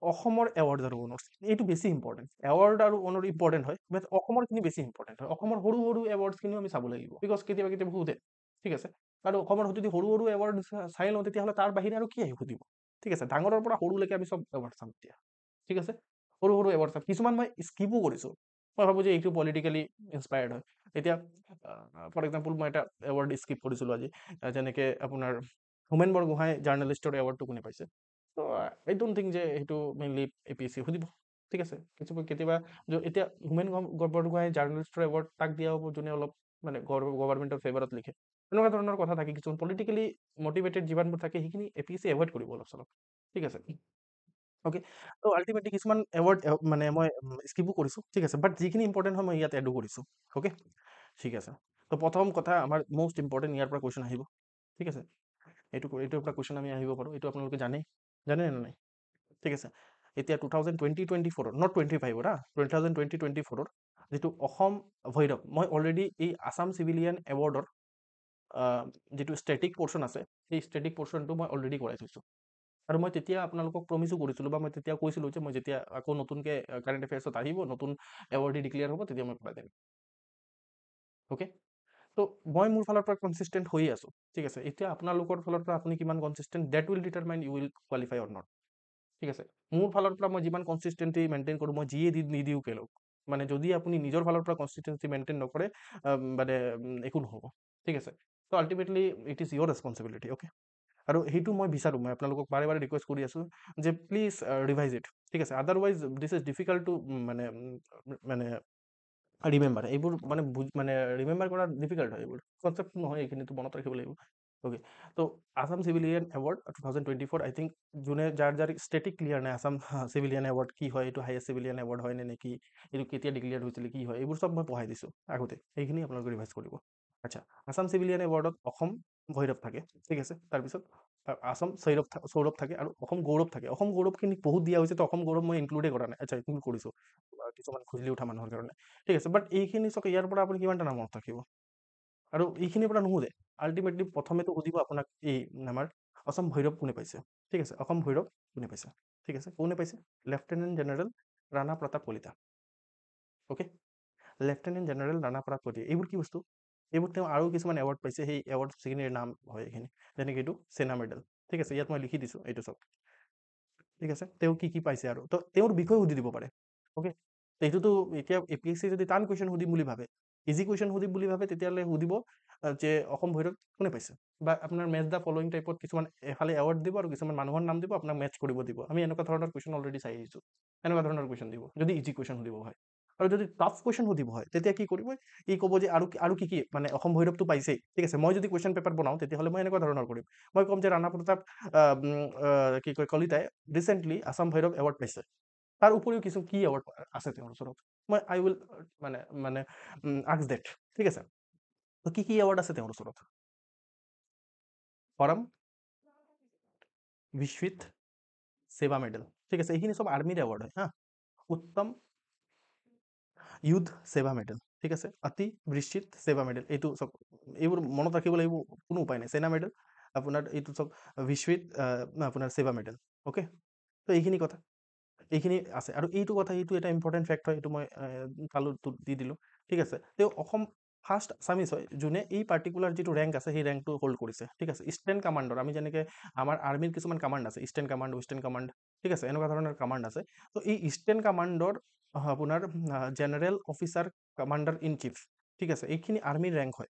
অসমৰ এৱাৰ্ড আৰু অনাৰ্ছ এইটো বেছি ইম্পৰ্টেণ্ট। এৱাৰ্ড আৰু অনাৰ ইম্পৰ্টেণ্ট হয়, বাট অসমৰখিনি বেছি ইম্পৰ্টেণ্ট হয়। অসমৰ সৰু সৰু এৱাৰ্ডছখিনিও আমি চাব লাগিব, বিকজ কেতিয়াবা কেতিয়াবা সোধে, ঠিক আছে। আৰু অসমৰ যদি সৰু সৰু এৱাৰ্ড চাই লওঁ, তেতিয়াহ'লে তাৰ বাহিৰে আৰু কি আহি সুধিব, ঠিক আছে। ডাঙৰৰ পৰা সৰুলৈকে আমি চব এৱাৰ্ড চাম এতিয়া, ঠিক আছে। সৰু সৰু এৱাৰ্ড চাম, কিছুমান মই স্কিপো কৰিছোঁ। মই ভাবোঁ যে এইটো পলিটিকেলি ইনস্পায়াৰ্ড হয়। এতিয়া ফৰ এক্সাম্পল মই এটা এৱাৰ্ড স্কিপ কৰিছিলোঁ আজি, যেনেকৈ আপোনাৰ হোমেন বৰগোহাঁই জাৰ্নেলিষ্টৰ এৱাৰ্ডটো কোনে পাইছে। ত' আই ডোণ্ট থিংক যে সেইটো মেইনলি APSC সুধিব, ঠিক আছে। কেতিয়াবা এতিয়া হোমেন বৰগোহাঁই জাৰ্নেলিষ্টৰ এৱাৰ্ড তাক দিয়া হ'ব যোনে অলপ মানে গভৰ্ণমেণ্টৰ ফেভাৰত লিখে। এনেকুৱা ধৰণৰ কথা থাকে, কিছুমান পলিটিকেলি মটিভেটেড যিমানবোৰ থাকে সেইখিনি APSC এভইড কৰিব অলপ চলপ, ঠিক আছে। অ'কে, ত' আল্টিমেটলি কিছুমান এৱাৰ্ড মানে মই স্কিপো কৰিছোঁ, ঠিক আছে। বাট যিখিনি ইম্পৰ্টেণ্ট হয় মই ইয়াত এডো কৰিছোঁ, অ'কে, ঠিক আছে। ত' প্ৰথম কথা আমাৰ মষ্ট ইম্পৰ্টেণ্ট ইয়াৰ পৰা কুৱেশ্যন আহিব, ঠিক আছে। এইটোৰ পৰা কুৱেশ্যন আমি আহিব পাৰোঁ, এইটো আপোনালোকে জানে নে নাই, ঠিক আছে। এতিয়া 2020-24 নট 25 হা, 2020-24 যিটো অসম ভৈৰৱ, মই অলৰেডি এই আছাম চিভিলিয়ান এৱাৰ্ডৰ যিটো ষ্টেটিক পৰ্চন আছে, সেই ষ্টেটিক পৰ্চনটো মই অলৰেডি কৰাই থৈছোঁ। আৰু মই তেতিয়া আপোনালোকক প্ৰমিছো কৰিছিলোঁ, বা মই তেতিয়া কৈছিলোঁ যে মই যেতিয়া আকৌ নতুনকৈ কাৰেণ্ট এফেয়াৰ্ছত আহিব, নতুন এৱাৰ্ডি ডিক্লেয়াৰ হ'ব, তেতিয়া মই কৰাই দিম, অ'কে। ত' মই মোৰ ফালৰ পৰা কনচিষ্টেণ্ট হৈয়ে আছোঁ, ঠিক আছে। এতিয়া আপোনালোকৰ ফালৰ পৰা আপুনি কিমান consistent, that will determine you will qualify or not, ঠিক আছে। মোৰ ফালৰ পৰা মই যিমান কনচিষ্টেণ্টলি মেইনটেইন কৰোঁ, মই যিয়ে নিদিওঁ কেলৈ, মানে যদি আপুনি নিজৰ ফালৰ পৰা কনচিষ্টেঞ্চি মেইনটেইন নকৰে, মানে একো নহ'ব, ঠিক আছে। ত' ultimately it is your responsibility, okay. আৰু সেইটো মই বিচাৰোঁ, মই আপোনালোকক বাৰে বাৰে ৰিকুৱেষ্ট কৰি আছোঁ যে প্লিজ ৰিভাইজ ইট, ঠিক আছে। Otherwise this is difficult to মানে মানে ৰিমেম্বাৰ এইবোৰ, মানে ৰিমেম্বাৰ কৰা ডিফিকাল্ট হয়, এইবোৰ কনচেপ্ট নহয়, এইখিনিতো মনত ৰাখিব লাগিব, অ'কে। ত' আছাম চিভিলিয়ান এৱাৰ্ড 2024, আই থিংক যোনে যাৰ ষ্টেটিক ক্লিয়াৰ নাই, আছাম চিভিলিয়ান এৱাৰ্ড কি হয়, এইটো হাইয়েষ্ট চিভিলিয়ান এৱাৰ্ড হয় নে নেকি, এইটো কেতিয়া ডিক্লেয়াৰ হৈছিলে, কি হয়, এইবোৰ চব মই পঢ়াই দিছোঁ আগতে, সেইখিনি আপোনালোকে ৰিভাইজ কৰিব। আচ্ছা, আছাম চিভিলিয়ান এৱাৰ্ডত অসম ভৈৰৱ থাকে, ঠিক আছে। তাৰপিছত আছাম সৌৰভ থাকে, আৰু অসম গৌৰৱ থাকে। অসম গৌৰৱখিনি বহুত দিয়া হৈছে, তো অসম গৌৰৱ মই ইনক্লুডে কৰা নাই, আচ্ছা ইনক্লুড কৰিছোঁ কিছুমান খুজলি উঠা মানুহৰ কাৰণে, ঠিক আছে। বাট এইখিনি চাওক, ইয়াৰ পৰা আপুনি কিমানটা নাম মনত ৰাখিব, আৰু এইখিনিৰ পৰা নুসুধে। আল্টিমেটলি প্ৰথমেতো সুধিব আপোনাক এই আমাৰ অসম ভৈৰৱ কোনে পাইছে, ঠিক আছে। অসম ভৈৰৱ কোনে পাইছে, ঠিক আছে। কোনে পাইছে? Lieutenant general Rana Pratap Kalita, okay. Lieutenant general Rana Pratap Kalita, এইবোৰ কি বস্তু? এইবোৰ তেওঁ আৰু কিছুমান এৱাৰ্ড পাইছে, সেই এৱাৰ্ডখিনিৰ নাম হয় এইখিনি, যেনেকৈ এইটো সেনা মেডেল, ঠিক আছে। ইয়াত মই লিখি দিছোঁ, এইটো চব, ঠিক আছে। তেওঁ কি কি পাইছে, আৰু তো তেওঁৰ বিষয়ে সুধি দিব পাৰে, অ'কে। এইটোতো এতিয়া APSC যদি টান কুৱেশ্যন সুধিম বুলি ভাবে, ইজি কুৱেশ্যন সুধিম বুলি ভাবে, তেতিয়াহ'লে সুধিব যে অসম ভৈৰৱ কোনে পাইছে, বা আপোনাৰ মেচ দ্য ফলোইং টাইপত কিছুমান এফালে এৱাৰ্ড দিব আৰু কিছুমান মানুহৰ নাম দিব, আপোনাক মেচ কৰিব দিব। আমি এনেকুৱা ধৰণৰ কুৱেশ্যন অলৰেডি চাই আহিছোঁ, এনেকুৱা ধৰণৰ কুৱেশ্যন দিব যদি ইজি কুৱেশ্যন সুধিব হয়। আৰু যদি টাফ কুৱেশ্যন সুধিব হয়, তেতিয়া কি কৰিব, ই ক'ব যে আৰু কি কি, মানে অসম ভৈৰৱটো পাইছেই, ঠিক আছে। মই যদি কুৱেশ্যন পেপাৰ বনাওঁ, তেতিয়াহ'লে মই এনেকুৱা ধৰণৰ কৰিম, মই ক'ম যে ৰাণা প্ৰতাপ কি কয় কলিতাই ৰিচেণ্টলি আছাম ভৈৰৱ এৱাৰ্ড পাইছে, তাৰ উপৰিও কিছু কি এৱাৰ্ড আছে তেওঁৰ ওচৰত, মই আই উইল মানে মানে আস্ক ডেট, ঠিক আছে। তো কি কি এৱাৰ্ড আছে তেওঁৰ ওচৰত? পৰম বিশ্বজিৎ সেৱা মেডেল, ঠিক আছে। এইখিনি চব আৰ্মিৰ এৱাৰ্ড হয় হা। উত্তম युद्ध सेवा मेडल, ঠিক আছে। অতি বৃশ্চিত সেৱা মেডেল, এইটো চব, এইবোৰ মনত ৰাখিব লাগিব, কোনো উপায় নাই। সেনা মেডেল আপোনাৰ এইটো চব, বিশ্বজিৎ আপোনাৰ সেৱা মেডেল, অ'কে। তো এইখিনি কথা, এইখিনি আছে। আৰু এইটো কথা, এইটো এটা ইম্পৰ্টেণ্ট ফেক্ট হয়, এইটো মই পালোঁ দি দিলোঁ, ঠিক আছে। তেওঁ অসম ফাৰ্ষ্ট আছামিজ হয় যোনে এই পাৰ্টিকুলাৰ যিটো ৰেংক আছে, সেই ৰেংকটো হোল্ড কৰিছে, ঠিক আছে। ইষ্টাৰ্ণ কামাণ্ডৰ, আমি যেনেকৈ আমাৰ আৰ্মিৰ কিছুমান কামাণ্ড আছে, ইষ্টাৰ্ণ কামাণ্ড, ৱেষ্টাৰ্ণ কামাণ্ড, ঠিক আছে, এনেকুৱা ধৰণৰ কামাণ্ড আছে। তো এই ইষ্টাৰ্ণ কামাণ্ডৰ আপোনাৰ general officer commander in chief, ঠিক আছে, এইখিনি আৰ্মিৰ ৰেংক হয়।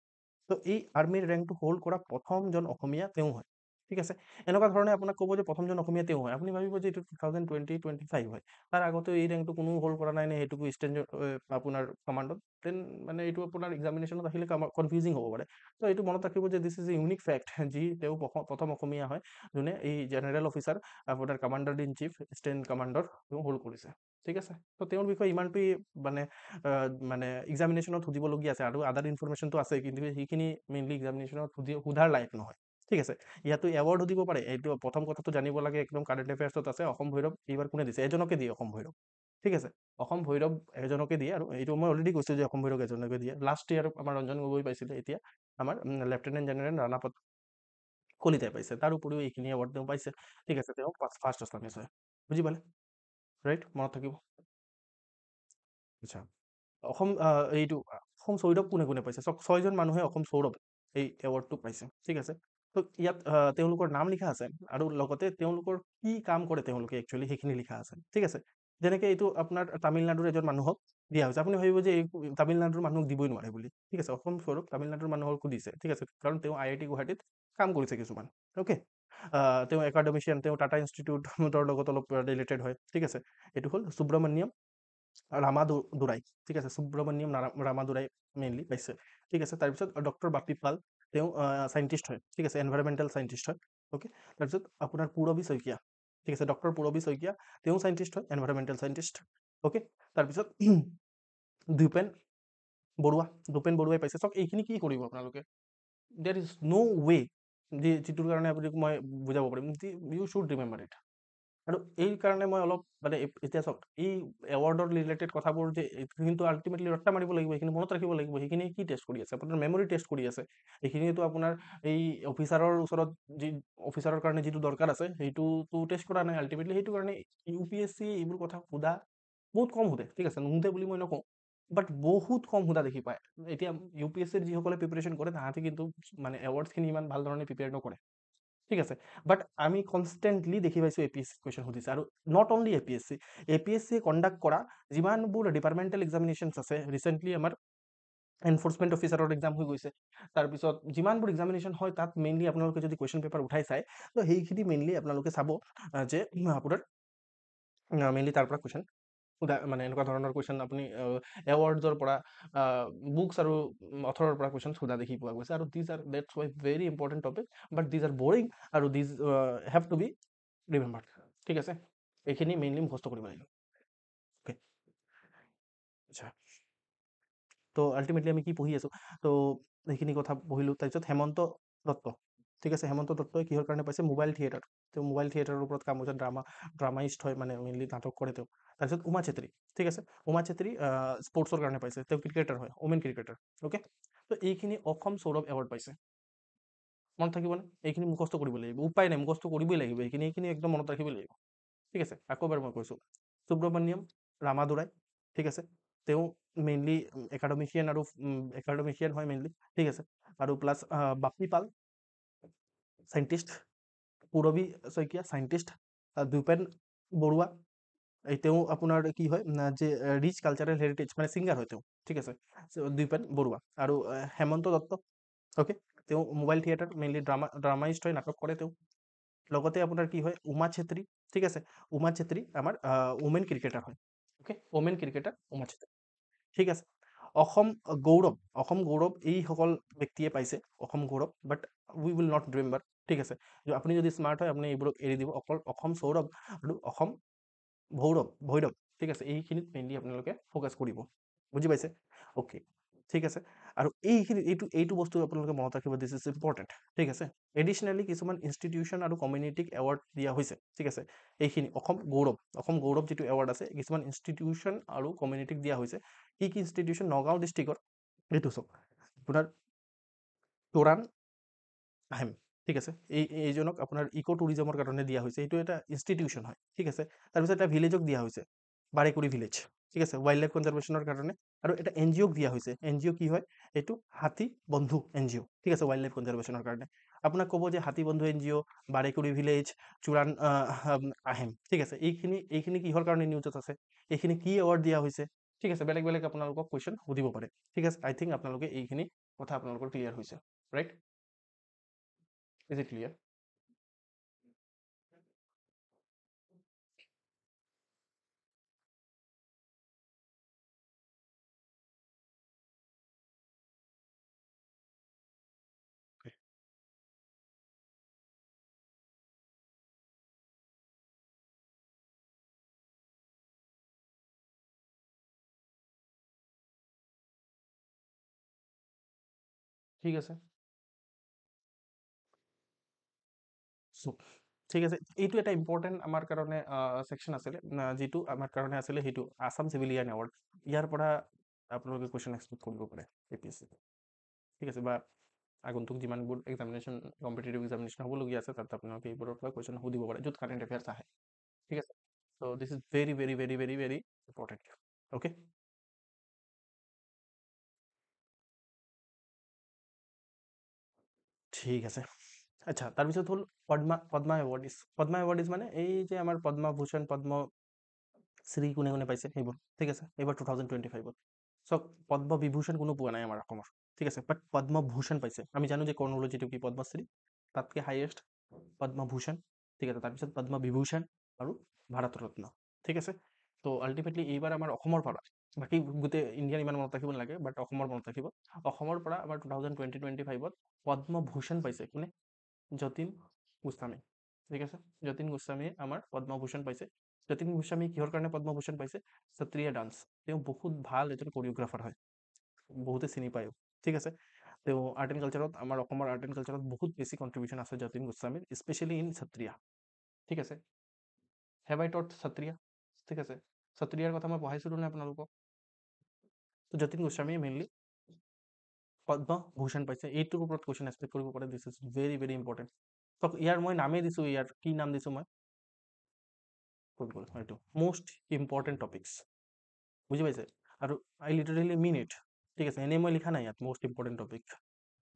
তো এই আৰ্মিৰ ৰেংকটো হোল্ড কৰা প্ৰথমজন অসমীয়া তেওঁ হয়, ঠিক আছে। এনেকুৱা ধৰণে আপোনাক ক'ব যে প্ৰথমজন অসমীয়া তেওঁ হয়, আপুনি ভাবিব যে এইটো 2020-25 হয়, তাৰ আগতে এই ৰেংকটো কোনো হোল্ড কৰা নাই নে, সেইটোকো ইষ্টাৰ্ণ আপোনাৰ কমাণ্ডত, দেন মানে এইটো আপোনাৰ এক্সামিনেশ্যনত আহিলে কনফিউজিং হ'ব পাৰে। তো এইটো মনত ৰাখিব যে this is a unique fact, যি তেওঁ প্ৰথম অসমীয়া হয় যোনে এই জেনেৰেল অফিচাৰ আপোনাৰ কমাণ্ডাৰ ইন চিফ ইষ্টাৰ্ণ কমাণ্ডৰ তেওঁ হোল্ড কৰিছে, ঠিক আছে। তো তেওঁৰ বিষয়ে ইমানটোৱেই মানে মানে এক্সামিনেশ্যনত সুধিবলগীয়া আছে, আৰু আদাৰ ইনফৰমেশ্যনটো আছে, কিন্তু সেইখিনি মেইনলি এক্সামিনেশ্যনত সোধাৰ লাইক নহয়, ঠিক আছে। ইয়াতো এৱাৰ্ড সুধিব পাৰে, এইটো প্ৰথম কথাটো জানিব লাগে, একদম কাৰেণ্ট এফেয়াৰ্ছত আছে। অসম ভৈৰৱ এইবাৰ কোনে দিছে? এজনকে দিয়ে অসম ভৈৰৱ, ঠিক আছে। অসম ভৈৰৱ এজনকে দিয়ে, আৰু এইটো মই অলৰেডি কৈছোঁ যে অসম ভৈৰৱ এজনকে দিয়ে। লাষ্ট ইয়াৰ আমাৰ ৰঞ্জন গগৈ পাইছিলে, এতিয়া আমাৰ লেফটেনেণ্ট জেনেৰেল ৰাণা কলিতাই পাইছে। তাৰ উপৰিও এইখিনি এৱাৰ্ড তেওঁ পাইছে, ঠিক আছে। তেওঁ ফাৰ্ষ্ট আছামিজ হয়, বুজি পালে? ৰাইট, মনত থাকিব। আচ্ছা, অসম এইটো অসম সৌৰভ কোনে কোনে পাইছে? চাওক, 6জন মানুহে অসম সৌৰভ এই এৱাৰ্ডটো পাইছে, ঠিক আছে। তো ইয়াত তেওঁলোকৰ নাম লিখা আছে আৰু লগতে তেওঁলোকৰ কি কাম কৰে তেওঁলোকে একচুৱেলি সেইখিনি লিখা আছে, ঠিক আছে। যেনেকে এইটো আপোনাৰ তামিলনাডুৰ এজন মানুহক দিয়া হৈছে। আপুনি ভাবিব যে এই তামিলনাডুৰ মানুহক দিবই নোৱাৰে বুলি, ঠিক আছে। অসম সৌৰভ তামিলনাডুৰ মানুহকো দিছে, ঠিক আছে, কাৰণ তেওঁ IIT গুৱাহাটীত কাম কৰিছে কিছুমান, অ'কে। তেওঁ একাডেমিচিয়ান, তেওঁ টাটা ইনষ্টিটিউটৰ লগত অলপ ৰিলেটেড হয়, ঠিক আছে। এইটো হ'ল সুব্ৰমণ্যম ৰামাদুৰাই, ঠিক আছে। সুব্ৰমণ্যম ৰামাদুৰাই মেইনলি পাইছে, ঠিক আছে। তাৰপিছত ডক্টৰ বাপি পাল, তেওঁ চাইণ্টিষ্ট হয়, ঠিক আছে, এনভাইৰমেণ্টেল চাইণ্টিষ্ট হয়, অ'কে। তাৰপিছত আপোনাৰ পূৰবী শইকীয়া, ঠিক আছে, ডক্টৰ পূৰবী শইকীয়া, তেওঁ চাইণ্টিষ্ট হয়, এনভাইৰমেণ্টেল চাইণ্টিষ্ট, অ'কে। তাৰপিছত ভূপেন বৰুৱা, ভূপেন বৰুৱাই পাইছে। চাওক, এইখিনি কি কৰিব আপোনালোকে, দেৰ ইজ ন' ৱে, যিটোৰ কাৰণে আপুনি মই বুজাব পাৰিম, ইউ শ্বুড ৰিমেম্বাৰ ইট। আৰু এই কাৰণে মই অলপ মানে এতিয়া চাওক, এই এৱাৰ্ডৰ ৰিলেটেড কথাবোৰ যে কিন্তু আল্টিমেটলি ৰট্টা মাৰিব লাগিব, এইখিনি মনত ৰাখিব লাগিব। সেইখিনি কি টেষ্ট কৰি আছে, আপোনাৰ মেমৰি টেষ্ট কৰি আছে। এইখিনিতো আপোনাৰ এই অফিচাৰৰ ওচৰত যি অফিচাৰৰ কাৰণে যিটো দৰকাৰ আছে সেইটোতো টেষ্ট কৰা নাই আল্টিমেটলি। সেইটো কাৰণে UPSC এইবোৰ কথা সোধা বহুত কম সোধে, ঠিক আছে, নুসুধে বুলি মই নকওঁ, বাট বহুত কম সোধা দেখি পায়। এতিয়া UPSCৰ যিসকলে প্ৰিপেৰেশ্যন কৰে তাহাঁতে কিন্তু মানে এৱাৰ্ডছখিনি ইমান ভাল ধৰণে প্ৰিপেয়াৰ নকৰে, ঠিক আছে। বাট আমি কনষ্টেণ্টলি দেখি পাইছোঁ APSC কুৱেশ্যন সুধিছে। আৰু নট অনলি APSC কণ্ডাক্ট কৰা যিমানবোৰ ডিপাৰ্টমেণ্টেল এক্সামিনেশ্যনছ আছে, ৰিচেণ্টলি আমাৰ এনফৰ্চমেণ্ট অফিচাৰৰ এক্সাম হৈ গৈছে, তাৰপিছত যিমানবোৰ এক্সামিনেশ্যন হয় তাত মেইনলি আপোনালোকে যদি কুৱেশ্যন পেপাৰ উঠাই চায়, তো সেইখিনি মেইনলি আপোনালোকে চাব যে আপোনাৰ মেইনলি তাৰ পৰা কুৱেশ্যন মানে এনেকুৱা ধৰণৰ কুৱেশ্যন আপুনি এৱাৰ্ডছৰ পৰা বুকছ আৰু অথৰৰ পৰা কুৱেশ্যন সোধা দেখি পোৱা গৈছে। আৰু these are that's Y very important topic, but these are boring আৰু these have to B remembered, ঠিক আছে। এইখিনি মেইনলি মুখস্থ কৰিব লাগিব, অ'কে। আচ্ছা, তো আল্টিমেটলি আমি কি পঢ়ি আছোঁ, তো সেইখিনি কথা পঢ়িলোঁ। তাৰপিছত হেমন্ত দত্ত, ঠিক আছে, হেমন্ত দত্তই কিহৰ কাৰণে পাইছে? Mobile theatre. তেওঁ মোবাইল থিয়েটাৰৰ ওপৰত কাম কৰিছে, ড্ৰামাইষ্ট হয়, মানে মেইনলি নাটক কৰে তেওঁ। তাৰপিছত উমা চেত্ৰী, ঠিক আছে, উমা চেত্ৰী স্পৰ্টছৰ কাৰণে পাইছে, তেওঁ ক্ৰিকেটাৰ হয়, ওমেন ক্ৰিকেটাৰ, অ'কে। তো এইখিনি অসম সৌৰভ এৱাৰ্ড পাইছে, মনত থাকিবনে? এইখিনি মুখস্থ কৰিব লাগিব, উপায় নাই, মুখস্থ কৰিবই লাগিব এইখিনি একদম মনত ৰাখিব লাগিব, ঠিক আছে। আকৌ এবাৰ মই কৈছোঁ, সুব্ৰমণ্যম ৰামাদুৰাই, ঠিক আছে, তেওঁ মেইনলি একাডেমিচিয়ান আৰু একাডেমিচিয়ান হয় মেইনলি, ঠিক আছে। আৰু প্লাছ বাপি পাল চাইণ্টিষ্ট, পূৰবী শইকীয়া চাইণ্টিষ্ট, ভূপেন বৰুৱা তেওঁ আপোনাৰ কি হয় যে ৰিচ কালচাৰেল হেৰিটেজ মানে ছিংগাৰ হয় তেওঁ, ঠিক আছে, ভূপেন বৰুৱা। আৰু হেমন্ত দত্ত, অ'কে, তেওঁ মোবাইল থিয়েটাৰ মেইনলি ড্ৰামাইষ্ট হয়, নাটক কৰে তেওঁ। লগতে আপোনাৰ কি হয়, উমা চেত্ৰী, ঠিক আছে, উমা চেত্ৰী আমাৰ ওমেন ক্ৰিকেটাৰ হয়, okay, women cricketer Uma Chhetri, ঠিক আছে। অসম গৌৰৱ, অসম গৌৰৱ এইসকল ব্যক্তিয়ে পাইছে Asom Gaurav, but we will not remember, ঠিক আছে। আপুনি যদি স্মাৰ্ট হয় আপুনি এইবোৰক এৰি দিব, অকল অসম সৌৰভ আৰু অসম ভৈৰৱ, ঠিক আছে, এইখিনিত মেইনলি আপোনালোকে ফ'কাছ কৰিব, বুজি পাইছে? অ'কে, ঠিক আছে। আৰু এইটো বস্তু আপোনালোকে মনত ৰাখিব, দিছ ইজ ইম্পৰ্টেণ্ট, ঠিক আছে। এডিচনেলি কিছুমান ইনষ্টিটিউশ্যন আৰু কমিউনিটিক এৱাৰ্ড দিয়া হৈছে, ঠিক আছে। এইখিনি অসম গৌৰৱ যিটো এৱাৰ্ড আছে, কিছুমান ইনষ্টিটিউশ্যন আৰু কমিউনিটিক দিয়া হৈছে। কি কি ইনষ্টিটিউশ্যন? নগাঁও ডিষ্ট্ৰিক্টৰ এইটো চাওক, আপোনাৰ তোৰাণ আহিম, ঠিক আছে, এইজনক আপোনাৰ ইক' টুৰিজমৰ কাৰণে দিয়া হৈছে, এইটো এটা ইনষ্টিটিউশ্যন হয়, ঠিক আছে। তাৰপিছত এটা ভিলেজক দিয়া হৈছে, বাৰেকুৰি ভিলেজ, ঠিক আছে, ৱাইল্ড লাইফ কনজাৰ্ভেশ্যনৰ কাৰণে। আৰু এটা NGOক দিয়া হৈছে, NGO কি হয়? এইটো হাতী বন্ধু NGO, ঠিক আছে, ৱাইল্ড লাইফ কনজাৰ্ভেশ্যনৰ কাৰণে। আপোনাক ক'ব যে হাতী বন্ধু NGO, বাৰেকুৰি ভিলেজ, চোৰাণ আহিম, ঠিক আছে, এইখিনি কিহৰ কাৰণে নিউজত আছে, এইখিনি কি এৱাৰ্ড দিয়া হৈছে, ঠিক আছে। বেলেগ বেলেগ আপোনালোকক কুৱেশ্যন সুধিব পাৰে, ঠিক আছে। আই থিংক আপোনালোকে এইখিনি কথা আপোনালোকৰ ক্লিয়াৰ হৈছে, ৰাইট? Is it clear? ঠিক আছে, ঠিক আছে। এইটো এটা ইম্পৰ্টেণ্ট আমাৰ কাৰণে ছেকশ্যন আছিলে, যিটো আমাৰ কাৰণে আছিলে সেইটো আছাম চিভিলিয়ান এৱাৰ্ড। ইয়াৰ পৰা আপোনালোকে কুৱেশ্যন এক্সপেক্ট কৰিব পাৰে APSC, ঠিক আছে, বা আগন্তুক যিমানবোৰ এক্সামিনেশ্যন কম্পিটিটিভ এক্সামিনেশ্যন হ'বলগীয়া আছে তাত আপোনালোকে এইবোৰৰ পৰা কুৱেশ্যন সুধিব পাৰে, য'ত কাৰেণ্ট এফেয়াৰ্ছ আহে, ঠিক আছে। So this is very very very very very important. Okay, ঠিক আছে। আচ্ছা, তাৰপিছত হ'ল পদ্মা এৱাৰ্ড ইজ মানে এই যে আমাৰ পদ্মভূষণ পদ্মশ্ৰী কোনে কোনে পাইছে সেইবোৰ, ঠিক আছে, এইবাৰ 2025ত। চ' পদ্মবিভূষণ কোনো পোৱা নাই আমাৰ অসমৰ, ঠিক আছে, বাট পদ্মভূষণ পাইছে। আমি জানো যে কৰ্ণোলজিটো কি পদ্মশ্ৰী, তাতকৈ হাইয়েষ্ট পদ্মভূষণ, ঠিক আছে, তাৰপিছত পদ্মবিভূষণ আৰু ভাৰত ৰত্ন, ঠিক আছে। তো আল্টিমেটলি এইবাৰ আমাৰ অসমৰ পৰা, বাকী গোটেই ইণ্ডিয়ান ইমান মনত ৰাখিব নালাগে, বাট অসমৰ মনত ৰাখিব, অসমৰ পৰা আমাৰ 2025ত পদ্মভূষণ পাইছে কোনে? যতীন গোস্বামী, ঠিক আছে। যতীন গোস্বামীয়ে আমাৰ পদ্মভূষণ পাইছে। যতীন গোস্বামী কিহৰ কাৰণে পদ্মভূষণ পাইছে? সত্ৰীয়া ডান্স। তেওঁ বহুত ভাল এজন কোৰিঅ'গ্ৰাফাৰ হয়, বহুতে চিনি পায়ো, ঠিক আছে। তেওঁ আৰ্ট এণ্ড কালচাৰত, আমাৰ অসমৰ আৰ্ট এণ্ড কালচাৰত বহুত বেছি কণ্ট্ৰিবিউশ্যন আছে যতীন গোস্বামীৰ, স্পেচিয়েলি ইন সত্ৰীয়া, ঠিক আছে। হেভ আই টট সত্ৰীয়া, ঠিক আছে। সত্ৰীয়াৰ কথা মই পঢ়াইছিলোঁ নে আপোনালোকক? তো যতীন গোস্বামীয়ে মেইনলি পদ্মভূষণ পাইছে। এইটোৰ ওপৰত কুৱেশ্যন এক্সপেক্ট কৰিব পাৰে, দিছ ইজ ভেৰি ভেৰি ইম্পৰ্টেণ্ট। তো ইয়াৰ মই নামেই দিছোঁ, ইয়াৰ কি নাম দিছোঁ মই? এইটো মোষ্ট ইম্পৰ্টেণ্ট টপিকছ, বুজি পাইছে? আৰু আই লিটাৰেলি মিন ইট, ঠিক আছে। এনেই মই লিখা নাই ইয়াত মোষ্ট ইম্পৰ্টেণ্ট টপিক,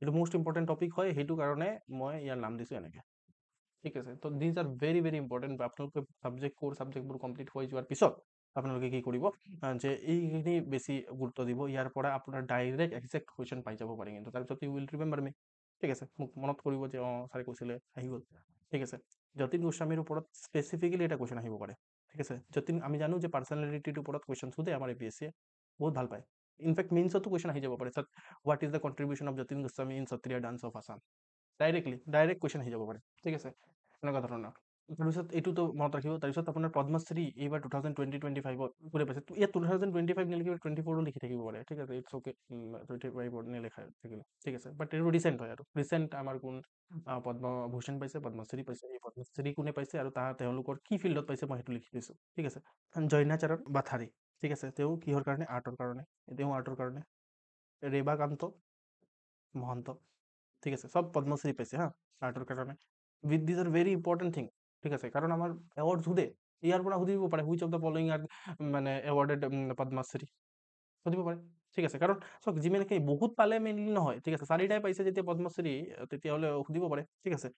এইটো মোষ্ট ইম্পৰ্টেণ্ট টপিক হয়, সেইটো কাৰণে মই ইয়াৰ নাম দিছোঁ এনেকৈ, ঠিক আছে। তো these R very very important. আপোনালোকে ছাবজেক্টবোৰ কমপ্লিট হৈ যোৱাৰ পিছত আপোনালোকে কি কৰিব যে এইখিনি বেছি গুৰুত্ব দিব। ইয়াৰ পৰা আপোনাৰ ডাইৰেক্ট এক্সেক্ট কুৱেশ্যন পাই যাব পাৰে, কিন্তু তাৰপিছত ইউ উইল ৰিমেম্বাৰ মি, ঠিক আছে। মোক মনত কৰিব যে অঁ ছাৰে কৈছিলে, আহি গ'ল, ঠিক আছে। যতীন গোস্বামীৰ ওপৰত স্পেচিফিকেলি এটা কুৱেশ্যন আহিব পাৰে, ঠিক আছে। যতীন, আমি জানো যে পাৰ্চনেলিটিটোৰ ওপৰত কুৱেশ্যন সোধে আমাৰ APSC-য়ে, বহুত ভাল পায়। ইনফেক্ট মেইনছতো কুৱেশ্যন আহি যাব পাৰে, what is the contribution of Jatin Goswami in Sattriya dance of Assam, direct question আহি যাব পাৰে, ঠিক আছে, এনেকুৱা ধৰণৰ। তাৰপিছত এইটোতো মনত ৰাখিব। তাৰপিছত আপোনাৰ পদ্মশ্ৰী এইবাৰ 2025ত কোনে পাইছে? ইয়াত 2025 নিলিখিব, 24 লিখি থাকিব পাৰে, ঠিক আছে, ইটছ অ'কে, 25 নিলিখা থাকিলে, ঠিক আছে। বাট এইটো ৰিচেণ্ট হয়, আৰু ৰিচেণ্ট আমাৰ কোন পদ্মভূষণ পাইছে, পদ্মশ্ৰী পাইছে, এই পদ্মশ্ৰী কোনে পাইছে আৰু তেওঁলোকৰ কি ফিল্ডত পাইছে মই সেইটো লিখি দিছোঁ, ঠিক আছে। জৈনাচৰণ বাথাৰী, ঠিক আছে, তেওঁ কিহৰ কাৰণে? আৰ্টৰ কাৰণে, তেওঁ আৰ্টৰ কাৰণে। ৰেবাকান্ত মহন্ত, ঠিক আছে, সব পদ্মশ্ৰী পাইছে হা, আৰ্টৰ কাৰণে। These are very important thing, ঠিক আছে, কাৰণ আমাৰ এৱাৰ্ড সোধে, ইয়াৰ পৰা সুধিব পাৰে which of the following R মানে এৱাৰ্ডেড পদ্মশ্ৰী, সুধিব পাৰে, ঠিক আছে। কাৰণ চাওক, যিমানকে বহুত পালে মেইনলি নহয়, ঠিক আছে, 4টাই পাইছে যেতিয়া পদ্মশ্ৰী, তেতিয়াহ'লে সুধিব পাৰে, ঠিক আছে,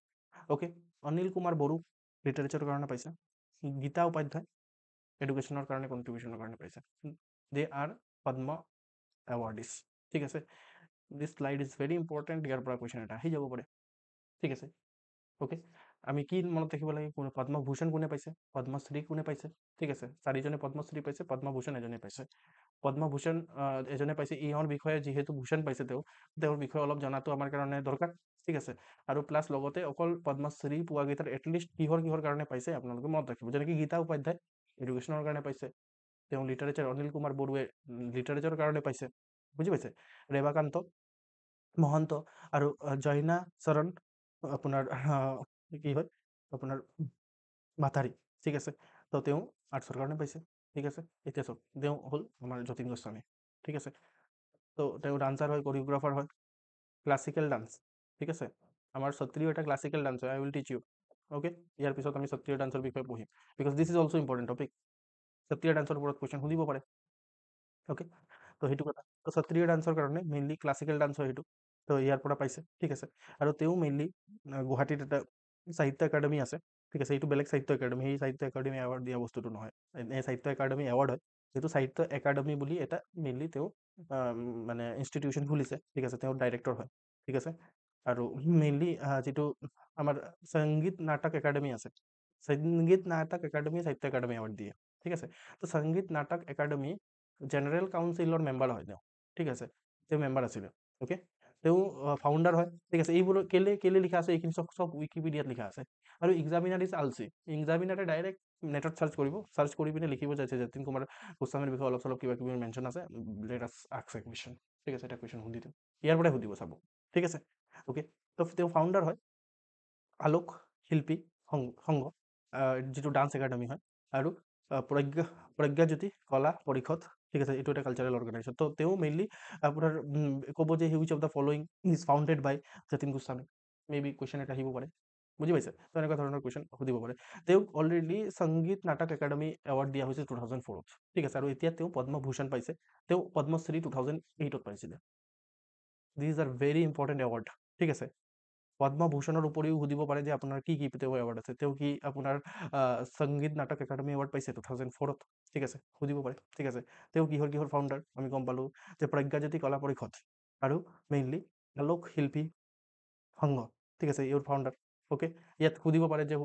অ'কে। অনিল কুমাৰ বড়ো লিটাৰেচাৰৰ কাৰণে পাইছে। গীতা উপাধ্যায় এডুকেশ্যনৰ কাৰণে, কণ্ট্ৰিবিউশ্যনৰ কাৰণে পাইছে। দে আৰ পদ্ম এৱাৰ্ডিজ, ঠিক আছে। দিছ শ্লাইড ইজ ভেৰি ইম্পৰ্টেণ্ট, ইয়াৰ পৰা কুৱেশ্যন এটা আহি যাব পাৰে, ঠিক আছে, অ'কে। আমি কি মনত ৰাখিব লাগে? পদ্মভূষণ কোনে পাইছে, পদ্মশ্ৰী কোনে পাইছে, ঠিক আছে। 4জনে পদ্মশ্ৰী পাইছে, পদ্মভূষণ এজনে পাইছে। পদ্মভূষণ এজনে পাইছে, ইহঁৰ বিষয়ে যিহেতু ভূষণ পাইছে, তেওঁৰ বিষয়ে অলপ জনাটো আমাৰ কাৰণে দৰকাৰ, ঠিক আছে। আৰু প্লাছ লগতে অকল পদ্মশ্ৰী পোৱাকেইটাৰ এটলিষ্ট কিহৰ কাৰণে পাইছে আপোনালোকে মনত ৰাখিব। যেনেকৈ গীতা উপাধ্যায় এডুকেশ্যনৰ কাৰণে পাইছে, তেওঁ লিটাৰেচাৰ। অনিল কুমাৰ বড়োৱে লিটাৰেচাৰৰ কাৰণে পাইছে, বুজি পাইছে। ৰেবাকান্ত মহন্ত আৰু জৈনাচৰণ আপোনাৰ কি হয় আপোনাৰ বাথাৰী, ঠিক আছে। তো তেওঁ আৰ্টছৰ কাৰণে পাইছে, ঠিক আছে। এতিয়া চাওক, তেওঁ হ'ল আমাৰ যতীন গোস্বামী, ঠিক আছে। তো তেওঁ ডান্সাৰ হয়, কোৰিঅ'গ্ৰাফাৰ হয়, ক্লাছিকেল ডান্স, ঠিক আছে। আমাৰ সত্ৰীয়া এটা ক্লাছিকেল ডান্স হয়, আই উইল টিচ ইউ, অ'কে। ইয়াৰ পিছত আমি সত্ৰীয়া ডান্সৰ বিষয়ে পঢ়িম, because this is also' important topic. Sattriya ডান্সৰ ওপৰত কুৱেশ্যন সুধিব পাৰে, অ'কে। তো সেইটো কথা। তো সত্ৰীয়া ডান্সৰ কাৰণে মেইনলি ক্লাছিকেল ডান্স হয় সেইটো, তো ইয়াৰ পৰা পাইছে, ঠিক আছে। আৰু তেওঁ মেইনলি গুৱাহাটীত এটা সাহিত্য একাডেমি আছে, ঠিক আছে। এইটো বেলেগ সাহিত্য একাডেমি, সেই সাহিত্য একাডেমি এৱাৰ্ড দিয়া বস্তুটো নহয়, এই সাহিত্য একাডেমি এৱাৰ্ড হয়। যিটো সাহিত্য একাডেমি বুলি এটা মেইনলি তেওঁ মানে ইনষ্টিটিউশ্যন খুলিছে, ঠিক আছে, তেওঁৰ ডাইৰেক্টৰ হয়, ঠিক আছে। আৰু মেইনলি যিটো আমাৰ সংগীত নাটক একাডেমি আছে, সংগীত নাটক একাডেমি সাহিত্য একাডেমি এৱাৰ্ড দিয়ে, ঠিক আছে। তো সংগীত নাটক একাডেমি জেনেৰেল কাউন্সিলৰ মেম্বাৰ হয় তেওঁ, ঠিক আছে, তেওঁ মেম্বাৰ আছিলে, অ'কে। তেওঁ ফাউণ্ডাৰ হয়, ঠিক আছে। এইবোৰ কেলে লিখা আছে, এইখিনি চব উইকিপিডিয়াত লিখা আছে। আৰু এক্সামিনাৰ ইজ আলচি, এক্সামিনাৰে ডাইৰেক্ট নেটত চাৰ্চ কৰি পিনে লিখিব যাইছে যতীন কুমাৰ গোস্বামীৰ বিষয়ে অলপ চলপ কিবা কিবি মেনশ্যন আছে, let us ask a question, ঠিক আছে। এটা কুৱেশ্যন সুধি দিওঁ, ইয়াৰ পৰাই সুধিব চাব, ঠিক আছে, অ'কে। তো তেওঁ ফাউণ্ডাৰ হয় আলোক শিল্পী সংঘ, যিটো ডান্স একাডেমি হয়, আৰু প্ৰজ্ঞাজ্যোতি কলা পৰিষদ, ঠিক আছে, এইটো এটা কালচাৰেল অৰ্গেনাইজেশ্যন। তো তেওঁ মেইনলি আপোনাৰ ক'ব যে which of the following is founded by Jatin Goswami, may be question এটা আহিব পাৰে, বুজি পাইছে? তো এনেকুৱা ধৰণৰ কুৱেশ্যন সুধিব পাৰে। তেওঁক অলৰেডি সংগীত নাটক একাডেমী এৱাৰ্ড দিয়া হৈছিল 2004ত, ঠিক আছে, আৰু এতিয়া তেওঁ পদ্মভূষণ পাইছে, তেওঁ পদ্মশ্ৰী 2008ত পাইছিলে। These are very important award, ঠিক আছে। পদ্মভূষণৰ উপৰিও সুধিব পাৰে যে আপোনাৰ কি তেওঁ এৱাৰ্ড আছে, তেওঁ কি আপোনাৰ সংগীত নাটক একাডেমী এৱাৰ্ড পাইছে 2004ত, ঠিক আছে, সুধিব পাৰে, ঠিক আছে। তেওঁ কিহৰ ফাউণ্ডাৰ আমি গম পালোঁ যে প্ৰজ্ঞাজ্যোতি কলা পৰিষদ আৰু মেইনলি আলোক শিল্পী সংঘ, ঠিক আছে, ইউৰ ফাউণ্ডাৰ। ওকে, ইয়াত সুধিব পাৰে যে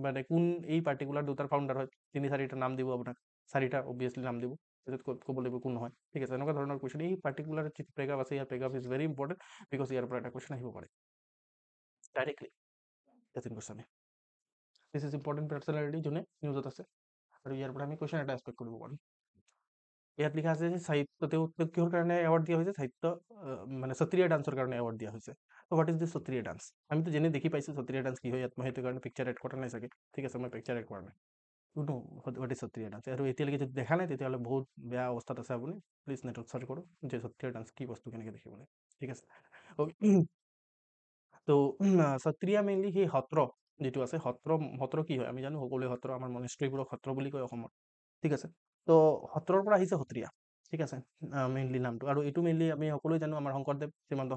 মানে কোন এই পাৰ্টিকুলাৰ দুটাৰ ফাউণ্ডাৰ হয়, 3-4টা নাম দিব আপোনাক, 4টা অবভিয়াছলি নাম দিব, তাৰপিছত ক'ব লাগিব কোন হয়, ঠিক আছে। এনেকুৱা ধৰণৰ কুৱেশ্যন এই পাৰ্টিকুলাৰ যিটো পেগাপ আছে, ইয়াৰ পেগাপ ইজ ভেৰি ইম্পৰ্টেণ্ট, বিকজ ইয়াৰ পৰা এটা কুৱেশ্যন আহিব পাৰে ডাইৰেক্টলি এজন কুৱেশ্যনে। দিছ ইজ ইম্পৰ্টেণ্ট পাৰ্চনেলিটি যোনে নিউজত আছে, আৰু ইয়াৰ পৰা আমি কুৱেশ্যন এটা এক্সপেক্ট কৰিব পাৰোঁ। ইয়াত লিখা আছে যে সাহিত্য তেওঁ কিহৰ কাৰণে এৱাৰ্ড দিয়া হৈছে, সাহিত্য মানে সত্ৰীয়া ডান্সৰ কাৰণে এৱাৰ্ড দিয়া হৈছে। তো what is the Sattriya dance? আমিতো যেনে দেখি পাইছোঁ সত্ৰীয়া ডান্স কি হয়, ইয়াত মই সেইটো কাৰণে পিকচাৰ এড কৰা নাই চাগে, ঠিক আছে, মই পিকচাৰ এড কৰা নাই। নো হোৱাট ইজ সত্ৰীয়া ডান্স, আৰু এতিয়ালৈকে যদি দেখা নাই তেতিয়াহ'লে বহুত বেয়া অৱস্থাত আছে আপুনি, প্লিজ নেটত চাৰ্চ কৰক যে সত্ৰীয়া ডান্স কি বস্তু, কেনেকৈ দেখিবলৈ, ঠিক আছে। তো সত্ৰীয়া মেইনলি সেই সত্ৰ যিটো আছে, সত্ৰ কি হয় আমি জানো, সকলোৱে সত্ৰ, আমাৰ মনেষ্ট্ৰীবোৰক সত্ৰ বুলি কয় অসমত, ঠিক আছে। তো সত্ৰৰ পৰা আহিছে সত্ৰীয়া, ঠিক আছে, মেইনলি নামটো। আৰু এইটো মেইনলি আমি সকলোৱে জানো আমাৰ শংকৰদেৱ, শ্ৰীমন্ত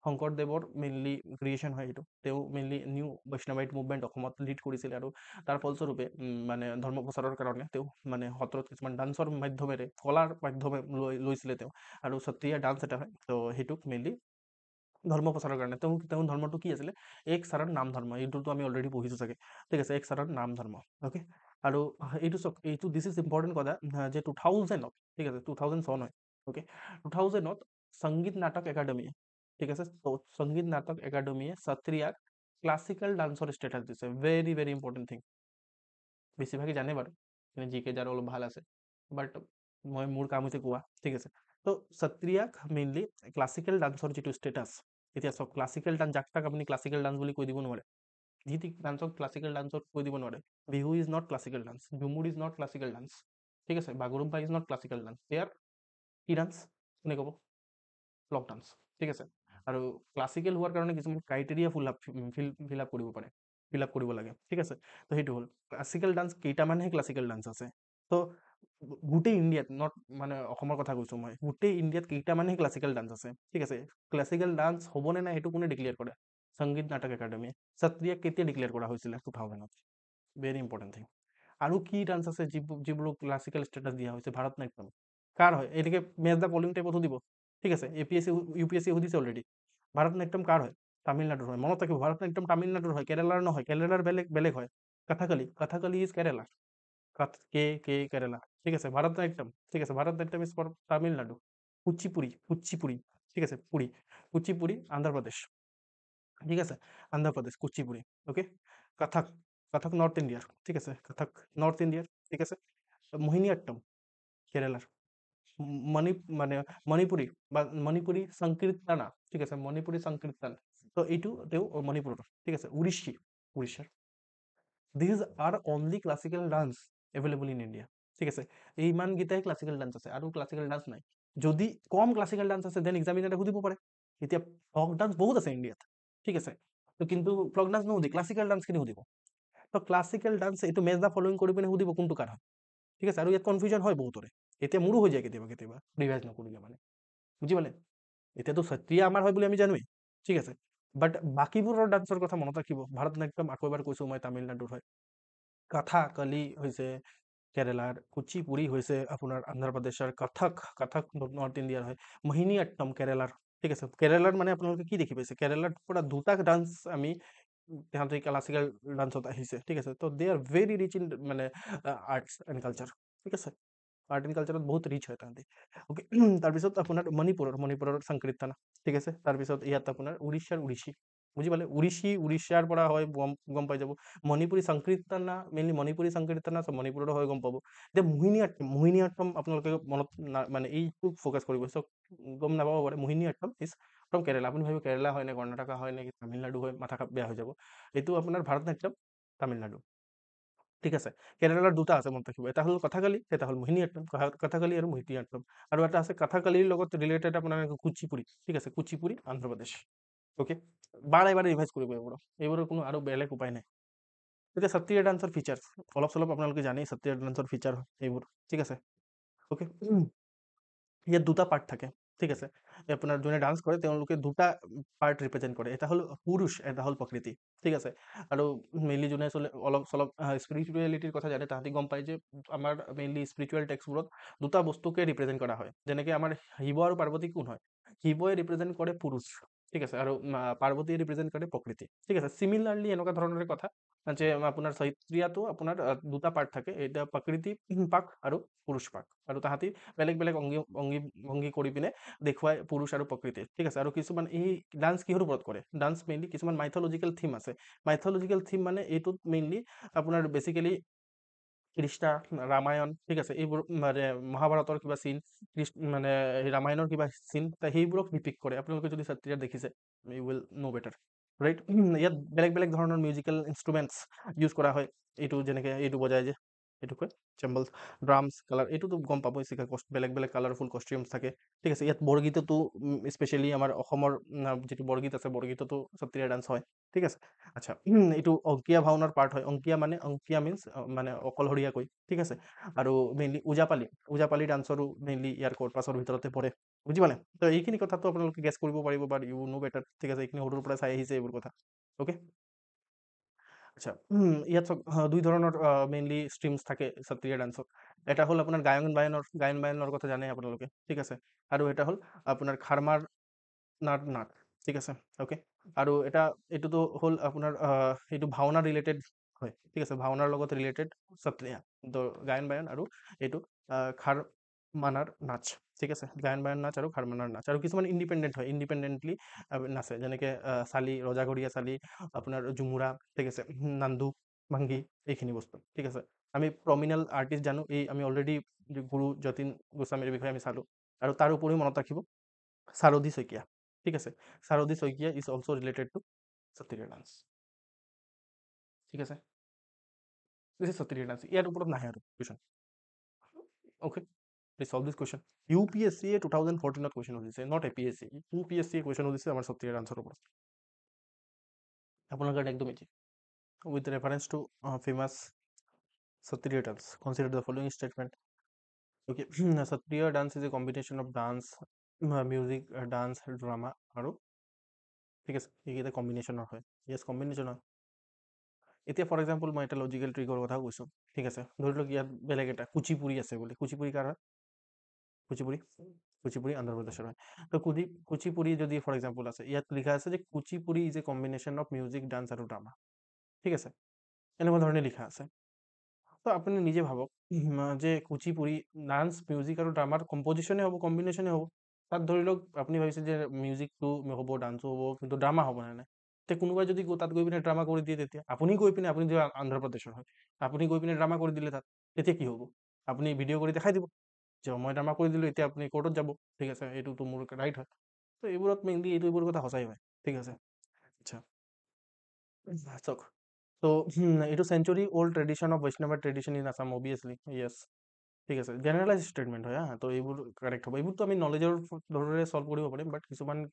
শংকৰদেৱৰ মেইনলি ক্ৰিয়েশ্যন হয় এইটো। তেওঁ মেইনলি নিউ বৈষ্ণৱাইট মুভমেণ্ট অসমত লিড কৰিছিলে, আৰু তাৰ ফলস্বৰূপে মানে ধৰ্ম প্ৰচাৰৰ কাৰণে তেওঁ মানে সত্ৰত কিছুমান ডান্সৰ মাধ্যমেৰে, কলাৰ মাধ্যমে লৈছিলে তেওঁ, আৰু সত্ৰীয়া ডান্স এটা হয়, তো সেইটোক মেইনলি ধৰ্ম প্ৰচাৰৰ কাৰণে তেওঁ ধৰ্মটো কি আছিলে, এক শৰণ নাম ধৰ্ম, এইটোতো আমি অলৰেডি পঢ়িছোঁ চাগে, ঠিক আছে, এক শৰণ নাম ধৰ্ম। ওকে, আৰু এইটো দিছ ইজ ইম্পৰ্টেণ্ট কথা যে 2000ত, ঠিক আছে, 2000 চন হয়, ওকে, 2000ত সংগীত নাটক একাডেমীয়ে, ঠিক আছে, তো সংগীত নাটক একাডেমীয়ে সত্ৰীয়াক ক্লাছিকেল ডান্সৰ ষ্টেটাছ দিছে। ভেৰি ভেৰি ইম্পৰ্টেণ্ট থিং, বেছিভাগে জানে বাৰু, কিন্তু জিকে যাৰ অলপ ভাল আছে, বাট মোৰ কাম হৈছে কোৱা, ঠিক আছে। তো সত্ৰীয়াক মেইনলি ক্লাছিকেল ডান্সৰ যিটো ষ্টেটাছ, এতিয়া চাওক ক্লাছিকেল ডান্স, যাক তাক আপুনি ক্লাছিকেল ডান্স বুলি কৈ দিব নোৱাৰে, যি টি ডান্সক ক্লাছিকেল ডান্সত কৈ দিব নোৱাৰে। Bihu is not classical dance, Jhumur is not classical dance, ঠিক আছে, Bagurumba is not classical dance, ইয়াৰ কি ডান্স কোনে ক'ব, ফ্লক ডান্স, ঠিক আছে। আৰু ক্লাছিকেল হোৱাৰ কাৰণে কিছুমান ক্ৰাইটেৰিয়া ফিল আপ কৰিব লাগে, ঠিক আছে। তো সেইটো হ'ল ক্লাছিকেল ডান্স, কেইটামানহে ক্লাছিকেল ডান্স আছে। তো গোটেই ইণ্ডিয়াত, নট মানে অসমৰ কথা কৈছোঁ মই, গোটেই ইণ্ডিয়াত কেইটামানহে ক্লাছিকেল ডান্স আছে, ঠিক আছে। ক্লাছিকেল ডান্স হ'বনে নাই সেইটো কোনে ডিক্লেয়াৰ কৰে, সংগীত নাটক একাডেমীয়ে। সত্ৰীয়াক কেতিয়া ডিক্লেয়াৰ কৰা হৈছিলে, 2000ত, ভেৰি ইম্পৰ্টেণ্ট থিং। আৰু কি ডান্স আছে যিবোৰ ক্লাছিকেল ষ্টেটাছ দিয়া হৈছে, ভাৰত নাট্যম কাৰ হয়, এইটোকে মেচ দ্য ফলোইং টাইপত সুধিব, ঠিক আছে, APSC UPSC সুধিছে অলৰেডি। ভাৰত নাট্যম কাৰ হয়, তামিলনাডুৰ হয়, মনত ৰাখিব, ভাৰত নাট্যম তামিলনাডুৰ হয়, কেৰেলাৰ নহয়, কেৰেলাৰ বেলেগ হয়। কথাকলি ইজ কেৰেলা, কেৰেলা, ঠিক আছে। ভাৰত নাট্যম, ঠিক আছে, ভাৰত নাট্যম ইজ ফৰ তামিলনাডু। কুচিপুড়ি, ঠিক আছে, কুচিপুড়ি অন্ধ্ৰপ্ৰদেশ, ঠিক আছে, অন্ধ্ৰপ্ৰদেশ কুচিপুড়ি। ওকে, কথক নৰ্থ ইণ্ডিয়াৰ, ঠিক আছে, কথক নৰ্থ ইণ্ডিয়াৰ, ঠিক আছে। মোহিনী আট্টম কেৰেলাৰ, মানে মণিপুৰী বা মণিপুৰী সংকীৰ্তনা, ঠিক আছে, মণিপুৰী সংকীৰ্তন, তো এইটো তেওঁ মণিপুৰৰ, ঠিক আছে। উৰিষ্যাৰ। These are only classical dance available in India, ঠিক আছে। ইমানকেইটাই ক্লাছিকেল ডান্স আছে, আৰু ক্লাছিকেল ডান্স নাই। যদি কম ক্লাছিকেল ডান্স আছে, দেন এক্সামিনাৰে সুধিব পাৰে, এতিয়া ফক ডান্স বহুত আছে ইণ্ডিয়াত, ঠিক আছে, তো কিন্তু ফক ডান্স নুসুধি, ক্লাছিকেল ডান্সখিনি সুধিব। তো ক্লাছিকেল ডান্স এইটো মেচ দ্য ফলোইং কৰি পিনে সুধিব কোনটো কাৰ হয়, ঠিক আছে। আৰু ইয়াত কনফিউজন হয় বহুতৰে, এতিয়া মোৰো হৈ যায় কেতিয়াবা ৰিভাইজ নকৰিলে মানে, বুজি পালে। এতিয়াতো সত্ৰীয়া আমাৰ হয় বুলি আমি জানোৱেই, ঠিক আছে, বাট বাকীবোৰৰ ডান্সৰ কথা মনত ৰাখিব। ভাৰত নাট্যম আকৌ এবাৰ কৈছোঁ মই, তামিলনাডুৰ হয়। কথাকলি হৈছে কেৰেলাৰ, কুচিপুড়ি হৈছে আপোনাৰ অন্ধ্ৰপ্ৰদেশৰ, কথক নৰ্থ ইণ্ডিয়াৰ হয়, মোহিনী আট্টম কেৰেলাৰ, ঠিক আছে। কেৰেলাৰ মানে আপোনালোকে কি দেখি পাইছে, কেৰেলাৰ পৰা দুটা ডান্স আমি তাহাঁতে ক্লাছিকেল ডান্সত আহিছে, ঠিক আছে। তো দে আৰ ভেৰি ৰিচ ইন মানে আৰ্টছ এণ্ড কালচাৰ, ঠিক আছে, আৰ্ট এণ্ড কালচাৰত বহুত ৰিচ হয় তাহাঁতে। ওকে, তাৰপিছত আপোনাৰ মণিপুৰৰ সংকীৰ্তনা, ঠিক আছে। তাৰপিছত ইয়াত আপোনাৰ উৰিষ্যাৰ, বুজি পালে, উৰিষ্যাৰ পৰা হয়, গম পাই যাব। মণিপুৰী সংকীৰ্তনা, মেইনলি মণিপুৰী সংকীৰ্তনা মণিপুৰৰ হয়, গম পাব। এতিয়া মোহিনী আট্টম আপোনালোকে মনত মানে এইটো ফ'কাছ কৰিব, চ' গম নাপাব পাৰে। মোহিনী আট্টম ইজ ফ্ৰম কেৰেলা, আপুনি ভাবিব কেৰেলা হয় নে কৰ্ণাটকা হয় নে তামিলনাডু হয়, মাথা বেয়া হৈ যাব। এইটো আপোনাৰ ভাৰত নাট্যম তামিলনাডু, ঠিক আছে। কেৰেলাৰ দুটা আছে মনত ৰাখিব, এটা হ'ল কথাকলি, এটা হ'ল মোহিনী আট্টম, কথাকলি আৰু মোহিনী আট্টম। আৰু এটা আছে কথাকলিৰ লগত ৰিলেটেড আপোনাৰ কুচিপুড়ি, ঠিক আছে, কুচিপুড়ি অন্ধ্ৰপ্ৰদেশ। অ'কে, বাৰে বাৰে ৰিভাইজ কৰিব এইবোৰৰ কোনো আৰু বেলেগ উপায় নাই। এতিয়া সত্ৰীয়া ডান্সৰ ফিচাৰ অলপ চলপ আপোনালোকে জানেই সত্ৰীয়া ডান্সৰ ফিচাৰ এইবোৰ, ঠিক আছে। অ'কে, ইয়াত দুটা পাৰ্ট থাকে, ঠিক আছে। আপোনাৰ যোনে ডান্স কৰে তেওঁলোকে দুটা পাৰ্ট ৰিপ্ৰেজেণ্ট কৰে, এটা হ'ল পুৰুষ, এটা হ'ল প্ৰকৃতি, ঠিক আছে। আৰু মেইনলি যোনে চলে অলপ চলপ স্পিৰিচুৱেলিটিৰ কথা জানে তাহাঁতি গম পায় যে আমাৰ মেইনলি স্পিৰিচুৱেল টেক্সটবোৰত দুটা বস্তুকে ৰিপ্ৰেজেণ্ট কৰা হয়। যেনেকৈ আমাৰ শিৱ আৰু পাৰ্বতী কোন হয়? শিৱই ৰিপ্ৰেজেণ্ট কৰে পুৰুষ, ঠিক আছে, আৰু পাৰ্বতীয়ে ৰিপ্ৰেজেণ্ট কৰে প্ৰকৃতি, ঠিক আছে। চিমিলাৰলি এনেকুৱা ধৰণৰে কথা যে আপোনাৰ সত্ৰীয়াটো আপোনাৰ দুটা পাৰ্ট থাকে, এটা প্ৰকৃতি পাক আৰু পুৰুষ পাক, আৰু তাহাঁতি বেলেগ বেলেগ অংগী অংগী ভংগী কৰি পিনে দেখুৱাই পুৰুষ আৰু প্ৰকৃতি, ঠিক আছে। আৰু কিছুমান এই ডান্স কিহৰ ওপৰত কৰে? ডান্স মেইনলি কিছুমান মাইথলজিকেল থিম আছে। মাইথলজিকেল থিম মানে এইটোত মেইনলি আপোনাৰ বেচিকেলি কৃষ্ণা, ৰামায়ণ, ঠিক আছে, এইবোৰ মানে মহাভাৰতৰ কিবা চিন, মানে ৰামায়ণৰ কিবা চিন, সেইবোৰক ডিপিক্ট কৰে। আপোনালোকে যদি সত্ৰীয়া দেখিছে, you will know' better, right. ইয়াত বেলেগ বেলেগ ধৰণৰ মিউজিকেল ইনষ্ট্ৰুমেণ্টছ ইউজ কৰা হয়। এইটো যেনেকৈ এইটো বজায় যে এইটো কয় চেম্বলছ, ড্ৰামছ, কালাৰ, এইটোতো গম পাবই চাগে, বেলেগ বেলেগ কালাৰফুল কষ্টিউমছ থাকে, ঠিক আছে। ইয়াত বৰগীততো স্পেচিয়েলি আমাৰ অসমৰ যিটো বৰগীত আছে, বৰগীততো সত্ৰীয়া ডান্স হয়, ঠিক আছে। আচ্ছা, এইটো অংকীয়া ভাওনাৰ পাৰ্ট হয়। অংকীয়া মানে অংকীয়া মিনছ মানে অকলশৰীয়াকৈ, ঠিক আছে। আৰু মেইনলি ওজাপালি ডান্সৰো মেইনলি ইয়াৰ কৰ্পাছৰ ভিতৰতে পৰে, বুজি পালে? তো এইখিনি কথাটো আপোনালোকে গেছ কৰিব পাৰিব, বাট ইউ নো বেটাৰ, ঠিক আছে। এইখিনি সৰুৰ পৰা চাই আহিছে এইবোৰ কথা, অ'কে। আচ্ছা, ইয়াত চাওক দুই ধৰণৰ মেইনলি ষ্ট্ৰীমছ থাকে সত্ৰীয়া ডান্সত। এটা হ'ল আপোনাৰ গায়ন বায়নৰ কথা জানে আপোনালোকে, ঠিক আছে। আৰু এটা হ'ল আপোনাৰ খাৰমাৰ নাট, ঠিক আছে, অ'কে। আৰু এইটোতো হ'ল আপোনাৰ এইটো ভাওনা ৰিলেটেড হয়, ঠিক আছে, ভাওনাৰ লগত ৰিলেটেড সত্ৰীয়া, তো গায়ন বায়ন আৰু এইটো খাৰ মানাৰ নাচ, ঠিক আছে। গায়ন বায়ন নাচ আৰু খাৰমানাৰ নাচ, আৰু কিছুমান ইণ্ডিপেণ্ডেণ্ট হয়, ইণ্ডিপেণ্ডেণ্টলি নাচে, যেনেকৈ চালি, ৰজাঘৰীয়া চালি, আপোনাৰ ঝুমুৰা, ঠিক আছে, নান্দু ভাংগী, এইখিনি বস্তু, ঠিক আছে। আমি প্ৰমিনেল আৰ্টিষ্ট জানো, এই আমি অলৰেডি গুৰু যতীন গোস্বামীৰ বিষয়ে আমি চালোঁ। আৰু তাৰ উপৰিও মনত ৰাখিব সাৰথী শইকীয়া, ঠিক আছে। সাৰথী Saikia is also' related to Sattriya dance, ঠিক আছে। দিছ ইজ সত্ৰীয়া ডান্স, ইয়াৰ ওপৰত নাহে আৰু question, okay. Please solve this question. UPSC 2014 question সুধিছে, নট APSC। UPSC কুৱেশ্যন সুধিছে আমাৰ সত্ৰীয়া ডান্সৰ ওপৰত, আপোনাৰ কাৰণে একদম easy. With reference two famous Sattriya dance, consider the following statement, okay. Sattriya dance is a combination of dance, music, dance, drama আৰু, ঠিক আছে, এইকেইটা কম্বিনেশ্যনৰ হয়, য়েছ কম্বিনেশ্যন হয়। এতিয়া ফৰ এক্সাম্পল মই এটা লজিকেল ট্ৰিকৰ কথা কৈছোঁ, ঠিক আছে। ধৰি লওক ইয়াত বেলেগ এটা কুচিপুৰি আছে বুলি, কুচিপুৰি কাৰ হয়? কুচিপুৰি, কুচিপুৰি অন্ধ্ৰপ্ৰদেশৰ হয়। তো কুচিপুৰি যদি ফৰ এক্সাম্পল আছে, ইয়াত লিখা আছে যে Kuchipudi is a combination of music, dance আৰু ড্ৰামা, ঠিক আছে, এনেকুৱা ধৰণে লিখা আছে। তো আপুনি নিজে ভাবক যে কুচিপুৰি ডান্স, মিউজিক আৰু ড্ৰামাৰ কম্পজিশ্যনে হ'ব, কম্বিনেশ্যনে হ'ব। তাত ধৰি লওক আপুনি ভাবিছে যে মিউজিকটো হ'ব, ডান্সো হ'ব, কিন্তু ড্ৰামা হ'ব নে নাই? এতিয়া কোনোবাই যদি তাত গৈ পিনে ড্ৰামা কৰি দিয়ে, তেতিয়া আপুনি গৈ পিনে, আপুনি যদি অন্ধ্ৰপ্ৰদেশৰ হয়, আপুনি গৈ পিনে ড্ৰামা কৰি দিলে তাত, তেতিয়া কি হ'ব? আপুনি ভিডিঅ' কৰি দেখাই দিব যে মই ড্ৰামা কৰি দিলোঁ, এতিয়া আপুনি কোৰ্টত যাব, ঠিক আছে, এইটোতো মোৰ ৰাইট হয়। তো এইবোৰত মেইনলি এইবোৰ কথা সঁচাই হয়, ঠিক আছে। আচ্ছা, চাওক, তো এইটো চেঞ্চুৰী অল্ড ট্ৰেডিশ্যন অফ বৈষ্ণৱ ট্ৰেডিশ্যন ইন আছাম, অবভিয়াছলি য়েছ, ঠিক আছে। জেনেৰেলাইজ ষ্টেটমেণ্ট হয়, তো এইবোৰ কাৰেক্ট হ'ব। এইবোৰতো আমি নলেজৰ দৰে চল্ভ কৰিব পাৰিম, বাট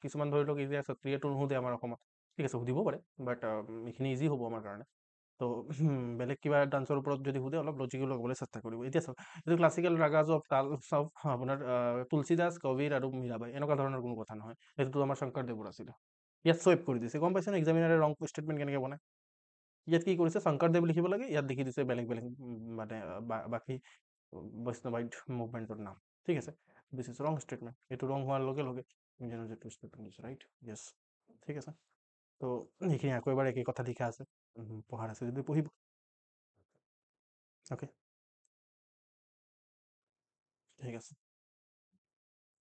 কিছুমান ধৰি লওক এতিয়া সত্ৰীয়াটো নুসুধে আমাৰ অসমত, ঠিক আছে, সুধিব পাৰে, বাট এইখিনি ইজি হ'ব আমাৰ কাৰণে। তো বেলেগ কিবা ডান্সৰ ওপৰত যদি সুধে অলপ লজিকেল হ'বলৈ চেষ্টা কৰিব। এতিয়া চাওক, এইটো ক্লাছিকেল ৰাগাজ অফ তাল চব আপোনাৰ তুলসীদাস, কবিৰ আৰু মীৰাবাই, এনেকুৱা ধৰণৰ কোনো কথা নহয়। সেইটোতো আমাৰ শংকৰদেৱৰ আছিলে। ইয়াত চুইপ কৰি দিছে, গম পাইছে নে এক্সামিনাৰে ৰং ষ্টেটমেণ্ট কেনেকৈ বনায়? ইয়াত কি কৰিছে, শংকৰদেৱ লিখিব লাগে, ইয়াত লিখি দিছে বেলেগ বেলেগ মানে বাকী বৈষ্ণৱাইট মুভমেণ্টৰ নাম, ঠিক আছে। দিছ ইজ ৰং ষ্টেটমেণ্ট, এইটো ৰং হোৱাৰ লগে লগে ইণ্ডিয়ানৰ যিটো ষ্টেটমেণ্ট দিছে, ৰাইট, য়েছ, ঠিক আছে। তো সেইখিনি আকৌ এবাৰ একেই কথা লিখা আছে, পঢ়াৰ আছে যদি পঢ়িব, অ'কে, ঠিক আছে।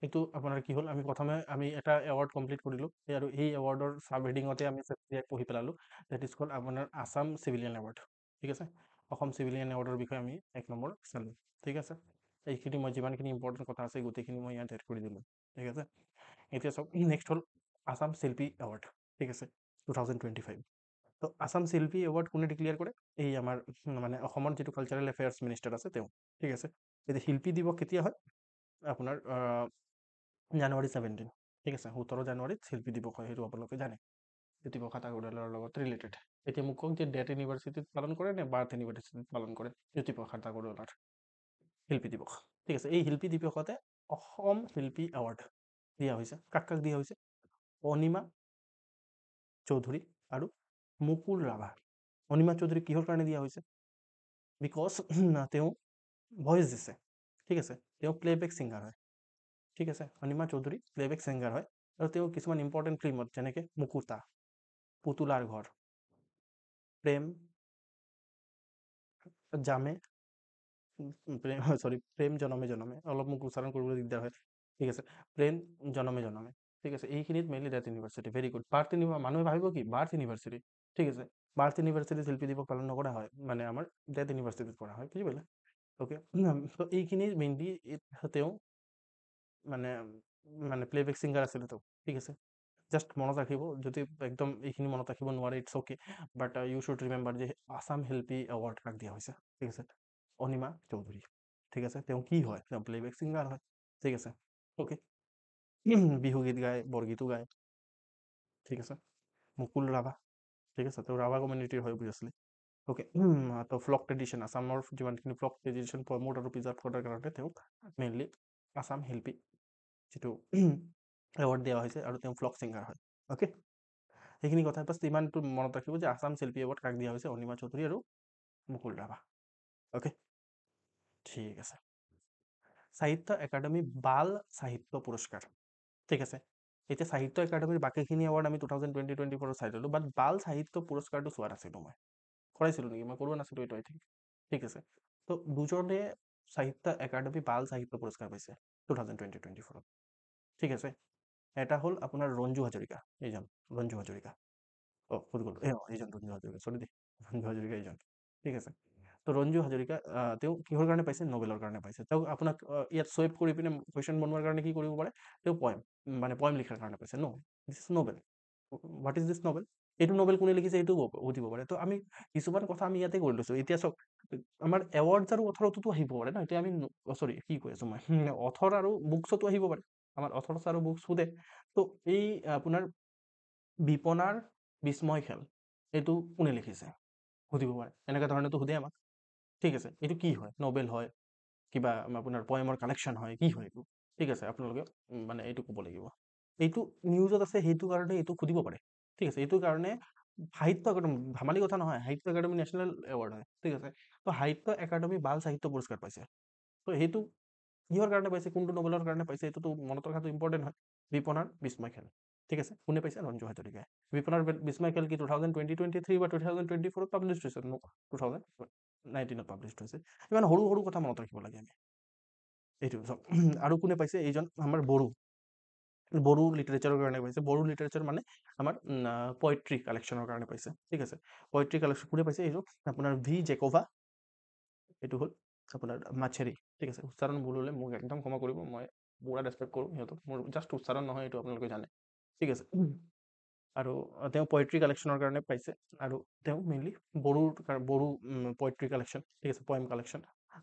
এইটো আপোনাৰ কি হ'ল, আমি প্ৰথমে এটা এৱাৰ্ড কমপ্লিট কৰিলোঁ, আৰু এই এৱাৰ্ডৰ চাব হেডিঙতে আমি পঢ়ি পেলালোঁ, ডেট ইজ কল্ড আপোনাৰ আছাম চিভিলিয়ান এৱাৰ্ড, ঠিক আছে। অসম চিভিলিয়ান এৱাৰ্ডৰ বিষয়ে আমি 1 নম্বৰ চালোঁ, ঠিক আছে। এইখিনি মই যিমানখিনি ইম্পৰ্টেণ্ট কথা আছে গোটেইখিনি মই ইয়াত এড কৰি দিলোঁ, ঠিক আছে। এতিয়া চাওক, নেক্সট হ'ল আছাম শিল্পী এৱাৰ্ড, ঠিক আছে, 2025। তো আছাম শিল্পী এৱাৰ্ড কোনে ডিক্লেয়াৰ কৰে? এই আমাৰ মানে অসমৰ যিটো কালচাৰেল এফেয়াৰ্ছ মিনিষ্টাৰ আছে তেওঁ, ঠিক আছে। এতিয়া শিল্পী দিৱস কেতিয়া হয়? আপোনাৰ জানুৱাৰী 17, ঠিক আছে, 17 জানুৱাৰীত শিল্পী দিৱস হয়, সেইটো আপোনালোকে জানে। জ্যোতিপ্ৰসাদ আগৰৱালাৰ লগত ৰিলেটেড। এতিয়া মোক কওক যে ডেট ইউনিভাৰ্চিটিত পালন কৰে নে বাৰ্থ ইউনিভাৰ্চিটিত পালন কৰে জ্যোতিপ্ৰসাদ আগৰৱালাৰ শিল্পী দিৱস। ঠিক আছে, এই শিল্পী দিৱসতে অসম শিল্পী এৱাৰ্ড দিয়া হৈছে। কাক কাক দিয়া হৈছে? অনিমা চৌধুৰী আৰু মুকুল ৰাভা। অনিমা চৌধুৰী কিহৰ কাৰণে দিয়া হৈছে? বিকজ তেওঁ ভইচ দিছে। ঠিক আছে, তেওঁ প্লেবেক ছিংগাৰ হয়। ঠিক আছে, অনিমা চৌধুৰী প্লেবেক ছিংগাৰ হয় আৰু তেওঁ কিছুমান ইম্পৰ্টেণ্ট ফিল্মত যেনেকৈ মুকুতা, পুতুলাৰ ঘৰ, প্ৰেম জামে, প্ৰেম জনমে জনমে, অলপ মোক উচ্চাৰণ কৰিবলৈ দিগদাৰ হয়। ঠিক আছে, প্ৰেম জনমে জনমে। ঠিক আছে, এইখিনিত mainly that university. Very good. বাৰ্থ মানুহে ভাবিব কি বাৰ্থ ইউনিভাৰ্চিটি। ঠিক আছে, বাৰ্থ ইউনিভাৰ্চিটি শিল্পী দিৱস পালন নকৰা হয়, মানে আমাৰ ডেট ইউনিভাৰ্চিটিত কৰা হয়। বুজি পালে? অ'কে, তো এইখিনি মেইনলি তেওঁ মানে মানে প্লেবেক ছিংগাৰ আছিলে তেওঁ। ঠিক আছে, জাষ্ট মনত ৰাখিব, যদি একদম এইখিনি মনত ৰাখিব নোৱাৰে it's okay, but you should remember যে আছাম শিল্পী এৱাৰ্ড কাক দিয়া হৈছে। ঠিক আছে, অনিমা চৌধুৰী। ঠিক আছে, তেওঁ কি হয়? তেওঁ প্লেবেক ছিংগাৰ হয়। ঠিক আছে, অ'কে, বিহুগীত গায়, বৰগীতো গায়। ঠিক আছে, মুকুল ৰাভা। ঠিক আছে, তেওঁ ৰাভা কমিউনিটিৰ হয় অবভিয়াছলি। অ'কে, তো ফ্লক ট্ৰেডিশ্যন, আছামৰ যিমানখিনি ফ্লক ট্ৰেডিশ্যন প্ৰমোট আৰু প্ৰিজাৰ্ভ কৰাৰ কাৰণে তেওঁক মেইনলি আছাম শিল্পী যিটো এৱাৰ্ড দিয়া হৈছে, আৰু তেওঁ ফ্লক ছিংগাৰ হয়। অ'কে, সেইখিনি কথা বাছ ইমানটো মনত ৰাখিব যে আছাম শিল্পী এৱাৰ্ড কাক দিয়া হৈছে? অনিমা চৌধুৰী আৰু মুকুল ৰাভা। অ'কে, ঠিক আছে। সাহিত্য একাডেমী বাল সাহিত্য পুৰস্কাৰ। ঠিক আছে, এতিয়া সাহিত্য একাডেমীৰ বাকীখিনি এৱাৰ্ড আমি 2020-24 চাই ল'লোঁ, বাট বাল সাহিত্য পুৰস্কাৰটো চোৱা নাছিলোঁ মই। কৰাইছিলোঁ নেকি? মই কৰোৱা নাছিলোঁ এইটো, আই থিংক। ঠিক আছে, তো দুজনে সাহিত্য একাডেমী বাল সাহিত্য পুৰস্কাৰ পাইছে 2020-24। ঠিক আছে, এটা হ'ল আপোনাৰ ৰঞ্জু হাজৰিকা, এইজন ৰঞ্জু হাজৰিকা। ভুল গ'লো, এইজন ৰঞ্জু হাজৰিকা, চৰি দেই, ৰঞ্জু হাজৰিকা এইজন। ঠিক আছে, তো ৰঞ্জু হাজৰিকা তেওঁ কিহৰ কাৰণে পাইছে? নোবেলৰ কাৰণে পাইছে। তেওঁক আপোনাক ইয়াত চুইপ কৰি পিনে কুৱেশ্যন বনোৱাৰ কাৰণে কি কৰিব পাৰে? তেওঁ পয়েম লিখাৰ কাৰণে পাইছে। ন, this is novel. What is this novel? এইটো নোবেল কোনে লিখিছে এইটো সুধিব পাৰে। তো আমি কিছুমান কথা আমি ইয়াতে কৰি লৈছোঁ। এতিয়া চাওক, আমাৰ এৱাৰ্ডছ আৰু অথৰটোতো আহিব পাৰে ন। এতিয়া আমি চৰি কি কৈ আছোঁ মই, অথৰ আৰু বুকছতো আহিব পাৰে। আমাৰ অথৰছ আৰু বুকছ সোধে। তো এই আপোনাৰ বিপনাৰ বিস্ময় খেল, এইটো কোনে লিখিছে সুধিব পাৰে। এনেকুৱা ধৰণেতো সোধে আমাক। ঠিক আছে, এইটো কি হয়? নোবেল হয়, কিবা আপোনাৰ পয়েমৰ কালেকশ্যন হয়, কি হয় এইটো? ঠিক আছে, আপোনালোকে মানে এইটো ক'ব লাগিব। এইটো নিউজত আছে, সেইটো কাৰণে এইটো সুধিব পাৰে। ঠিক আছে, এইটো কাৰণে সাহিত্য একাডেমী, ধেমালি কথা নহয়, সাহিত্য একাডেমী নেশ্যনেল এৱাৰ্ড হয়। ঠিক আছে, তো সাহিত্য একাডেমী বাল সাহিত্য পুৰস্কাৰ পাইছে। তো সেইটো কিহৰ কাৰণে পাইছে, কোনটো নোবেলৰ কাৰণে পাইছে, এইটোতো মনত ৰখাটো ইম্পৰ্টেণ্ট হয়। বিপনাৰ বিস্ময় খেল। ঠিক আছে, কোনে পাইছে? ৰঞ্জু হাজৰিকাই। বিপনাৰ বিস্ময় খেল কি 2023 বা 2024 পাব্লিছ হৈছে? 2019 পাব্লিছ হৈছে। ইমান সৰু সৰু কথা মনত ৰাখিব লাগে আমি। এইটো আৰু কোনে পাইছে? এইজন আমাৰ বড়ো লিটাৰেচাৰৰ কাৰণে পাইছে। বড়ো লিটাৰেচাৰ মানে আমাৰ পয়েট্ৰি কালেকশ্যনৰ কাৰণে পাইছে। ঠিক আছে, পয়েট্ৰি কালেকশ্যন কোনে পাইছে? এইটো আপোনাৰ ভি জেকোভা। এইটো হ'ল আপোনাৰ মাছেৰি। ঠিক আছে, উচ্চাৰণ ভুল হ'লে মোক একদম ক্ষমা কৰিব, মই পুৰা ৰেচপেক্ট কৰোঁ সিহঁতক, মোৰ জাষ্ট উচ্চাৰণ নহয় এইটো, আপোনালোকে জানে। ঠিক আছে, আৰু তেওঁ পয়েট্ৰি কালেকশ্যনৰ কাৰণে পাইছে, আৰু তেওঁ মেইনলি বড়ো পয়েট্ৰি কালেকশ্যন। ঠিক আছে, পয়েম কালেকশ্যন।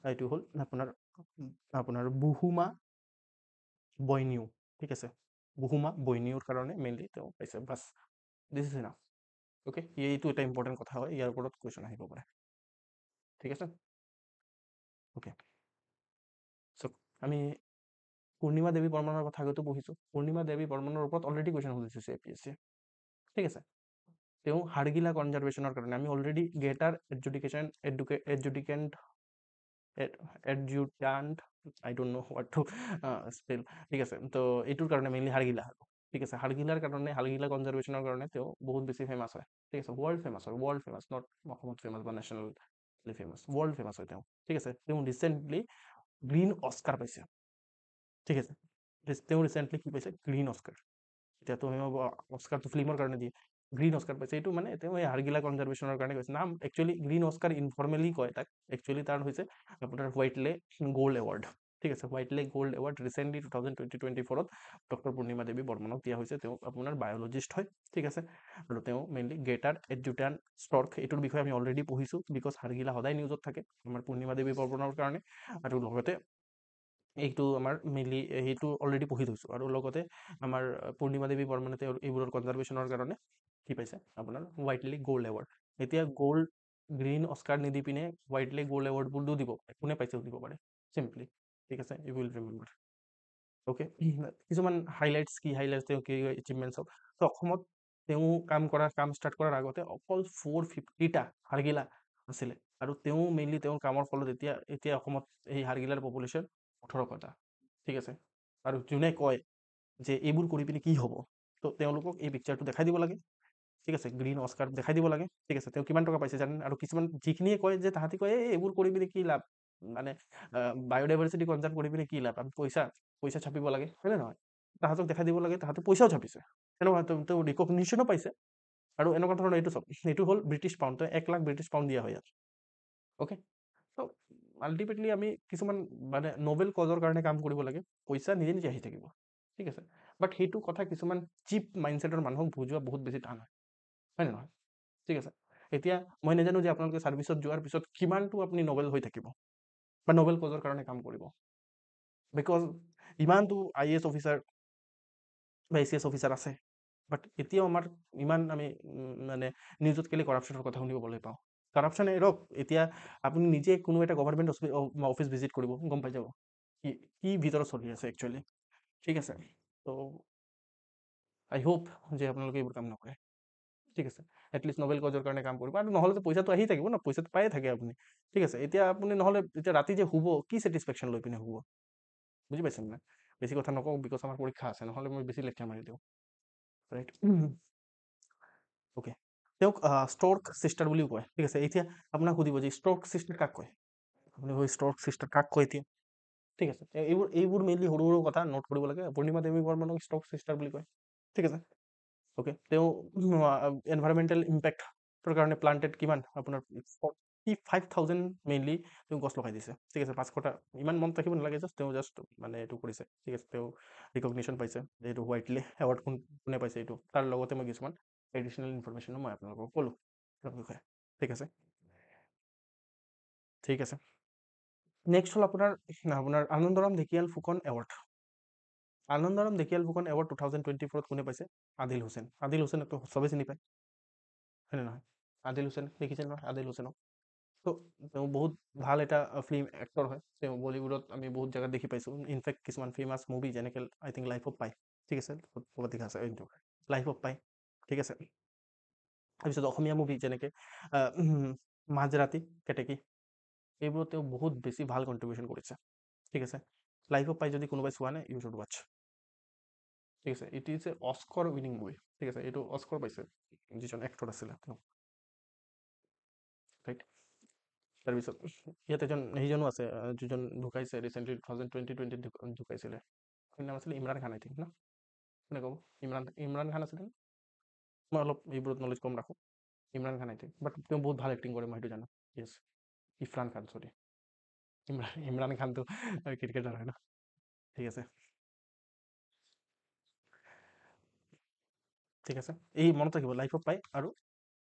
এইটো হ'ল আপোনাৰ বুহুমা বইনিউ। ঠিক আছে, বুহুমা বইনিউৰ কাৰণে মেইনলি তেওঁ পাইছে। Bus, this is enough. Okay, এইটো এটা ইম্পৰ্টেণ্ট কথা হয়, ইয়াৰ ওপৰত কুৱেশ্যন আহিব পাৰে। ঠিক আছে, অ'কে। চ' আমি পূৰ্ণিমা দেৱী বৰ্মনৰ কথা আগতে পঢ়িছোঁ। পূৰ্ণিমা দেৱী বৰ্মনৰ ওপৰত অলৰেডি কুৱেশ্যন সুধিছে APSC। ঠিক আছে, তেওঁ হাড়গিলা কনজাৰ্ভেশ্যনৰ কাৰণে আমি already greater adjutant adjutant, I don't know what to spell. ঠিক আছে, তো এইটোৰ কাৰণে মেইনলি হাড়গিলা। ঠিক আছে, হাড়গিলাৰ কাৰণে, হাড়গিলা কনজাৰ্ভেশ্যনৰ কাৰণে তেওঁ বহুত বেছি ফেমাছ হয়। ঠিক আছে, ৱৰ্ল্ড ফেমাছ হয়, ৱৰ্ল্ড ফেমাছ, নট অসমত ফেমাছ বা নেশ্যনেলি ফেমাছ, ৱৰ্ল্ড ফেমাছ হয় তেওঁ। ঠিক আছে, তেওঁ ৰিচেণ্টলি গ্ৰীণ অস্কাৰ পাইছে। ঠিক আছে, তেওঁ ৰিচেণ্টলি কি পাইছে? Green Oscar. এতিয়াতো অস্কাৰটো ফিল্মৰ কাৰণে দিয়ে, গ্ৰীণ অস্কাৰ পাইছে। এইটো মানে তেওঁ এই হাড়গিলা কনজাৰ্ভেশ্যনৰ কাৰণে কৈছে। নাম একচুৱেলি গ্ৰীণ অস্কাৰ ইনফৰ্মেলি কয় তাক, একচুৱেলি তাৰ হৈছে আপোনাৰ হোৱাইটলে গোল্ড এৱাৰ্ড। ঠিক আছে, হোৱাইটলে গোল্ড এৱাৰ্ড ৰিচেণ্টলি 2020-24 ডক্টৰ পূৰ্ণিমা দেৱী বৰ্মনক দিয়া হৈছে। তেওঁ আপোনাৰ বায়'লজিষ্ট হয়। ঠিক আছে, আৰু তেওঁ মেইনলি গ্ৰেটাৰ এডজুটাণ্ট ষ্টৰ্ক, এইটোৰ বিষয়ে আমি অলৰেডি পঢ়িছোঁ, বিকজ হাড়গিলা সদায় নিউজত থাকে আমাৰ পূৰ্ণিমা দেৱী বৰ্মনৰ কাৰণে। আৰু লগতে এইটো আমাৰ মেইনলি সেইটো অলৰেডি পঢ়ি থৈছোঁ। আৰু লগতে আমাৰ পূৰ্ণিমা দেৱী বৰ্মনে তেওঁ এইবোৰৰ কনজাৰ্ভেশ্যনৰ কাৰণে কি পাইছে আপোনাৰ হোৱাইটলি গ'ল্ড এৱাৰ্ড। এতিয়া গ'ল্ড গ্ৰীণ অস্কাৰ নিদি পিনে হোৱাইটলি গ'ল্ড এৱাৰ্ডবোৰটো দিব পাৰে, কোনে পাইছে দিব পাৰে চিম্পলি, ঠিক আছে, ইউ উইল ৰিমেম্বাৰ। অ'কে, কিছুমান হাইলাইটছ কি হাইলাইটছ তেওঁ কি এচিভমেণ্টছ হওক। তো অসমত তেওঁ কাম ষ্টাৰ্ট কৰাৰ আগতে অকল 450টা হাৰগিলা আছিলে, আৰু তেওঁ মেইনলি তেওঁৰ কামৰ ফলত এতিয়া অসমত এই হাৰগিলাৰ পপুলেশ্যন 18টা, ঠিক আছে। আৰু যোনে কয় যে এইবোৰ কৰি পিনে কি হ'ব, তো তেওঁলোকক এই পিকচাৰটো দেখাই দিব লাগে, ঠিক আছে, গ্ৰীণ অস্কাৰ দেখাই দিব লাগে, ঠিক আছে। তেওঁ কিমান টকা পাইছে জানেন? আৰু কিছুমান যিখিনিয়ে কয় যে তাহাঁতি কয় এইবোৰ কৰি পিনে কি লাভ, মানে বায়'ডাইভাৰ্চিটি কনজাৰ্ভ কৰি পিনে কি লাভ, আমি পইচা ছাপিব লাগে, হয়নে নহয়? তাহাঁতক দেখাই দিব লাগে তাহাঁতে পইচাও ছাপিছে, তেনেকুৱা তেওঁ ৰিকগনিশ্যনো পাইছে। আৰু এনেকুৱা ধৰণৰ এইটো চব, এইটো হ'ল ব্ৰিটিছ পাউণ্ড, তো 1 লাখ ব্ৰিটিছ পাউণ্ড দিয়া হয় ইয়াত। অ'কে, তো আল্টিমেটলি আমি কিছুমান মানে নবেল কজৰ কাৰণে কাম কৰিব লাগে, পইচা নিজে নিজে আহি থাকিব, ঠিক আছে। বাট সেইটো কথা কিছুমান চিপ মাইণ্ডছেটৰ মানুহক বুজোৱা বহুত বেছি টান হয় নে নহয়? ঠিক আছে। এতিয়া মই নাজানো যে আপোনালোকে ছাৰ্ভিচত যোৱাৰ পিছত কিমানটো আপুনি নবেল হৈ থাকিব বা নবেল কজৰ কাৰণে কাম কৰিব, বিকজ ইমানটো IAS অফিচাৰ বা ACS অফিচাৰ আছে, বাট এতিয়াও আমাৰ ইমান আমি মানে নিউজত কেলে কৰাপশ্যনৰ কথা শুনিবলৈ পাওঁ। কৰাপশ্যন এৰক, এতিয়া আপুনি নিজে কোনো এটা গভৰ্ণমেণ্ট অফিচ ভিজিট কৰিব, গম পাই যাব কি ভিতৰত চলি আছে একচুৱেলি, ঠিক আছে। তো আই হোপ যে আপোনালোকে এইবোৰ কাম নকৰে, ঠিক আছে। এটলিষ্ট নবেল কজৰ কাৰণে কাম কৰিব, আৰু নহ'লে পইচাটো আহি থাকিব ন, পইচাটো পায়ে থাকে আপুনি, ঠিক আছে। এতিয়া আপুনি নহ'লে এতিয়া ৰাতি যে শুব, কি ছেটিছফেকশ্যন লৈ পিনে শুব, বুজি পাইছে নাই? বেছি কথা নকওঁ, বিকজ আমাৰ পৰীক্ষা আছে, নহ'লে মই বেছি লেকচাৰ মাৰি দিওঁ, ৰাইট। অ'কে, তেওঁক ষ্টৰ্ক চিষ্টাৰ বুলিও কয়, ঠিক আছে। এতিয়া আপোনাক সুধিব যে ষ্টৰ্ক চিষ্টাৰ কাক কয়, আপুনি ষ্টৰ্ক চিষ্টাৰ কাক কয় এতিয়া, ঠিক আছে। এইবোৰ মেইনলি সৰু সৰু কথা নোট কৰিব লাগে। পূৰ্ণিমা দেৱী বৰ্মনক ষ্টৰ্ক চিষ্টাৰ বুলি কয়, ঠিক আছে। অ'কে, তেওঁ এনভাইৰমেণ্টেল ইম্পেক্টৰ কাৰণে প্লান্টেড কিমান আপোনাৰ 45,000 মেইনলি তেওঁ গছ লগাই দিছে, ঠিক আছে। 500টা, ইমান মনত ৰাখিব নালাগে, তেওঁ জাষ্ট মানে এইটো কৰিছে, ঠিক আছে। তেওঁ ৰিকগনিশ্যন পাইছে, এইটো হোৱাইটলি এৱাৰ্ড কোনে পাইছে এইটো, তাৰ লগতে মই কিছুমান এডিশ্যনেল ইনফৰমেশ্যনো মই আপোনালোকক ক'লোঁ তাৰ বিষয়ে, ঠিক আছে, ঠিক আছে। নেক্সট হ'ল আপোনাৰ আনন্দৰাম ঢেকিয়াল ফুকন এৱাৰ্ড। আনন্দৰাম ঢেকিয়াল ফুকন এৱাৰ্ড 2024 কোনে পাইছে? আদিল হুছেইন। আদিল হুছেইনকতো চবেই চিনি পায়, হয়নে নহয়? আদিল হুছেইন দেখিছে নহয়, আদিল হুছেইনক। তো তেওঁ বহুত ভাল এটা ফিল্ম এক্টৰ হয়, তেওঁ বলীউডত আমি বহুত জেগাত দেখি পাইছোঁ। ইনফেক্ট কিছুমান ফেমাছ মুভি যেনেকৈ আই থিংক লাইফ অফ পাই, ঠিক আছে, ক'ৰবাত দেখা আছে এইটো লাইফ অফ পাই, ঠিক আছে। তাৰপিছত অসমীয়া মুভি যেনেকৈ মাজৰাতি, কেতেকী, এইবোৰত তেওঁ বহুত বেছি ভাল কণ্ট্ৰিবিউশ্যন কৰিছে, ঠিক আছে। লাইফ অফ পাই যদি কোনোবাই চোৱা নাই, ইউ শ্বুড ৱাচ, ঠিক আছে। It is a Oscar winning movie, ঠিক আছে। এইটো অস্কৰ পাইছে যিজন এক্টৰ আছিলে তেওঁ, ৰাইট। তাৰপিছত ইয়াত সেইজনো আছে যিজন ঢুকাইছে ৰিচেণ্টলি 2020 ঢুকাইছিলে, নাম আছিলে ইমৰান খান, আই থিংক ন, কোনে ক'ব? ইমৰান খান আছিলে। মই অলপ এইবোৰত নলেজ কম ৰাখোঁ। ইমৰান খান আই থিংক, বাট তেওঁ বহুত ভাল এক্টিং কৰে, মই সেইটো জানো। য়েছ, ইৰফান খান, চৰি, ইমৰান খানটো ক্ৰিকেটাৰ হয় ন, ঠিক আছে, ঠিক আছে। এই মনত ৰাখিব, লাইফ অফ পাই আৰু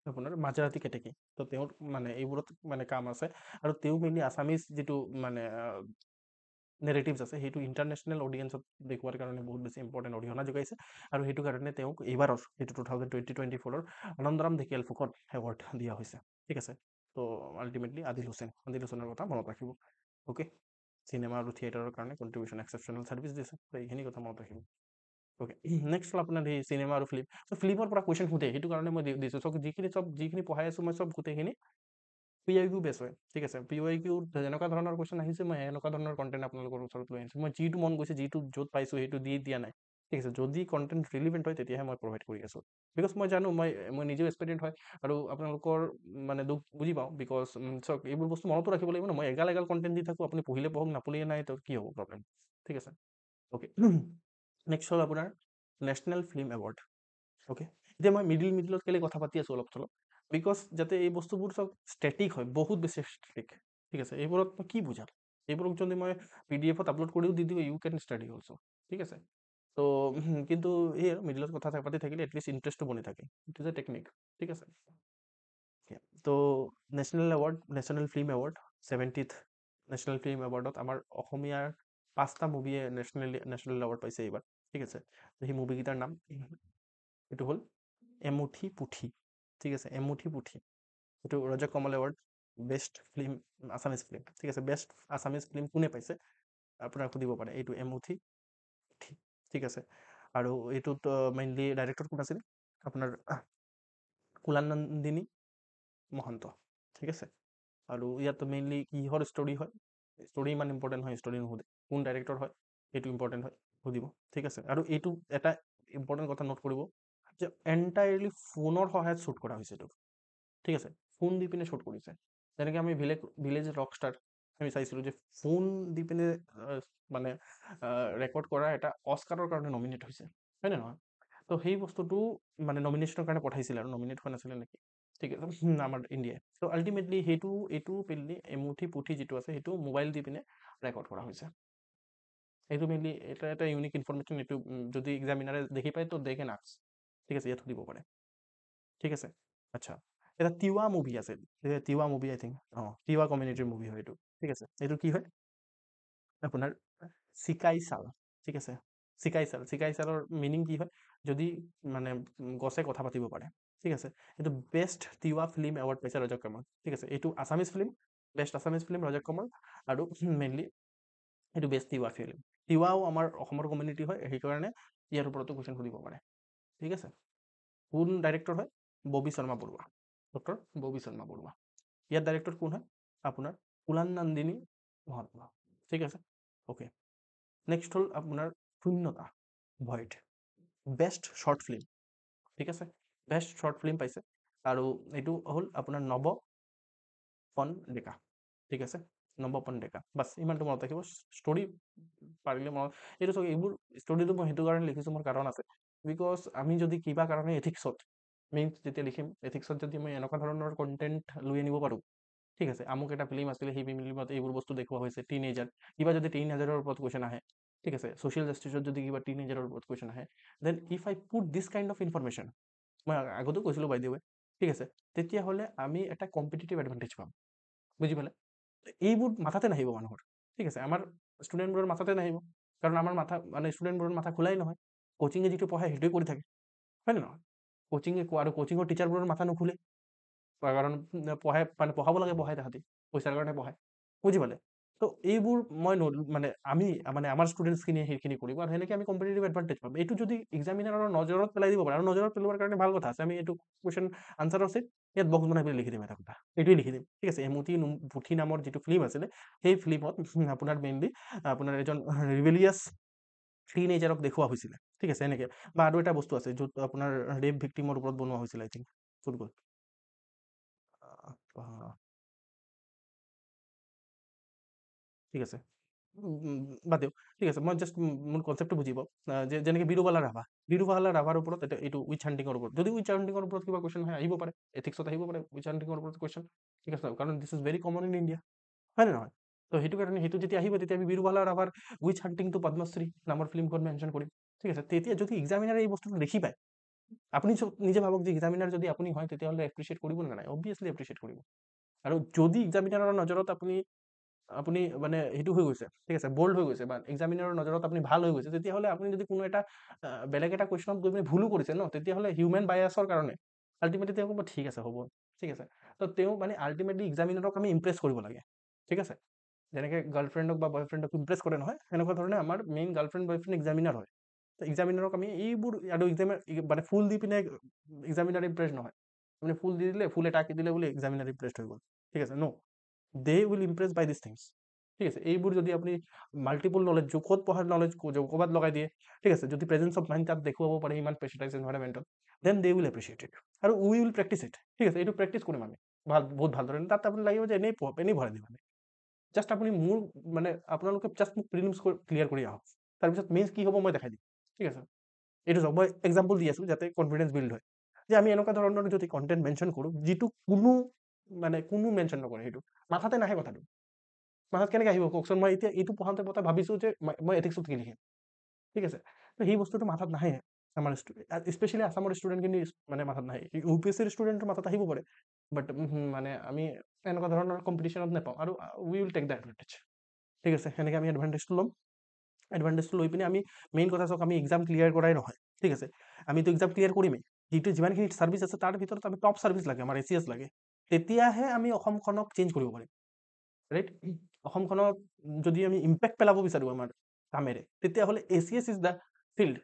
আপোনাৰ মাজৰাতি কেতেকী, তো তেওঁৰ মানে এইবোৰত মানে কাম আছে। আৰু তেওঁ মেইনলি আছামিজ যিটো মানে নেৰেটিভছ আছে, সেইটো ইণ্টাৰনেশ্যনেল অডিয়েঞ্চত দেখুৱাৰ কাৰণে বহুত বেছি ইম্পৰ্টেণ্ট অৰিহণা যোগাইছে। আৰু সেইটো কাৰণে তেওঁক এইবাৰৰ যিটো 2024 আনন্দৰাম ঢেকিয়াল ফুকন এৱাৰ্ড দিয়া হৈছে, ঠিক আছে। তো আল্টিমেটলি আদিল হুছেইনৰ কথা মনত ৰাখিব। অ'কে, চিনেমা আৰু থিয়েটাৰৰ কাৰণে কণ্ট্ৰিবিউশ্যন এক্সেপশ্যনেল ছাৰ্ভিচ দিছে, তো এইখিনি কথা মনত ৰাখিব। অ'কে, নেক্সট হ'ল আপোনাৰ সেই চিনেমা আৰু ফিল্ম। চ' ফিল্মৰ পৰা কুৱেশ্যন সোধে, সেইটো কাৰণে মই দিছোঁ। চ' যিখিনি পঢ়াই আছোঁ মই চব গোটেইখিনি PYQ বেছ হয়, ঠিক আছে। PYQ যেনেকুৱা ধৰণৰ কুৱেশ্যন আহিছে, মই এনেকুৱা ধৰণৰ কণ্টেণ্ট আপোনালোকৰ ওচৰত লৈ আহিছোঁ। মই যিটো মন গৈছে, যিটো য'ত পাইছোঁ সেইটো দি দিয়া নাই, ঠিক আছে। যদি কণ্টেণ্ট ৰিলিভেণ্ট হয় তেতিয়াহে মই প্ৰভাইড কৰি আছোঁ, বিকজ মই জানো মই নিজেও এক্সপেৰিয়েণ্ট হয়, আৰু আপোনালোকৰ মানে দুখ বুজি পাওঁ। বিকজ চাওক, এইবোৰ বস্তু মনতো ৰাখিব লাগিব ন, মই এগাল কণ্টেণ্ট দি থাকোঁ, আপুনি পঢ়িলে পঢ়ক, নাপঢ়িলে নাই, তো কি হ'ব প্ৰব্লেম, ঠিক আছে। অ'কে, নেক্সট হ'ল আপোনাৰ নেশ্যনেল ফিল্ম এৱাৰ্ড। অ'কে, এতিয়া মই মিডিলত কেলৈ কথা পাতি আছোঁ অলপ চলপ, বিকজ যাতে এই বস্তুবোৰ চব ষ্টেটিক হয়, বহুত বেছি ষ্টেটিক, ঠিক আছে। এইবোৰত মই কি বুজাম, এইবোৰক যদি মই PDF-ত আপলোড কৰিও দি দিওঁ, ইউ কেন ষ্টাডি অলছ', ঠিক আছে। তো কিন্তু এই মিডিলত কথা পাতি থাকিলে এটলিষ্ট ইণ্টাৰেষ্টটো বনি থাকে, ইট ইজ এ টেকনিক, ঠিক আছে। তো national film award 70th national film এৱাৰ্ডত আমাৰ অসমীয়াৰ 5টা মুভিয়ে নেশ্যনেল এৱাৰ্ড পাইছে এইবাৰ, ঠিক আছে। সেই মুভিকেইটাৰ নাম এইটো হ'ল এমুঠি পুথি, ঠিক আছে, এমুঠি পুথি, এইটো Rajat Kamal award best film Assamese film, ঠিক আছে, বেষ্ট আছামিজ ফিল্ম কোনে পাইছে আপোনাক সুধিব পাৰে, এইটো এমুঠি পুথি, ঠিক আছে। আৰু এইটোত মেইনলি ডাইৰেক্টৰ কোন আছিল আপোনাৰ কুলানন্দিনী মহন্ত, ঠিক আছে। আৰু ইয়াত মেইনলি কিহৰ ষ্টৰি হয়, ষ্টৰি ইমান ইম্পৰ্টেণ্ট হয়, ষ্টৰি নুসুধে, কোন ডাইৰেক্টৰ হয় এইটো ইম্পৰ্টেণ্ট হয়, সুধিব, ঠিক আছে। আৰু এইটো এটা ইম্পৰ্টেণ্ট কথা নোট কৰিব যে এণ্টায়াৰলি ফোনৰ সহায়ত শ্বুট কৰা হৈছে এইটো, ঠিক আছে, ফোন দি পিনে শ্বুট কৰিছে। যেনেকৈ আমি ভিলেজ ৰকষ্টাৰ আমি চাইছিলোঁ যে ফোন দি পিনে মানে ৰেকৰ্ড কৰা এটা অস্কাৰৰ কাৰণে নমিনেট হৈছে, হয়নে নহয়? তো সেই বস্তুটো মানে নমিনেশ্যনৰ কাৰণে পঠাইছিলে আৰু নমিনেট হোৱা নাছিলে নেকি, ঠিক আছে, আমাৰ ইণ্ডিয়াই। ত' আল্টিমেটলি এইটো মেইনলি এমুঠি পুথি যিটো আছে সেইটো মোবাইল দি পিনে ৰেকৰ্ড কৰা হৈছে। এইটো মেইনলি এটা ইউনিক ইনফৰমেশ্যন, এইটো যদি এক্সামিনাৰে দেখি পায় তো দে কেন আস্ক, ঠিক আছে, ইয়াত সুধিব পাৰে, ঠিক আছে। আচ্ছা, এটা তিৱা মুভি আছে, তিৱা মুভি আই থিংক, তিৱা কমিউনিটিৰ মুভি হয় এইটো, ঠিক আছে। এইটো কি হয় আপোনাৰ চিকাই চাল, ঠিক আছে, চিকাই চালৰ মিনিং কি হয়, যদি মানে গছে কথা পাতিব পাৰে, ঠিক আছে। এইটো বেষ্ট তিৱা ফিল্ম এৱাৰ্ড পাইছে ৰজত কমল, ঠিক আছে। এইটো Assamese film, best Assamese film Rajat Kamal. আৰু মেইনলি এইটো বেষ্ট তিৱা ফিল্ম, তিৱাও আমাৰ অসমৰ কমিউনিটি হয়, সেইকাৰণে ইয়াৰ ওপৰতো কুৱেশ্যন সুধিব পাৰে, ঠিক আছে। কোন ডাইৰেক্টৰ হয়, ববি শৰ্মা বৰুৱা, ডক্টৰ ববি শৰ্মা বৰুৱা। ইয়াত ডাইৰেক্টৰ কোন হয় আপোনাৰ কুলানন্দিনী মহন্ত, ঠিক আছে, অ'কে। নেক্সট হ'ল আপোনাৰ শূন্যতা, ভইড, বেষ্ট শ্বৰ্ট ফিল্ম, ঠিক আছে, বেষ্ট শ্বৰ্ট ফিল্ম পাইছে। আৰু এইটো হ'ল আপোনাৰ নৱপন ডেকা, ঠিক আছে, নৱপন ডেকা, বাছ ইমানটো মনত ৰাখিব। ষ্টৰি পাৰিলে মনত, এইটো চাওক, এইবোৰ ষ্টৰিটো মই সেইটো কাৰণে লিখিছোঁ, মোৰ কাৰণ আছে, বিকজ আমি যদি কিবা কাৰণে এথিক্সত মেইন যেতিয়া লিখিম, এথিক্সত যদি মই এনেকুৱা ধৰণৰ কণ্টেণ্ট লৈ আনিব পাৰোঁ, ঠিক আছে, আমুক এটা ফিল্ম আছিলে, সেই ফিল্মত এইবোৰ বস্তু দেখুওৱা হৈছে, টিনেজাৰ, কিবা যদি টিনেজাৰৰ ওপৰত কুৱেশ্যন আহে, ঠিক আছে, ছ'চিয়েল জাষ্টিছত যদি কিবা টিনেজাৰৰ ওপৰত কুৱেশ্যন আহে, then if I put this kind of information, মই আগতেও কৈছিলোঁ বাই দ্য ৱে, ঠিক আছে, তেতিয়াহ'লে আমি এটা কম্পিটিটিভ এডভান্টেজ পাম, বুজি পালে। এইবোৰ মাথাতে নাহিব মানুহৰ, ঠিক আছে, আমাৰ ষ্টুডেণ্টবোৰৰ মাথাতে নাহিব, কাৰণ আমাৰ মাথা মানে ষ্টুডেণ্টবোৰৰ মাথা খোলাই নহয়, কোচিঙে যিটো পঢ়ায় সেইটোৱে কৰি থাকে, হয়নে নহয়? কোচিঙে আৰু কোচিঙৰ টিচাৰবোৰৰ মাথা নুখুলে, কাৰণ পঢ়াই মানে পঢ়াব লাগে, পঢ়াই তাহাঁতি পইচাৰ কাৰণে পঢ়ায়, বুজি পালে। তো এইবোৰ মই মানে আমি মানে আমাৰ ষ্টুডেণ্টছখিনিয়ে সেইখিনি কৰিব, আৰু সেনেকৈ আমি কম্পিটিটিভ এডভান্টেজ পাম। এইটো যদি এক্সামিনাৰৰ নজৰত পেলাই দিব পাৰে, আৰু নজৰত পেলোৱাৰ কাৰণে ভাল কথা আছে, আমি এইটো কুৱেশ্যন আনচাৰৰ চিট ইয়াত বক্স বনাই পেলাই লিখি দিম, এটা কথা এইটোৱে লিখি দিম, ঠিক আছে। এমুঠি পুথি নামৰ যিটো ফিল্ম আছিলে, সেই ফিল্মত আপোনাৰ মেইনলি আপোনাৰ এজন ৰিবেলিয়াছ টিনেজাৰক দেখুওৱা হৈছিলে, ঠিক আছে, এনেকৈ। বা আৰু এটা বস্তু আছে য'ত আপোনাৰ ৰেপ ভিক্টিমৰ ওপৰত বনোৱা হৈছিলে, আই থিংক ফুটবল, ঠিক আছে, বাদ দিয়ক, ঠিক আছে, মই জাষ্ট মোৰ কনচেপ্টটো বুজিব, যে যেনেকৈ বিৰুবালা ৰাভাৰ ওপৰত এইটো উইচ হাণ্টিঙৰ ওপৰত, যদি উইচ হাণ্টিঙৰ ওপৰত কিবা কুৱেশ্যন হয়, আহিব পাৰে, এথিক্সত আহিব পাৰে উইচ হাণ্টিঙৰ ওপৰত কুৱেশ্যন, ঠিক আছে, কাৰণ দিছ is very common in India, হয় নে নহয়? তো সেইটো কাৰণে সেইটো যেতিয়া আহিব, তেতিয়া আমি বিৰুবালা ৰাভাৰ উইচ হাণ্টিং টু পদ্মশ্ৰী নামৰ ফিল্মখন মেনশ্যন কৰিম, ঠিক আছে। তেতিয়া যদি এক্সামিনাৰে এই বস্তুটো দেখি পায়, আপুনি নিজে ভাবক যে এক্সামিনাৰ যদি আপুনি হয়, তেতিয়াহ'লে এপ্ৰিচিয়েট কৰিব নে নাই? অবভিয়াছলি এপ্ৰিচিয়েট কৰিব। আৰু যদি এক্সামিনাৰৰ নজৰত আপুনি আপুনি মানে সেইটো হৈ গৈছে, ঠিক আছে, বল্ড হৈ গৈছে, বা এক্সামিনাৰৰ নজৰত আপুনি ভাল হৈ গৈছে, তেতিয়াহ'লে আপুনি যদি কোনো এটা বেলেগ এটা কুৱেশ্যনত গৈ পিনে ভুলো কৰিছে ন, তেতিয়াহ'লে হিউমেন বায়াছৰ কাৰণে আল্টিমেটলি তেওঁ ক'ব ঠিক আছে, হ'ব, ঠিক আছে। তো তেওঁ মানে আল্টিমেটলি এক্সামিনাৰক আমি ইমপ্ৰেছ কৰিব লাগে, ঠিক আছে। যেনেকৈ গাৰ্লফ্ৰেণ্ডক বা বয়ফ্ৰেণ্ডক ইমপ্ৰেছ কৰে নহয়, সেনেকুৱা ধৰণে আমাৰ মেইন গাৰ্লফ্ৰেণ্ড বয়ফ্ৰেণ্ড এক্সামিনাৰ হয়। তো এক্সামিনাৰক আমি এইবোৰ আৰু মানে ফুল দি পিনে এক্সামিনাৰ ইমপ্ৰেছ নহয়, আপুনি ফুল দি দিলে, ফুল এটা আঁকি দিলে বুলি এক্সামিনাৰ ইমপ্ৰেছড হৈ গ'ল, ঠিক আছে, ন, they will impress by this things, ঠিক আছে। এইবোৰ যদি আপুনি মাল্টিপুল নলেজ, জোখত পঢ়াৰ নলেজ ক'ৰবাত লগাই দিয়ে, ঠিক আছে, যদি প্ৰেজেন্স অফ মাইণ্ড তাত দেখুৱাব পাৰে ইমান প্ৰেচাৰাইজ এনভাইৰমেণ্টত, then they will appreciate it, আৰু উই উইল প্ৰেক্টিছ ইট, ঠিক আছে। এইটো প্ৰেক্টিছ কৰিম আমি বহুত ভালদৰে, তাত আপুনি লাগিব যে এনেই ভৰাই দিম আমি, জাষ্ট আপুনি মোৰ মানে আপোনালোকে জাষ্ট মোক প্ৰিলিমছ ক্লিয়াৰ কৰি আহক, তাৰপিছত মেইনছ কি হ'ব মই দেখাই দিম, ঠিক আছে। এইটো চাওক, মই এক্সাম্পল দি আছোঁ যাতে কনফিডেঞ্চ বিল্ড হয়, যে আমি এনেকুৱা ধৰণৰ যদি কণ্টেণ্ট মেনশ্যন কৰোঁ, যিটো কোনো মেনশ্যন নকৰে, সেইটো মাথাতে নাহে কথাটো, মাথাত কেনেকৈ আহিব কওকচোন। মই এতিয়া এইটো পঢ়াওঁতে ভাবিছোঁ যে মই এথিক্সত কি লিখিম, ঠিক আছে। তো সেই বস্তুটো মাথাত নাহে আমাৰ স্পেচিয়েলি আছামৰ ষ্টুডেণ্টখিনি মানে মাথাত নাহে, ইউ পি এছ চিৰ ষ্টুডেণ্টৰ মাথাত আহিব পাৰে, বাট মানে আমি এনেকুৱা ধৰণৰ কম্পিটিশ্যনত নাপাওঁ, আৰু we will tech the advantage, ঠিক আছে। সেনেকৈ আমি এডভান্টেজটো ল'ম, এডভান্টেজটো লৈ পিনে আমি মেইন কথা চাওক, আমি এক্সাম ক্লিয়াৰ কৰাই নহয়, ঠিক আছে, আমিতো এক্সাম ক্লিয়াৰ কৰিমেই, যিটো যিমানখিনি ছাৰ্ভিচ আছে তাৰ ভিতৰত আমি টপ ছাৰ্ভিচ লাগে, আমাৰ ACS লাগে, তেতিয়াহে আমি অসমখনক চেঞ্জ কৰিব পাৰিম, ৰাইট? অসমখনক যদি আমি ইম্পেক্ট পেলাব বিচাৰোঁ আমাৰ কামেৰে, তেতিয়াহ'লে ACS ইজ দ্য ফিল্ড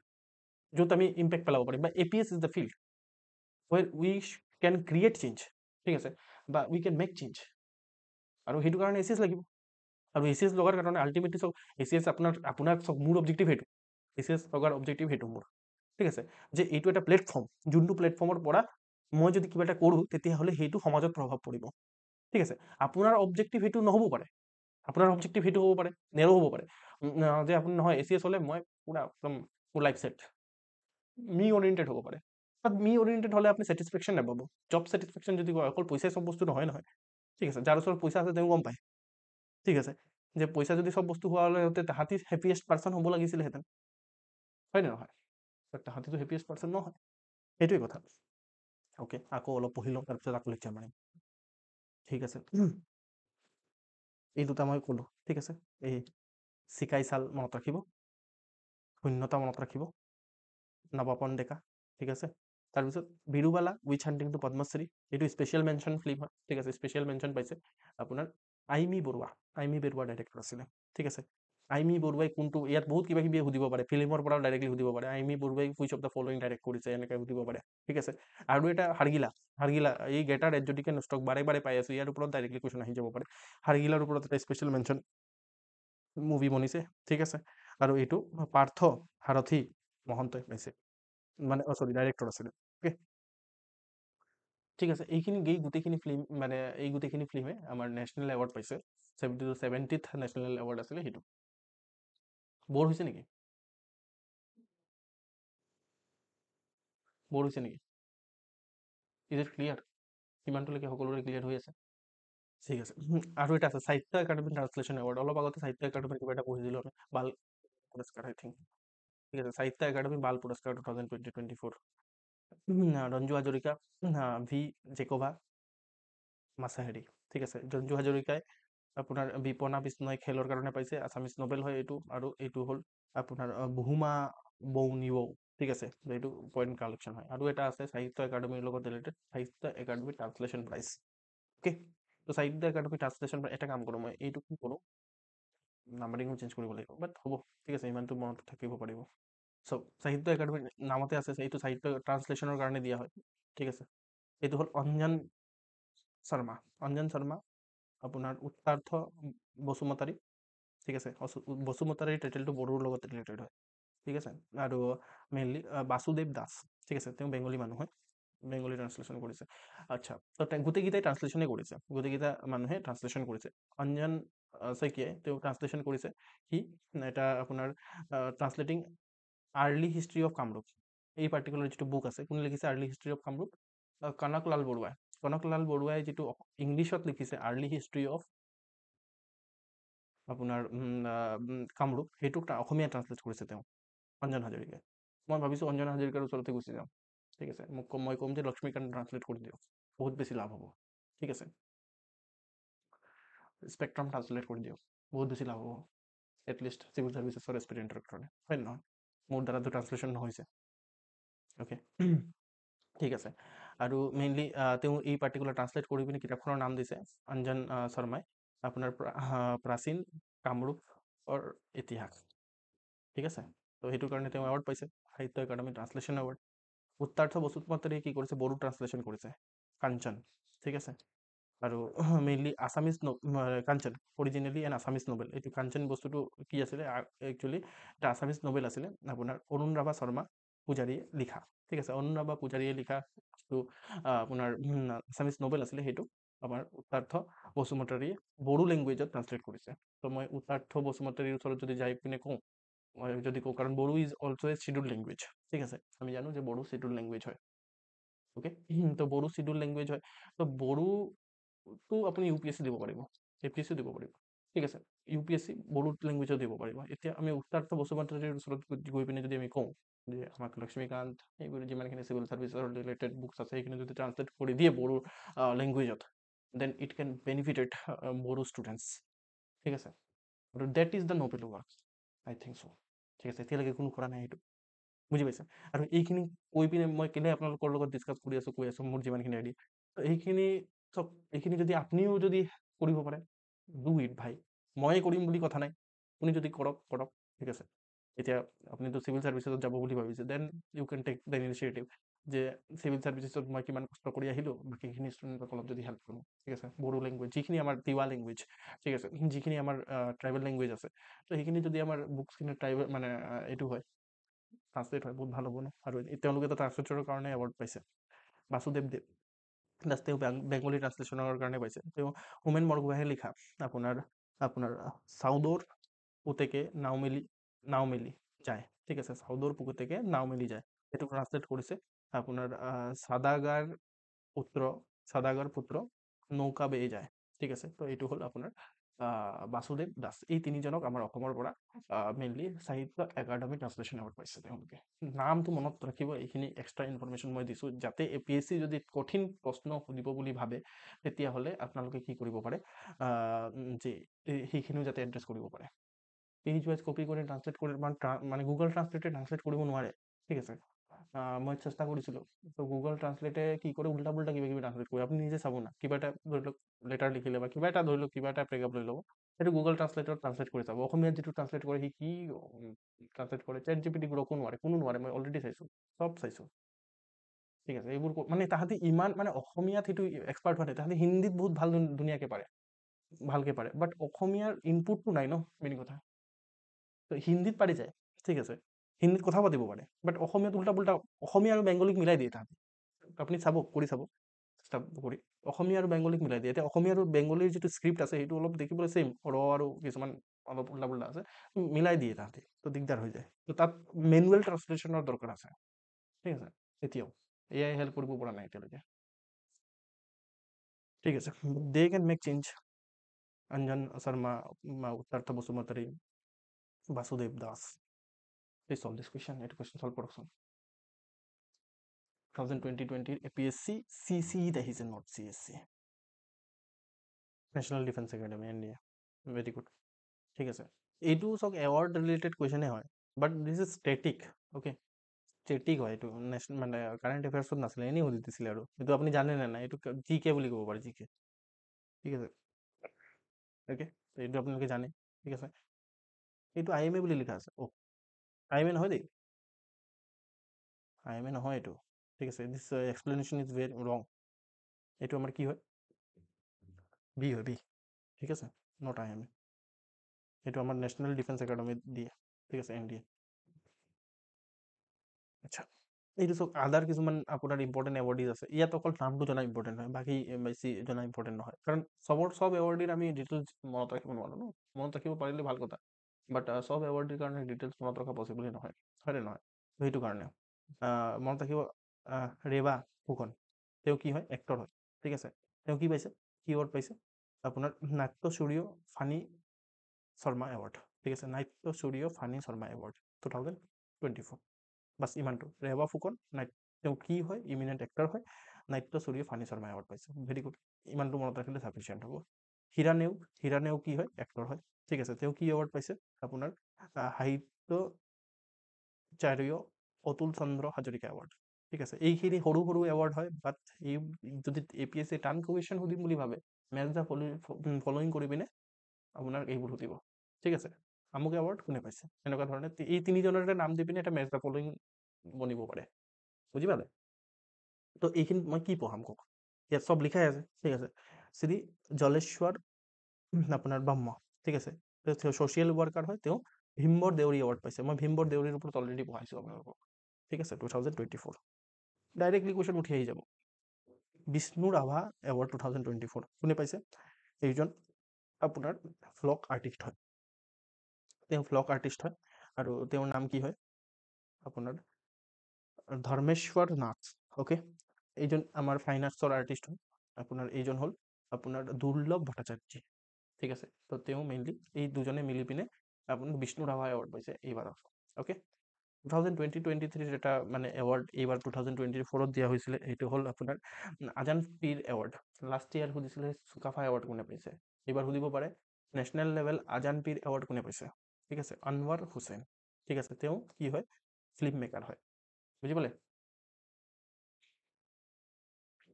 য'ত আমি ইম্পেক্ট পেলাব পাৰিম, বা APS is the field where we can create change, ঠিক আছে, বা উই কেন মেক চেঞ্জ, আৰু সেইটো কাৰণে ACS লাগিব। আৰু ACS লগাৰ কাৰণে আল্টিমেটলি চাওক, ACS আপোনাৰ চাওক, মোৰ অবজেক্টিভ সেইটো, ACS লগাৰ অবজেক্টিভ সেইটো মোৰ, ঠিক আছে, যে এইটো এটা প্লেটফৰ্ম, যোনটো প্লেটফৰ্মৰ পৰা মই যদি কিবা এটা কৰোঁ তেতিয়াহ'লে সেইটো সমাজত প্ৰভাৱ পৰিব, ঠিক আছে। আপোনাৰ অবজেক্টিভ সেইটো নহ'ব পাৰে, আপোনাৰ অবজেক্টিভ সেইটো হ'ব পাৰে, নেৰো হ'ব পাৰে, যে আপুনি নহয় ACS হ'লে মই পুৰা একদম মোৰ লাইফ ছেট, মি অৰিয়েণ্টেড হ'ব পাৰে। বাট মি অৰিয়েণ্টেড হ'লে আপুনি ছেটিছফেকশ্যন নাপাব। জব ছেটিছফেকশ্যন যদি কয়, অকল পইচাই চব বস্তু নহয় নহয়, ঠিক আছে। যাৰ ওচৰত পইচা আছে তেওঁ গম পায়, ঠিক আছে, যে পইচা যদি চব বস্তু হোৱা হ'লে তাহাঁতি হেপিয়েষ্ট পাৰ্চন হ'ব লাগিছিলেহেঁতেন, হয় নে নহয়? তাহাঁতিতো হেপিয়েষ্ট পাৰ্চন নহয়, সেইটোৱে কথা। অ'কে, আকৌ অলপ পঢ়ি লওঁ, তাৰপিছত আকৌ লেকচাৰ মাৰিম, ঠিক আছে। এই দুটা মই ক'লোঁ, ঠিক আছে। এই চিকাই চাল মনত ৰাখিব, শূন্যতা মনত ৰাখিব, নৱাপন ডেকা, ঠিক আছে। তাৰপিছত Birubala wish hunting two Padmashri, এইটো স্পেচিয়েল মেনশ্যন ফিল্ম হয়, ঠিক আছে, স্পেচিয়েল মেনশ্যন পাইছে। আপোনাৰ আইমি বৰুৱা ডাইৰেক্টৰ আছিলে, ঠিক আছে। আইমি বৰুৱাই কোনটো, ইয়াত বহুত কিবা কিবি সুধিব পাৰে, ফিল্মৰ পৰাও ডাইৰেক্টলি সুধিব পাৰে, আইমি বৰুৱাই which of the following direct কৰিছে, এনেকৈ সুধিব পাৰে, ঠিক আছে। আৰু এটা হাৰগিলা, এই গেটাৰ এডজুডিকেন ষ্টক বাৰে বাৰে পাই আছো, ইয়াৰ ওপৰত ডাইৰেক্টলি কুৱেশ্যন আহি যাব পাৰে। হাৰগিলাৰ ওপৰত এটা স্পেচিয়েল মেনশ্যন মুভি বনিছে, ঠিক আছে। আৰু এইটো পাৰ্থ সাৰথী মহন্তই পাইছে, মানে চৰি ডাইৰেক্টৰ আছিলে, অ'কে, ঠিক আছে। এই গোটেইখিনি ফিল্ম, মানে এই গোটেইখিনি ফিল্মে আমাৰ নেশ্যনেল এৱাৰ্ড পাইছে, 70th নেশ্যনেল এৱাৰ্ড আছিলে সেইটো। বৰ হৈছে নেকি? বৰ হৈছে নেকি? Is it clear? সিমানটোলৈকে সকলোৰে ক্লিয়াৰ হৈ আছে? ঠিক আছে। আৰু এটা আছে সাহিত্য একাডেমি ট্ৰান্সলেশ্যন এৱাৰ্ড, অলপ আগতে সাহিত্য একাডেমিৰ কিবা এটা পঢ়িছিলোঁ আমি, বাল পুৰস্কাৰ আই থিংক, ঠিক আছে, সাহিত্য একাডেমি বাল পুৰস্কাৰ 2024। ৰঞ্জু হাজৰিকা, ভি জেকোভা মাছাহেৰি, ঠিক আছে। ৰঞ্জু হাজৰিকাই আপোনাৰ বিপনা বিষ্ণই খেলৰ কাৰণে পাইছে, আছামিজ নবেল হয় এইটো, আৰু এইটো হ'ল আপোনাৰ বহুমা বৌনিও, ঠিক আছে, এইটো পইণ্ট কালেকশ্যন হয়। আৰু এটা আছে সাহিত্য একাডেমিৰ লগত ৰিলেটেড, সাহিত্য একাডেমি ট্ৰান্সলেশ্যন প্ৰাইজ, অ'কে। তো সাহিত্য একাডেমি ট্ৰান্সলেশ্যন, এটা কাম কৰোঁ, মই এইটো কি কৰোঁ, নাম্বাৰিঙো চেঞ্জ কৰিব লাগিব, বাট হ'ব, ঠিক আছে, ইমানটো মনত থাকিব পাৰিব। চ' সাহিত্য একাডেমিৰ নামতে আছে, এইটো সাহিত্য ট্ৰান্সলেশ্যনৰ কাৰণে দিয়া হয়, ঠিক আছে। এইটো হ'ল অঞ্জন শৰ্মা, আপোনাৰ উত্তাৰ্থ বসুমতাৰী, ঠিক আছে। বসুমতাৰীৰ টাইটেলটো বড়োৰ লগত ৰিলেটেড হয়, ঠিক আছে। আৰু মেইনলি বাসুদেৱ দাস, ঠিক আছে, তেওঁ বেংগলী মানুহ হয়, বেংগলী ট্ৰান্সলেশ্যন কৰিছে। আচ্ছা, তো গোটেইকেইটাই ট্ৰান্সলেশ্যনেই কৰিছে, গোটেইকেইটা মানুহে ট্ৰান্সলেশ্যন কৰিছে। অঞ্জন শইকীয়াই তেওঁ ট্ৰান্সলেশ্যন কৰিছে, সি এটা আপোনাৰ translating early history of Kamrup, এই পাৰ্টিকুলাৰ যিটো বুক আছে, কোনে লিখিছে early history of Kamrup? Kanaklal বৰুৱাই। কনকলাল বৰুৱাই যিটো ইংলিছত লিখিছে আৰ্লি হিষ্ট্ৰী অফ আপোনাৰ কামৰূপ, সেইটোক অসমীয়া ট্ৰান্সলেট কৰিছে তেওঁ, অঞ্জন হাজৰিকাই। মই ভাবিছোঁ অঞ্জন হাজৰিকাৰ ওচৰতে গুচি যাওঁ, ঠিক আছে, মই ক'ম যে লক্ষ্মীকান্ত ট্ৰান্সলেট কৰি দিয়ক, বহুত বেছি লাভ হ'ব, ঠিক আছে। স্পেক্ট্ৰাম ট্ৰান্সলেট কৰি দিয়ক, বহুত বেছি লাভ হ'ব, এটলিষ্ট চিভিল ছাৰ্ভিচেছৰ এক্সপিৰিয়েণ্টৰ কাৰণে, হয় নহয়? মোৰ দ্বাৰাতো ট্ৰান্সলেশ্যন নহৈছে, অ'কে, ঠিক আছে। আৰু মেইনলি তেওঁ এই পাৰ্টিকুলাৰ ট্ৰান্সলেট কৰি পিনি কিতাপখনৰ নাম দিছে অঞ্জন শৰ্মাই, আপোনাৰ প্ৰাচীন কামৰূপৰ ইতিহাস, ঠিক আছে। তো সেইটোৰ কাৰণে তেওঁ এৱাৰ্ড পাইছে, সাহিত্য একাডেমি ট্ৰান্সলেশ্যন এৱাৰ্ড। উত্তাৰ্থ বসুমতাৰীয়ে কি কৰিছে, বড়ো ট্ৰান্সলেশ্যন কৰিছে, কাঞ্চন, ঠিক আছে। আৰু মেইনলি আছামিজ কাঞ্চন, অৰিজিনেলি এন আছামিজ নবেল। এইটো কাঞ্চন বস্তুটো কি আছিলে, একচুৱেলি এটা আছামিজ নবেল আছিলে, আপোনাৰ অৰুণ ৰাভা শৰ্মা পূজাৰীয়ে লিখা, ঠিক আছে। অৰুণ ৰাভা পূজাৰীয়ে লিখা যিটো আপোনাৰ আছামিজ নবেল আছিলে, সেইটো আমাৰ উত্তাৰ্থ বসুমতাৰীয়ে বড়ো লেংগুৱেজত ট্ৰান্সলেট কৰিছে। তো মই উত্তাৰ্থ বসুমতাৰীৰ ওচৰত যদি যাই পিনে কওঁ, মই যদি কওঁ, কাৰণ Bodo is also' a schedule language, ঠিক আছে, আমি জানো যে বড়ো শিডিউল লেংগুৱেজ হয়, অ'কে। তো বড়ো শিডিউল লেংগুৱেজ হয়, তো বড়োটো আপুনি UPSC দিব পাৰিব, APSC দিব পাৰিব, ঠিক আছে। UPSC বড়ো লেংগুৱেজত দিব পাৰিব। এতিয়া আমি উত্তাৰ্থ বসুমতাৰীৰ ওচৰত গৈ পিনে যদি আমি কওঁ যে আমাক লক্ষ্মীকান্ত, এইবোৰ যিমানখিনি চিভিল ছাৰ্ভিচৰ ৰিলেটেড বুকছ আছে, সেইখিনি যদি ট্ৰান্সলেট কৰি দিয়ে বড়ো লেংগুৱেজত, then it can benefited Bodo students, ঠিক আছে। আৰু that is the noble work, I think so', ঠিক আছে। এতিয়ালৈকে কোনো কৰা নাই সেইটো, বুজি পাইছে? আৰু এইখিনি কৈ পিনে মই কেলে আপোনালোকৰ লগত ডিছকাছ কৰি আছোঁ, কৈ আছোঁ মোৰ যিমানখিনি আইডিয়া। তো এইখিনি চাওক, এইখিনি যদি আপুনিও যদি কৰিব পাৰে, ডু ইট ভাই। ময়ে কৰিম বুলি কথা নাই। আপুনি যদি কৰক, কৰক, ঠিক আছে। এতিয়া আপুনিতো চিভিল ছাৰ্ভিচেছত যাব বুলি ভাবিছে, then you can take the initiative যে চিভিল ছাৰ্ভিচেছত মই কিমান কষ্ট কৰি আহিলোঁ, বাকীখিনি ষ্টুডেণ্টক অলপ যদি হেল্প কৰোঁ, ঠিক আছে। বড়ো লেংগুৱেজ, যিখিনি আমাৰ তিৱা লেংগুৱেজ, ঠিক আছে, যিখিনি আমাৰ ট্ৰাইবেল লেংগুৱেজ আছে, তো সেইখিনি যদি আমাৰ বুকছখিনি ট্ৰাইবেল মানে এইটো হয়, ট্ৰান্সলেট হয়, বহুত ভাল হ'ব ন। আৰু তেওঁলোকেতো ট্ৰান্সলেটৰৰ কাৰণে এৱাৰ্ড পাইছে। বাসুদেৱ দেৱ দাস তেওঁ বেংগলী ট্ৰান্সলেশ্যনৰ কাৰণে পাইছে। তেওঁ হোমেন বৰগোহাঁয়ে লিখা আপোনাৰ আপোনাৰ চাউদৰ পুতেকে নাও মেলি যায়, ঠিক আছে, চাউদৰ পুতেকে নাও মেলি যায়, সেইটো ট্ৰান্সলেট কৰিছে আপোনাৰ পুত্ৰ সাদাগাৰ পুত্ৰ নৌকা বেয়ে যায়, ঠিক আছে। তো এইটো হ'ল আপোনাৰ বাসুদেৱ দাস। এই তিনিজনক আমাৰ অসমৰ পৰা মেইনলি সাহিত্য একাডেমি ট্ৰান্সলেশ্যন এৱাৰ্ড পাইছে তেওঁলোকে। নামটো মনত ৰাখিব, এইখিনি এক্সট্ৰা ইনফৰমেশ্যন মই দিছোঁ, যাতে APSC যদি কঠিন প্ৰশ্ন সুধিব বুলি ভাবে, তেতিয়াহ'লে আপোনালোকে কি কৰিব পাৰে, যে সেইখিনিও যাতে এড্ৰেছ কৰিব পাৰে। পেজ ৱাইজ কপি কৰি ট্ৰান্সলেট কৰি মানে গুগল ট্ৰান্সলেটে ট্ৰান্সলেট কৰিব নোৱাৰে, ঠিক আছে। মই চেষ্টা কৰিছিলোঁ, তো গুগল ট্ৰান্সলেটে কি কৰে, উল্টা পুল্টা কিবা কিবি ট্ৰান্সলেট কৰে। আপুনি নিজে চাব না, কিবা এটা ধৰি লওক লেটাৰ লিখিলে বা কিবা এটা ধৰি লওক, কিবা এটা পেৰেগ্ৰাফ লৈ ল'ব, সেইটো গুগল ট্ৰান্সলেটত ট্ৰান্সলেট কৰি চাব। অসমীয়াত যিটো ট্ৰান্সলেট কৰে, সি কি ট্ৰান্সলেট কৰে, ChatGPT গ্ৰকো নোৱাৰে, কোনো নোৱাৰে, মই অলৰেডি চাইছোঁ, চব চাইছোঁ, ঠিক আছে। এইবোৰ মানে তাহাঁতি ইমান মানে অসমীয়াত সেইটো এক্সপাৰ্ট হোৱা নাই, তাহাঁতি হিন্দীত বহুত ভাল ধুনীয়াকৈ পাৰে, ভালকৈ পাৰে, বাট অসমীয়াৰ ইনপুটটো নাই ন, মেইন কথা। তো হিন্দীত পাৰি যায়, ঠিক আছে, হিন্দীত কথা পাতিব পাৰে, বাট অসমীয়াত উল্টা পুল্টা অসমীয়া আৰু বেংগলীক মিলাই দিয়ে তাহাঁতি। আপুনি চাব, কৰি চাব, চেষ্টা কৰি অসমীয়া আৰু বেংগলীক মিলাই দিয়ে। এতিয়া অসমীয়া আৰু বেংগলীৰ যিটো স্ক্ৰিপ্ট আছে, সেইটো অলপ দেখিবলৈ ছেইম, আৰু কিছুমান অলপ উল্টা পুল্টা আছে, মিলাই দিয়ে তাহাঁতি, তো দিগদাৰ হৈ যায়। তো তাত মেনুৱেল ট্ৰান্সলেশ্যনৰ দৰকাৰ আছে, ঠিক আছে। এতিয়াও এআই হেল্প কৰিব পৰা নাই এতিয়ালৈকে, ঠিক আছে। They can make change. Anjan Sharma, Uttartha Basumatary, Basudev Das, please solve this question. এইটো কুৱেশ্যন সলভ কৰকচোন। 2020 APSC CCEত আহিছে, not CSC, national defence academy, NDA। Very good, ঠিক আছে। এইটো চাওক এৱাৰ্ড ৰিলেটেড কুৱেশ্যনে হয়, but this is static, okay. Static হয় এইটো, মানে কাৰেণ্ট এফেয়াৰ্ছত নাছিলে, এনেই সুধি দিছিলে। আৰু এইটো আপুনি জানে নে নাই, এইটো GK বুলি ক'ব পাৰে, GK, ঠিক আছে, অ'কে। এইটো আপোনালোকে জানে, ঠিক আছে। এইটো IMA বুলি লিখা আছে, অ' IMA নহয় দেই, IMA নহয় এইটো, ঠিক আছে। দিছ এক্সপ্লেনেশ্যন ইজ ভেৰি ৰং। এইটো আমাৰ কি হয়, বি হয়, বি, ঠিক আছে, নট IMA। এইটো আমাৰ নেশ্যনেল ডিফেন্স একাডেমিত দিয়ে, ঠিক আছে, NDA। আচ্ছা, এইটো চব আদাৰ কিছুমান আপোনাৰ ইম্পৰ্টেণ্ট এৱাৰ্ডিজ আছে। ইয়াত অকল নামটো জনা ইম্পৰ্টেণ্ট হয়, বাকী বেছি জনা ইম্পৰ্টেণ্ট নহয়, কাৰণ চব এৱাৰ্ডিৰ আমি ডিটেইলছ মনত ৰাখিব নোৱাৰোঁ ন। মনত ৰাখিব পাৰিলে ভাল কথা, বাট চব এৱাৰ্ডিৰ কাৰণে ডিটেইলছ মনত ৰখা পচিবল নহয়, হয়নে নহয়? সেইটো কাৰণে মনত ৰাখিব। ৰেবা ফুকন, তেওঁ কি হয়, এক্টৰ হয়, ঠিক আছে। তেওঁ কি পাইছে, কি এৱাৰ্ড পাইছে, আপোনাৰ নাট্যসূৰ্য ফানী শৰ্মা এৱাৰ্ড, ঠিক আছে, নাট্যসূৰ্য ফানী শৰ্মা এৱাৰ্ড 2024। বাছ ইমানটো। ৰেবা ফুকন তেওঁ কি হয়, ইমিনেণ্ট এক্টৰ হয়, নাট্যসূৰ্য ফানী শৰ্মা এৱাৰ্ড পাইছে, ভেৰি গুড। ইমানটো মনত ৰাখিলে চাফিচিয়েণ্ট হ'ব। হীৰা নেওগ কি হয়, এক্টৰ হয়, ঠিক আছে। তেওঁ কি এৱাৰ্ড পাইছে, আপোনাৰ সাহিত্যাচাৰ্য অতুল চন্দ্ৰ হাজৰিকা এৱাৰ্ড, ঠিক আছে। এইখিনি সৰু সৰু এৱাৰ্ড হয়, বাট এই যদি APSC টান কুৱেশ্যন সুধিম বুলি ভাবে, মেচ দ্য ফলোয়িং কৰি পিনে আপোনাৰ এইবোৰ সুধিব, ঠিক আছে। আমুক এৱাৰ্ড কোনে পাইছে, এনেকুৱা ধৰণে এই তিনিজনৰে নাম দি পিনে এটা মেচ দ্য ফলোয়িং বনিব পাৰে, বুজি পালে? তো এইখিনিত মই কি পঢ়াম কওক, ইয়াত চব লিখাই আছে, ঠিক আছে। শ্ৰী জলেশ্বৰ আপোনাৰ ব্ৰহ্ম, ঠিক আছে, তেওঁ ছ'চিয়েল ৱৰ্কাৰ হয়, তেওঁ ভীমবৰ দেউৰী এৱাৰ্ড পাইছে। মই ভীমবৰ দেউৰীৰ ওপৰত অলৰেডি পঢ়াইছোঁ আপোনালোকক, ঠিক আছে, 2024। ডাইৰেক্টলি কুৱেশ্যন উঠি আহি যাব। বিষ্ণু ৰাভা এৱাৰ্ড 2024 কোনে পাইছে, এইজন আপোনাৰ ফ্লক আৰ্টিষ্ট হয়, তেওঁ ফ্লক আৰ্টিষ্ট হয়, আৰু তেওঁৰ নাম কি হয়, আপোনাৰ ধৰ্মেশ্বৰ নাথ, অ'কে। এইজন আমাৰ ফাইন আৰ্টছৰ আৰ্টিষ্ট হয়, আপোনাৰ এইজন হ'ল আপোনাৰ দুৰ্লভ ভট্টাচাৰ্য, ঠিক আছে। তো তেওঁ মেইনলি এই দুজনে মিলি পিনে আপোনাৰ বিষ্ণু ৰাভা এৱাৰ্ড পাইছে এইবাৰৰ, অ'কে। 2023 এটা মানে এৱাৰ্ড এইবাৰ 2024 দিয়া হৈছিলে, এইটো হ'ল আপোনাৰ Azan Pir award. Last year সুধিছিলে চুকাফা এৱাৰ্ড কোনে পাইছে, এইবাৰ সুধিব পাৰে national level Azan Pir award কোনে পাইছে, ঠিক আছে, আনৱাৰ হুছেইন, ঠিক আছে। তেওঁ কি হয়, ফিল্ম মেকাৰ হয়, বুজি পালে?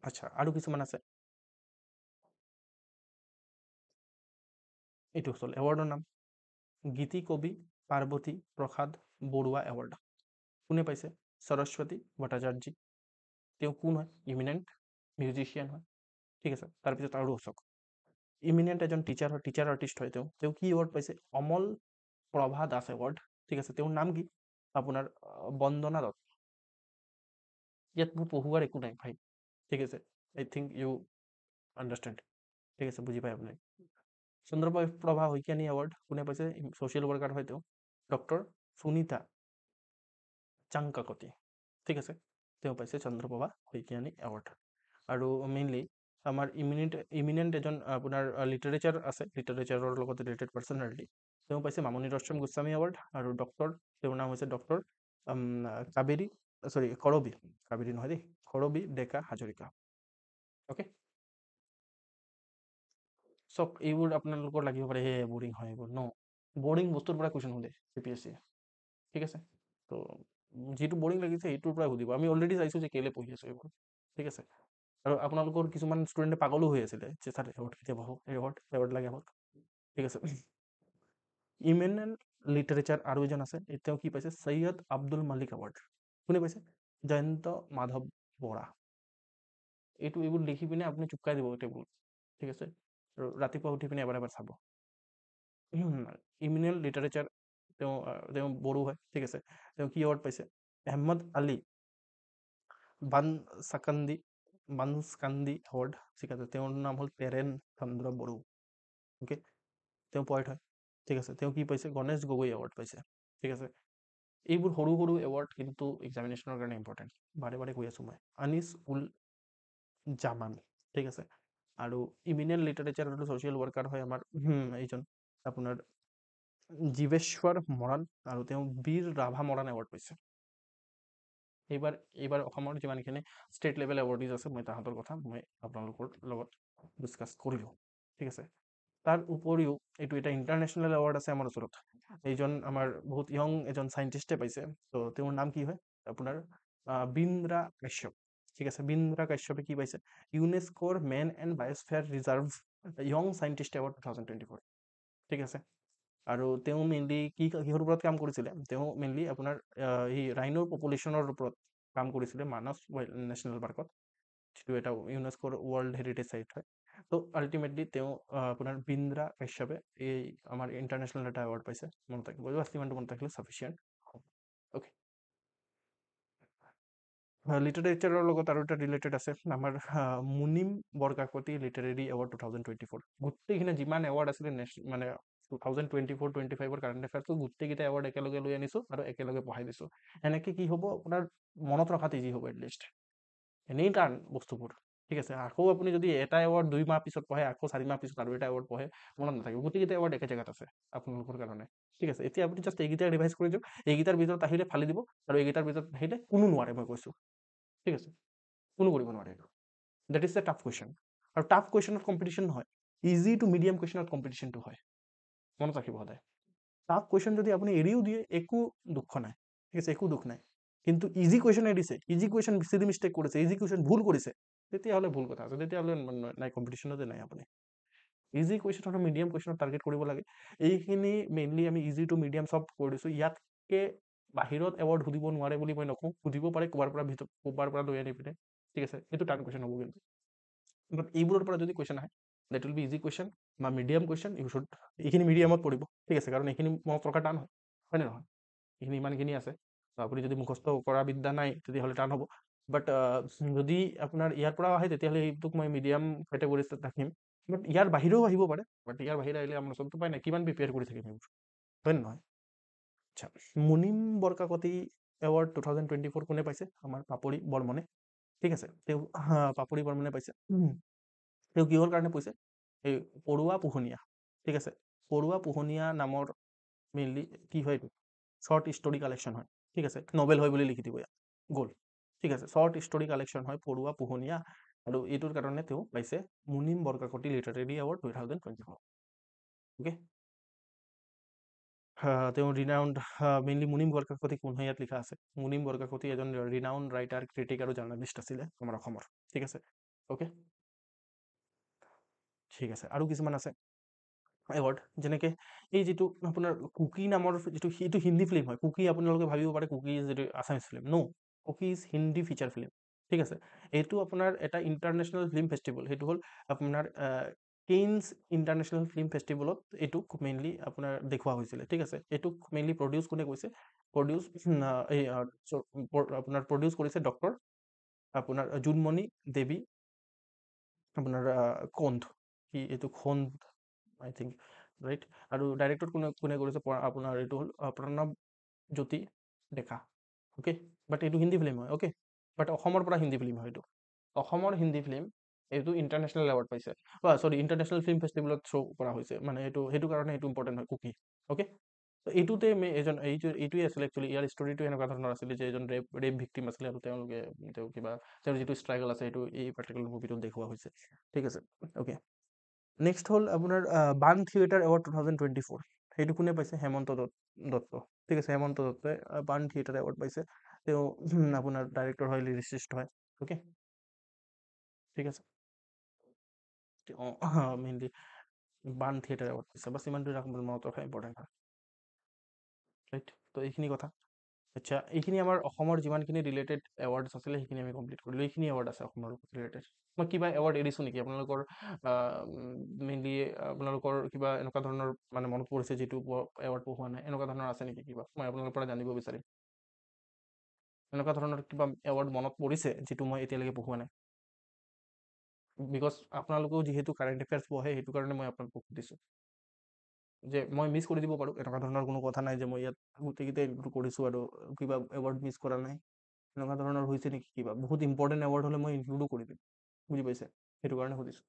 আচ্ছা, আৰু কিছুমান আছে, এইটো হ'ল এৱাৰ্ডৰ নাম, গীতি কবি পাৰ্বতী প্ৰসাদ বৰুৱা এৱাৰ্ড। কোনে পাইছে? সৰস্বতী ভট্টাচাৰ্যী। তেওঁ কোন হয়? ইমিনেণ্ট মিউজিচিয়ান হয়, ঠিক আছে। তাৰপিছত আৰু আছক, ইমিনেণ্ট এজন টিচাৰ হয়, টিচাৰ আৰ্টিষ্ট হয়। তেওঁ কি এৱাৰ্ড পাইছে? অমল প্ৰভা দাস এৱাৰ্ড, ঠিক আছে। তেওঁৰ নাম কি? আপোনাৰ বন্দনা দত্ত। ইয়াত মোৰ পঢ়োৱাৰ একো নাই ভাই, ঠিক আছে। আই থিংক ইউ আণ্ডাৰষ্টেণ্ড, ঠিক আছে, বুজি পায় আপুনি। চন্দ্ৰপ্ৰভা শইকীয়ানী এৱাৰ্ড কোনে পাইছে? ছ'চিয়েল ৱৰ্কাৰ হয় তেওঁ, ডক্টৰ সুনীতা চাংকাকতি, ঠিক আছে। তেওঁ পাইছে চন্দ্ৰপ্ৰভা শইকীয়ানী এৱাৰ্ড। আৰু মেইনলি আমাৰ ইমিনেণ্ট এজন আপোনাৰ লিটাৰেচাৰ আছে, লিটাৰেচাৰৰ লগত ৰিলেটেড পাৰ্চনেলিটি, তেওঁ পাইছে মামণি ৰয়ছম গোস্বামী এৱাৰ্ড। আৰু ডক্টৰ, তেওঁৰ নাম হৈছে ডক্টৰ কাবেৰী, চৰি কৰবী, কাবেৰী নহয় দেই, কৰবী ডেকা হাজৰিকা। অ'কে, চব এইবোৰ আপোনালোকৰ লাগিব পাৰে হে বৰিং হয় এইবোৰ, ন বৰিং বস্তুৰ পৰা কুৱেশ্যন সোধে CPSC, ঠিক আছে। তো যিটো বৰিং লাগিছে সেইটোৰ পৰা সুধিব। আমি অলৰেডি চাইছোঁ যে কেলে পঢ়ি আছোঁ এইবোৰ, ঠিক আছে। আৰু আপোনালোকৰ কিছুমান ষ্টুডেণ্টে পাগলো হৈ আছিলে যে ছাৰ এৱাৰ্ড কেতিয়া পাব, এৱাৰ্ড লাগে আমাক, ঠিক আছে। ইমিনেণ্ট লিটাৰেচাৰ আৰু এজন আছে, তেওঁ কি পাইছে? সৈয়দ আব্দুল মালিক এৱাৰ্ড। কোনে পাইছে? জয়ন্ত মাধৱ বৰা। এইবোৰ লিখি পিনে আপুনি চুপকাই দিব টেবুল, ঠিক আছে। আৰু ৰাতিপুৱা উঠি পিনে এবাৰ এবাৰ চাব। ইমিনেণ্ট লিটাৰেচাৰ, তেওঁ বড়ো হয়, ঠিক আছে। তেওঁ কি এৱাৰ্ড পাইছে? আহমদ আলী বানস্কান্দি এৱাৰ্ড, ঠিক আছে। তেওঁৰ নাম হ'ল পেৰেণ চন্দ্ৰ বড়ো, অ'কে। তেওঁ পইণ্ট হয়, ঠিক আছে। তেওঁ কি পাইছে? গণেশ গগৈ এৱাৰ্ড পাইছে, ঠিক আছে। এইবোৰ সৰু সৰু এৱাৰ্ড, কিন্তু এক্সামিনেশ্যনৰ কাৰণে ইম্পৰ্টেণ্ট, বাৰে বাৰে কৈ আছোঁ মই। আনিছ উল জামান, ঠিক আছে। আৰু ইমিনেণ্ট লিটাৰেচাৰ আৰু ছ'চিয়েল ৱৰ্কাৰ হয় আমাৰ এইজন আপোনাৰ জীৱেশ্বৰ মৰাণ, আৰু তেওঁ বীৰ ৰাভা মৰাণ এৱাৰ্ড পাইছে। এইবাৰ অসমৰ যিমানখিনি ষ্টেট লেভেল এৱাৰ্ডিজ আছে, মই তাহাঁতৰ কথা মই আপোনালোকৰ লগত ডিছকাছ কৰিলোঁ, ঠিক আছে। তাৰ উপৰিও এইটো এটা ইণ্টাৰনেশ্যনেল এৱাৰ্ড আছে আমাৰ ওচৰত। এইজন আমাৰ বহুত য়ং এজন চাইণ্টিষ্টে পাইছে। তো তেওঁৰ নাম কি হয়? আপোনাৰ বিন্দ্ৰা কাশ্যপ, ঠিক আছে। বিন্দ্ৰা কাশ্যপে কি পাইছে? ইউনেস্কোৰ man and biosphere reserve young scientist award 2024, ঠিক আছে। আৰু তেওঁ মেইনলি কিহৰ ওপৰত কাম কৰিছিলে? তেওঁ মেইনলি আপোনাৰ এই ৰাইনৰ পপুলেশ্যনৰ ওপৰত কাম কৰিছিলে মানস নেশ্যনেল পাৰ্কত, যিটো এটা ইউনেস্কোৰ ৱৰ্ল্ড হেৰিটেজ চাইট হয়। তো আল্টিমেটলি তেওঁ আপোনাৰ বিন্দ্ৰা কাশ্যপে এই আমাৰ ইণ্টাৰনেশ্যনেল এটা এৱাৰ্ড পাইছে। মনত ৰাখিব, ইমানটো মনত ৰাখিলে ছাফিচিয়েণ্ট। অ'কে, লিটাৰেচাৰৰ লগত আৰু এটা ৰিলেটেড আছে আমাৰ মুনিম বৰকাকতি লিটাৰেৰী এৱাৰ্ড 2024। গোটেইখিনি যিমান এৱাৰ্ড আছিলে মানে 2024-25 কাৰেণ্ট এফেয়াৰ্ছটো গোটেইকেইটা এৱাৰ্ড একেলগে লৈ আনিছোঁ আৰু একেলগে পঢ়াই দিছোঁ। এনেকৈ কি হ'ব? আপোনাৰ মনত ৰখাত ইজি হ'ব এটলিষ্ট। এনেই টান বস্তুবোৰ, ঠিক আছে। আকৌ আপুনি যদি এটা এৱাৰ্ড 2 মাহ পিছত পঢ়ে, আকৌ 4 মাহ পিছত আৰু এটা এৱাৰ্ড পঢ়ে, মনত নাথাকিব। গোটেইকেইটা এৱাৰ্ড একে জেগাত আছে আপোনালোকৰ কাৰণে, ঠিক আছে। এতিয়া আপুনি জাষ্ট এইকেইটা ৰিভাইজ কৰি দিয়ক, এইকেইটাৰ ভিতৰত আহিলে ফালি দিব, আৰু এইকেইটাৰ ভিতৰত আহিলে কোনো নোৱাৰে, মই কৈছোঁ, ঠিক আছে। কোনো কৰিব নোৱাৰে এইটো। That is a tough question. আৰু টাফ কুৱেশ্যনত কম্পিটিশ্যন নহয়, ইজি টু মিডিয়াম কুৱেশ্যনত কম্পিটিশ্যনটো হয়, মনত ৰাখিব সদায়। টাফ কুৱেশ্যন যদি আপুনি এৰিও দিয়ে, একো দুখ নাই, ঠিক আছে, একো দুখ নাই। কিন্তু ইজি কুৱেশ্যন এৰিছে, ইজি কুৱেশ্যন চিলি মিষ্টেক কৰিছে, ইজি কুৱেশ্যন ভুল কৰিছে, তেতিয়াহ'লে ভুল কথা আছে, তেতিয়াহ'লে নাই, কম্পিটিশ্যনতে নাই আপুনি। ইজি কুৱেশ্যন আৰু মিডিয়াম কুৱেশ্যনত টাৰ্গেট কৰিব লাগে। এইখিনি মেইনলি আমি ইজি টু মিডিয়াম চব কৰি দিছোঁ। ইয়াতকে বাহিৰত এৱাৰ্ড সুধিব নোৱাৰে বুলি মই নকওঁ, সুধিব পাৰে ক'ৰবাৰ পৰা লৈ আনি পিনে, ঠিক আছে। সেইটো টান কুৱেশ্যন হ'ব, কিন্তু বাট এইবোৰৰ পৰা যদি কুৱেশ্যন আহে, that will be easy question বা মিডিয়াম কুৱেশ্যন। ইউ শুড, এইখিনি মিডিয়ামত পৰিব, ঠিক আছে, কাৰণ এইখিনি মনত ৰখা টান হয়, হয়নে নহয়? এইখিনি ইমানখিনি আছে, আপুনি যদি মুখস্থ কৰা বিদ্যা নাই, তেতিয়াহ'লে টান হ'ব। বাট যদি আপোনাৰ ইয়াৰ পৰাও আহে, তেতিয়াহ'লে এইটোক মই মিডিয়াম কেটেগৰীত ৰাখিম। বাট ইয়াৰ বাহিৰেও আহিব পাৰে, বাট ইয়াৰ বাহিৰে আহিলে আমাৰ ওচৰতো পাই নাই, কিমান প্ৰিপেয়াৰ কৰি থাকিম এইবোৰ, হয় নে নহয়? আচ্ছা, মুনিম বৰকাকতি এৱাৰ্ড 2024 কোনে পাইছে? আমাৰ পাপৰি বৰ্মনে, ঠিক আছে। তেওঁ পাপৰি বৰ্মনে পাইছে। তেওঁ কিহৰ কাৰণে পাইছে? এই পৰুৱা পোহনীয়া, ঠিক আছে। পৰুৱা পোহনীয়া নামৰ মেইনলি কি হয়? এইটো শ্বৰ্ট ষ্টৰি কালেকশ্যন হয়, ঠিক আছে। নভেল হয় বুলি লিখি দিব ইয়াত, গ'ল, ঠিক আছে। শ্বৰ্ট ষ্টৰি কালেকশ্যন হয় পৰুৱা পোহনীয়া, আৰু এইটোৰ কাৰণে তেওঁ পাইছে Munim Borkakoti literary award 2024, okay. তেওঁ ৰিনাউণ্ড মেইনলি মুনিম বৰকাকতি কোন হয় ইয়াত লিখা আছে। মুনিম বৰকাকতি এজন ৰিনাউণ্ড ৰাইটাৰ, ক্ৰিটিক আৰু জাৰ্নেলিষ্ট আছিলে আমাৰ অসমৰ। ঠিক আছে, অ'কে, ঠিক আছে। আৰু কিছুমান আছে এৱাৰ্ড, যেনেকৈ এই যিটো আপোনাৰ কুকি নামৰ যিটো সেইটো হিন্দী ফিল্ম হয়। কুকি আপোনালোকে ভাবিব পাৰে কুকি যিটো Assamese film, no', Kuki is Hindi feature film. ঠিক আছে, এইটো আপোনাৰ এটা ইণ্টাৰনেশ্যনেল ফিল্ম ফেষ্টিভেল। সেইটো হ'ল আপোনাৰ কেইনছ ইণ্টাৰনেশ্যনেল ফিল্ম ফেষ্টিভেলত এইটোক মেইনলি আপোনাৰ দেখুওৱা হৈছিলে। ঠিক আছে, এইটোক মেইনলি প্ৰডিউচ কোনে কৰিছে? প্ৰডিউচ এই আপোনাৰ প্ৰডিউচ কৰিছে ডক্টৰ আপোনাৰ জোনমণি দেৱী আপোনাৰ কন্ধ, কি এইটো খন্দ আই থিংক, ৰাইট। আৰু ডাইৰেক্টৰ কোনে কোনে কৰিছে? আপোনাৰ এইটো হ'ল প্ৰণৱ জ্যোতি ডেকা। অ'কে, বাট এইটো হিন্দী ফিল্ম হয়। অ'কে, বাট অসমৰ পৰা হিন্দী ফিল্ম হয় এইটো। অসমৰ হিন্দী ফিল্ম এইটো ইণ্টাৰনেশ্যনেল এৱাৰ্ড পাইছে। চৰি, ইণ্টাৰনেশ্যনেল ফিল্ম ফেষ্টিভেলত শ্ব' কৰা হৈছে, মানে সেইটো কাৰণে এইটো ইম্পৰ্টেণ্ট হয় কুকি। অ'কে, এইটোতে এইটোৱে আছিলে একচুৱেলি। ইয়াৰ ষ্টৰিটো এনেকুৱা ধৰণৰ আছিলে যে এজন ৰেপ ভিক্টিম আছিলে, আৰু তেওঁৰ যিটো ষ্ট্ৰাগল আছে সেইটো এই পাৰ্টিকুলাৰ মুভিটোত দেখুওৱা হৈছে। ঠিক আছে, অ'কে। নেক্সট হ'ল আপোনাৰ বাণ থিয়েটাৰ এৱাৰ্ড 2024। সেইটো কোনে পাইছে? হেমন্ত দত্ত। ঠিক আছে, হেমন্ত দত্তই বাণ থিয়েটাৰ এৱাৰ্ড পাইছে। তেওঁ আপোনাৰ ডাইৰেক্টৰ হয়, লিৰিচিষ্ট হয়। অ'কে, ঠিক আছে। মেইনলি বাণ থিয়েটাৰ এৱাৰ্ড পাইছে, বাছ ইমানটো মনত ৰখা ইম্পৰ্টেণ্ট হয়, ৰাইট। তো এইখিনি কথা। আচ্ছা, এইখিনি আমাৰ অসমৰ যিমানখিনি ৰিলেটেড এৱাৰ্ডছ আছিলে সেইখিনি আমি কমপ্লিট কৰিলোঁ। এইখিনি এৱাৰ্ড আছে অসমৰ লগত ৰিলেটেড। মই কিবা এৱাৰ্ড এৰিছোঁ নেকি আপোনালোকৰ? মেইনলি আপোনালোকৰ কিবা এনেকুৱা ধৰণৰ মানে মনত পৰিছে যিটো এৱাৰ্ড পোৱা নাই, এনেকুৱা ধৰণৰ আছে নেকি কিবা? মই আপোনালোকৰ পৰা জানিব বিচাৰিম। এনেকুৱা ধৰণৰ কিবা এৱাৰ্ড মনত পৰিছে যিটো মই এতিয়ালৈকে পঢ়োৱা নাই? বিকজ আপোনালোকেও যিহেতু কাৰেণ্ট এফেয়াৰ্ছ পঢ়ে, সেইটো কাৰণে মই আপোনালোকক সুধিছোঁ যে মই মিছ কৰি দিব পাৰোঁ। এনেকুৱা ধৰণৰ কোনো কথা নাই যে মই ইয়াত গোটেইকেইটা ইনক্লুড কৰিছোঁ আৰু কিবা এৱাৰ্ড মিছ কৰা নাই। এনেকুৱা ধৰণৰ হৈছে নেকি কিবা? বহুত ইম্পৰ্টেণ্ট এৱাৰ্ড হ'লে মই ইনক্লুডো কৰি দিম, বুজি পাইছে? সেইটো কাৰণে সুধিছোঁ।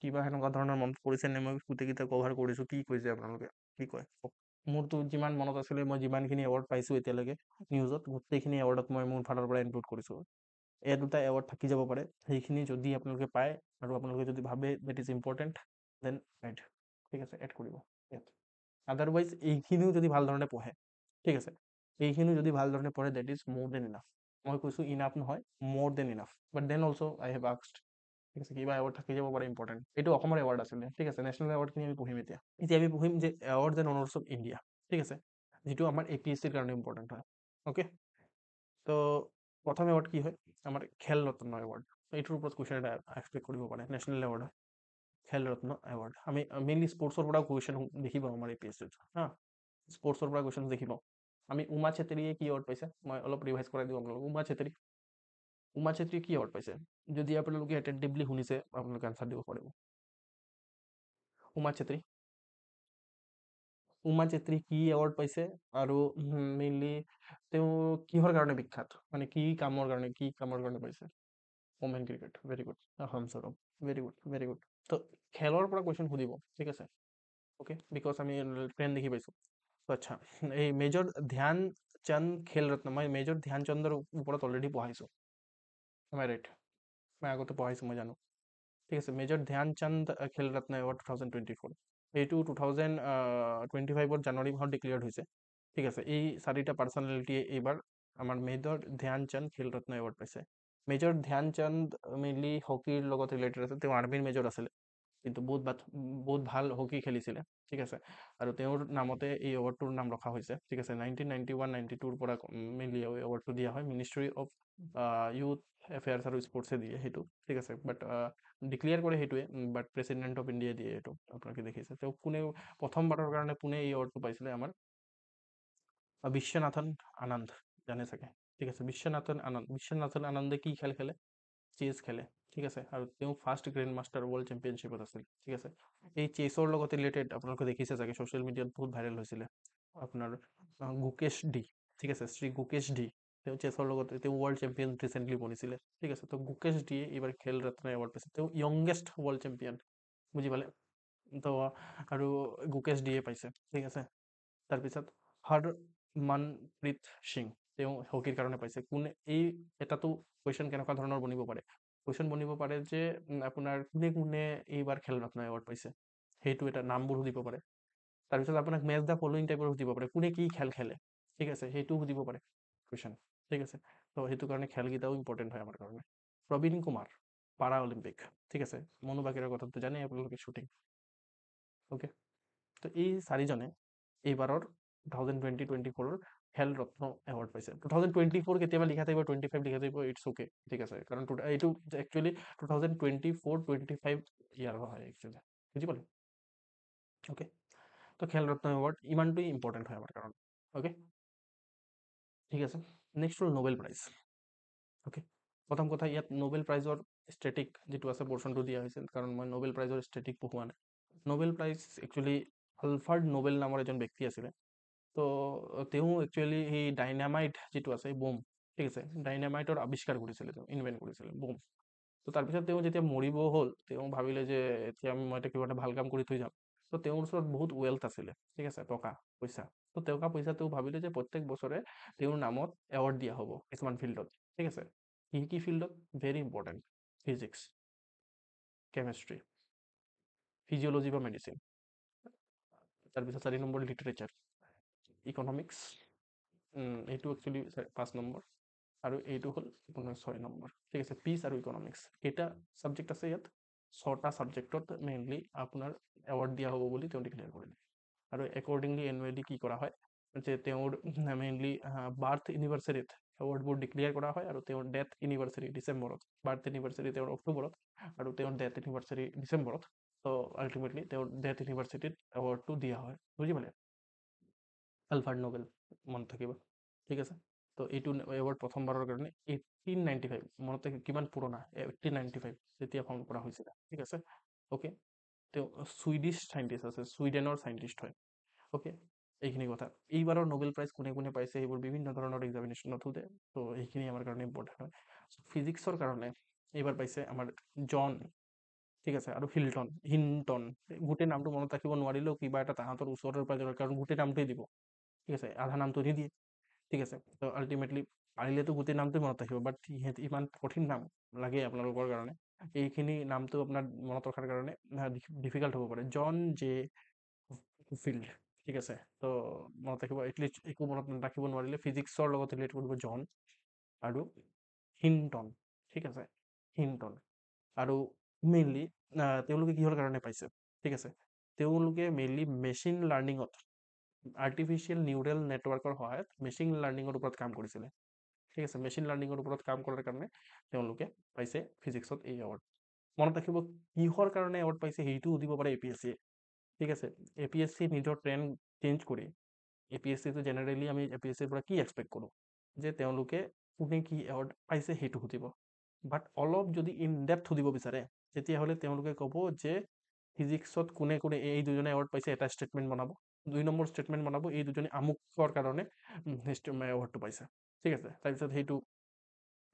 কিবা সেনেকুৱা ধৰণৰ মনত পৰিছে নে? মই গোটেইকেইটা কভাৰ কৰিছোঁ। কি কৈছে আপোনালোকে? কি কয় কওক। মোৰতো যিমান মনত আছিলে, মই যিমানখিনি এৱাৰ্ড পাইছোঁ এতিয়ালৈকে নিউজত, গোটেইখিনি এৱাৰ্ডত মই মোৰ ফালৰ পৰা ইনক্লুড কৰিছোঁ। এই দুটা এৱাৰ্ড থাকি যাব পাৰে, সেইখিনি যদি আপোনালোকে পায় আৰু আপোনালোকে যদি ভাবে that is important, then right, ঠিক আছে, এড কৰিব ইয়াত। আদাৰৱাইজ এইখিনিও যদি ভাল ধৰণে পঢ়ে, ঠিক আছে, এইখিনিও যদি ভাল ধৰণে পঢ়ে, দেট ইজ মোৰ দেন ইনাফ। মই কৈছোঁ ইনাফ নহয়, মোৰ then enough. But then also' I have asked, ঠিক আছে, কিবা এৱাৰ্ড থাকি যাব পাৰে ইম্পৰ্টেণ্ট। এইটো অসমৰ এৱাৰ্ড আছিলে, ঠিক আছে। নেশ্যনেল এৱাৰ্ডখিনি আমি পঢ়িম এতিয়া। এতিয়া আমি পঢ়িম যে awards and honours of India, ঠিক আছে, যিটো আমাৰ APSCৰ কাৰণে ইম্পৰ্টেণ্ট হয়। অ'কে, তো প্ৰথম এৱাৰ্ড কি হয়? আমাৰ খেল ৰত্ন এৱাৰ্ড। এইটোৰ ওপৰত কুৱেশ্যন এটা এক্সপেক্ট কৰিব পাৰে। নেশ্যনেল এৱাৰ্ড হয় খেল ৰত্ন এৱাৰ্ড। আমি মেইনলি স্পৰ্টছৰ পৰা কুৱেশ্যন দেখি পাওঁ আমাৰ APSCত, হা, স্পৰ্টছৰ পৰা কুৱেশ্যন দেখি পাওঁ। আমি উমা চেত্ৰীয়ে কি এৱাৰ্ড পাইছে? মই অলপ ৰিভাইজ কৰাই দিওঁ আপোনালোকক। উমা চেত্ৰী কি এৱাৰ্ড পাইছে? যদি আপোনালোকে এটেণ্টিভলি শুনিছে, আপোনালোকে আনচাৰ দিব পাৰিব। উমা চেত্ৰী কি এৱাৰ্ড পাইছে? আৰু মেইনলি তেওঁ কিহৰ কাৰণে বিখ্যাত? মানে কি কামৰ কাৰণে পাইছে? Women cricket, very good. আহম চৰম, ভেৰি গুড, ভেৰি গুড। তো খেলৰ পৰা কুৱেশ্যন সুধিব, ঠিক আছে, অ'কে, বিকজ আমি ট্ৰেণ্ড দেখি পাইছোঁ। আচ্ছা, এই মেজৰ ধ্যান চান্দ খেল ৰত্ন, মই মেজৰ ধ্যান চন্দৰ ওপৰত অলৰেডি পঢ়াইছোঁ, এম আই ৰাইট? মই আগতে পঢ়াইছোঁ, মই জানো, ঠিক আছে। মেজৰ ধ্যান চান্দ খেল ৰত্ন এৱাৰ্ড 2024, এইটো 2025 জানুৱাৰী মাহত ডিক্লেয়াৰ্ড হৈছে, ঠিক আছে। এই 4টা পাৰ্চনেলিটিয়ে এইবাৰ আমাৰ মেজৰ ধ্যান চান্দ খেল ৰত্ন এৱাৰ্ড পাইছে। মেজৰ ধ্যান চান্দ মেইনলি হকীৰ লগত ৰিলেটেড আছে। তেওঁ আৰ্মিৰ মেজৰ আছিলে, কিন্তু বহুত ভাল হকী খেলিছিলে, ঠিক আছে। আৰু তেওঁৰ নামতে এই এৱাৰ্ডটোৰ নাম ৰখা হৈছে, ঠিক আছে। 1991-92ৰ পৰা মেইনলি এৱাৰ্ডটো দিয়া হয়। মিনিষ্ট্ৰী অফ ইউথ এফেয়াৰ্ছ আৰু স্পৰ্টছে দিয়ে সেইটো, ঠিক আছে। বাট ডিক্লেয়াৰ কৰে সেইটোৱে, বাট প্ৰেচিডেণ্ট অফ ইণ্ডিয়াই দিয়ে এইটো, আপোনালোকে দেখিছে। তেওঁ প্ৰথমবাৰৰ কাৰণে কোনে এই এৱাৰ্ডটো পাইছিলে? আমাৰ বিশ্বনাথন আনন্দ, জানে চাগে, ঠিক আছে। বিশ্বনাথন আনন্দে কি খেল খেলে? চেছ খেলে, ঠিক আছে। আৰু তেওঁ ফাৰ্ষ্ট গ্ৰেণ্ড মাষ্টাৰ ৱৰ্ল্ড চেম্পিয়নশ্বিপত আছিল, ঠিক আছে। এই চেছৰ লগত ৰিলেটেড আপোনালোকে দেখিছে চাগে, ছ'চিয়েল মিডিয়াত বহুত ভাইৰেল হৈছিলে আপোনাৰ গুকেশ ডি, ঠিক আছে, শ্ৰী গুকেশ ডি। তেওঁ চেছৰ লগত তেওঁ ৱৰ্ল্ড চেম্পিয়ন ৰিচেণ্টলি বনিছিলে, ঠিক আছে। তো গুকেশ ডিয়ে এইবাৰ খেল ৰত্ন এৱাৰ্ড পাইছে। তেওঁ য়ংগেষ্ট ৱৰ্ল্ড চেম্পিয়ন, বুজি পালে? তো আৰু গুকেশ ডিয়ে পাইছে, ঠিক আছে। তাৰপিছত হৰমনপ্ৰীত সিং, তেওঁ হকীৰ কাৰণে পাইছে। এই এটাতো কুৱেশ্যন কেনেকুৱা ধৰণৰ বনিব পাৰে? কুৱেশ্যন বনিব পাৰে যে আপোনাৰ কোনে কোনে এইবাৰ খেল ৰত্ন এৱাৰ্ড পাইছে, সেইটো এটা নামবোৰ সুধিব পাৰে। তাৰপিছত আপোনাক মেচ দ্য ফলোইং টাইপৰ সুধিব পাৰে, কোনে কি খেল খেলে, ঠিক আছে, সেইটোও সুধিব পাৰে কুৱেশ্যন, ঠিক আছে। তো সেইটো কাৰণে খেলকেইটাও ইম্পৰ্টেণ্ট হয় আমাৰ কাৰণে। প্ৰবীণ কুমাৰ, পাৰা অলিম্পিক, ঠিক আছে, মনু বাকেৰৰ কথাটো জানে আপোনালোকে, শ্বুটিং, অ'কে। তো এই চাৰিজনে এইবাৰৰ 2020-24 খেল ৰত্ন এৱাৰ্ড পাইছে। 2024 কেতিয়াবা লিখা থাকিব, 25 লিখা থাকিব, ইটছ অ'কে, ঠিক আছে, কাৰণ এইটো একচুৱেলি 2024-25 ইয়াৰ হয় একচুৱেলি, বুজি পালে, অ'কে। তো খেল ৰত্ন এৱাৰ্ড ইমানটোৱেই ইম্পৰ্টেণ্ট হয় আমাৰ কাৰণে, অ'কে, ঠিক আছে। নেক্সট হ'ল নোবেল প্ৰাইজ, অ'কে। প্ৰথম কথা, ইয়াত নোবেল প্ৰাইজৰ ষ্টেটিক যিটো আছে পৰ্চনটো দিয়া হৈছিল, কাৰণ মই নোবেল প্ৰাইজৰ ষ্টেটিক পঢ়োৱা নাই। নোবেল প্ৰাইজ একচুৱেলি আলফাৰ্ড নোবেল নামৰ এজন ব্যক্তি আছিলে। তো তেওঁ একচুৱেলি সেই ডাইনামাইট যিটো আছে বোম, ঠিক আছে, ডাইনামাইটৰ আৱিষ্কাৰ কৰিছিলে, তেওঁ ইনভেণ্ট কৰিছিলে বোম। তো তাৰপিছত তেওঁ যেতিয়া মৰিব হ'ল, তেওঁ ভাবিলে যে এতিয়া মই এটা কিবা এটা ভাল কাম কৰি থৈ যাম। তো তেওঁৰ ওচৰত বহুত ৱেল্থ আছিলে, ঠিক আছে, টকা পইচা। তো টকা পইচা তেওঁ ভাবিলে যে প্ৰত্যেক বছৰে তেওঁৰ নামত এৱাৰ্ড দিয়া হ'ব কিছুমান ফিল্ডত, ঠিক আছে। কি ফিল্ডত? Very important, physics, chemistry, physiology বা মেডিচিন। তাৰপিছত 4 নম্বৰ লিটাৰেচাৰ, ইকনমিক্স, এইটো একচুৱেলি 5 নম্বৰ, আৰু এইটো হ'ল আপোনাৰ 6 নম্বৰ, ঠিক আছে। পিচ আৰু ইকনমিক্স, কেইটা ছাবজেক্ট আছে ইয়াত? 6টা ছাবজেক্টত মেইনলি আপোনাৰ এৱাৰ্ড দিয়া হ'ব বুলি তেওঁ ডিক্লেয়াৰ কৰিলে। আৰু একৰ্ডিংলি এনুৱেলি কি কৰা হয় যে তেওঁৰ মেইনলি বাৰ্থ এনিভাৰ্চাৰীত এৱাৰ্ডবোৰ ডিক্লেয়াৰ কৰা হয়, আৰু তেওঁৰ ডেথ এনিভাৰ্চাৰী ডিচেম্বৰত, বাৰ্থ এনিভাৰ্চাৰী তেওঁৰ অক্টোবৰত, আৰু তেওঁৰ ডেথ এনিভাৰ্চাৰী ডিচেম্বৰত। তো আল্টিমেটলি তেওঁৰ ডেথ এনিভাৰ্চাৰীত এৱাৰ্ডটো দিয়া হয়, বুজি পালে? আলফাৰ্ড নোবেল মনত থাকিব, ঠিক আছে। তো এইটো এৱাৰ্ড প্ৰথমবাৰৰ কাৰণে 1895, মনত কিমান পুৰণা, 1895 যেতিয়া ফাউণ্ড কৰা হৈছিলে, ঠিক আছে, অ'কে। তেওঁ ছুইডিছ চাইণ্টিষ্ট আছে, ছুইডেনৰ চাইণ্টিষ্ট হয়, অ'কে। এইখিনি কথা। এইবাৰৰ নোবেল প্ৰাইজ কোনে কোনে পাইছে সেইবোৰ বিভিন্ন ধৰণৰ এক্সামিনেশ্যনত সোধে, তো এইখিনি আমাৰ কাৰণে ইম্পৰ্টেণ্ট হয়। ফিজিক্সৰ কাৰণে এইবাৰ পাইছে আমাৰ জন, ঠিক আছে, আৰু হিণ্টন। গোটেই নামটো মনত ৰাখিব নোৱাৰিলেও কিবা এটা তাহাঁতৰ ওচৰৰ পৰা, কাৰণ গোটেই নামটোৱে দিব, ঠিক আছে, আধা নামটো নিদিয়ে, ঠিক আছে। তো আল্টিমেটলি পাৰিলেতো গোটেই নামটোৱে মনত ৰাখিব, বাট সিহঁতে ইমান কঠিন নাম লাগে আপোনালোকৰ কাৰণে, এইখিনি নামটো আপোনাৰ মনত ৰখাৰ কাৰণে ডিফিকাল্ট হ'ব পাৰে। জন জে ফিল্ড, ঠিক আছে। তো মনত ৰাখিব, এটলিষ্ট একো মনত ৰাখিব নোৱাৰিলে ফিজিক্সৰ লগত ৰিলেট কৰিব জন আৰু হিণ্টন, ঠিক আছে, হিণ্টন। আৰু মেইনলি তেওঁলোকে কিহৰ কাৰণে পাইছে, ঠিক আছে, তেওঁলোকে মেইনলি মেচিন লাৰ্ণিঙত, আৰ্টিফিচিয়েল নিউৰেল নেটৱৰ্কৰ সহায়ত মেচিন লাৰ্ণিঙৰ ওপৰত কাম কৰিছিলে, ঠিক আছে। মেচিন লাৰ্ণিঙৰ ওপৰত কাম কৰাৰ কাৰণে তেওঁলোকে পাইছে ফিজিক্সত এই এৱাৰ্ড। মনত ৰাখিব, কিহৰ কাৰণে এৱাৰ্ড পাইছে সেইটো সুধিব পাৰে APSCয়ে, ঠিক আছে। APSC নিজৰ ট্ৰেণ্ড চেঞ্জ কৰি, APSCটো জেনেৰেলি আমি APSCৰ পৰা কি এক্সপেক্ট কৰোঁ যে তেওঁলোকে কোনে কি এৱাৰ্ড পাইছে সেইটো সুধিব। বাট অলপ যদি ইন ডেপথ সুধিব বিচাৰে, তেতিয়াহ'লে তেওঁলোকে ক'ব যে ফিজিক্সত কোনে কোনে এই দুজনে এৱাৰ্ড পাইছে, এটা ষ্টেটমেণ্ট বনাব, 2 নম্বৰ ষ্টেটমেণ্ট বনাব, এই দুজনে আমুকৰ কাৰণে এৱাৰ্ডটো পাইছে, ঠিক আছে। তাৰপিছত সেইটো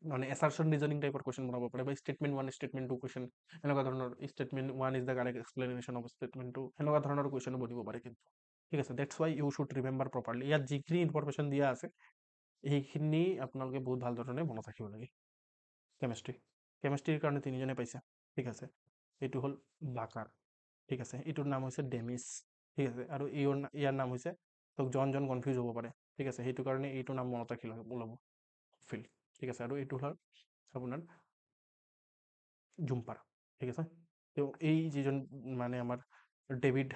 মানে এছাৰশ্যন ৰিজনিং টাইপৰ কুৱেশ্যন বনাব পাৰে, বা ষ্টেটমেণ্ট 1 ষ্টেটমেণ্ট 2 কুৱেশ্যন, এনেকুৱা ধৰণৰ, statement 1 is the correct explanation of statement 2, এনেকুৱা ধৰণৰ কুৱেশ্যনো বনিব পাৰে কিন্তু, ঠিক আছে। That's why you should remember properly. ইয়াত যিখিনি ইনফৰমেশ্যন দিয়া আছে সেইখিনি আপোনালোকে বহুত ভাল ধৰণে মনত ৰাখিব লাগে। কেমেষ্ট্ৰিৰ কাৰণে 3জনে পাইছে, ঠিক আছে। এইটো হ'ল বাকাৰ, ঠিক আছে, এইটোৰ নাম হৈছে ডেমিছ, ঠিক আছে, আৰু ইয়াৰ নাম হৈছে, তো জন কনফিউজ হ'ব পাৰে, ঠিক আছে, সেইটো কাৰণে এইটো নাম মনত ৰাখি ল'ব, ফিল্ড, ঠিক আছে। আৰু এইটো হ'ল আপোনাৰ জুম্পাৰ, ঠিক আছে। তেওঁ এই যিজন মানে আমাৰ ডেভিড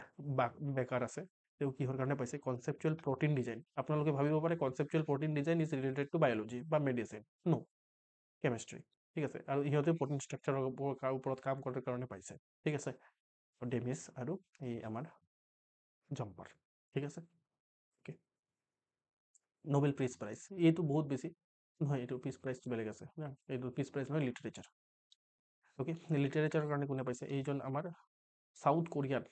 বেকাৰ আছে, তেওঁ কিহৰ কাৰণে পাইছে? Conceptual protein design. আপোনালোকে ভাবিব পাৰে conceptual protein design is related to biology বা মেডিচিন, নো, কেমেষ্ট্ৰি, ঠিক আছে। আৰু ইহঁতে প্ৰটিন ষ্ট্ৰাকচাৰৰ ওপৰত কাম কৰাৰ কাৰণে পাইছে, ঠিক আছে, ডেমিছ আৰু এই আমাৰ জম্পাৰ, ঠিক আছে, অ'কে। নোবেল পিচ প্ৰাইজ, এইটো বহুত বেছি নহয়, এইটো পিচ প্ৰাইজটো বেলেগ আছে, এইটো পিচ প্ৰাইজ নহয়, লিটাৰেচাৰ, অ'কে। লিটাৰেচাৰৰ কাৰণে কোনে পাইছে? এইজন আমাৰ চাউথ কোৰিয়াৰ,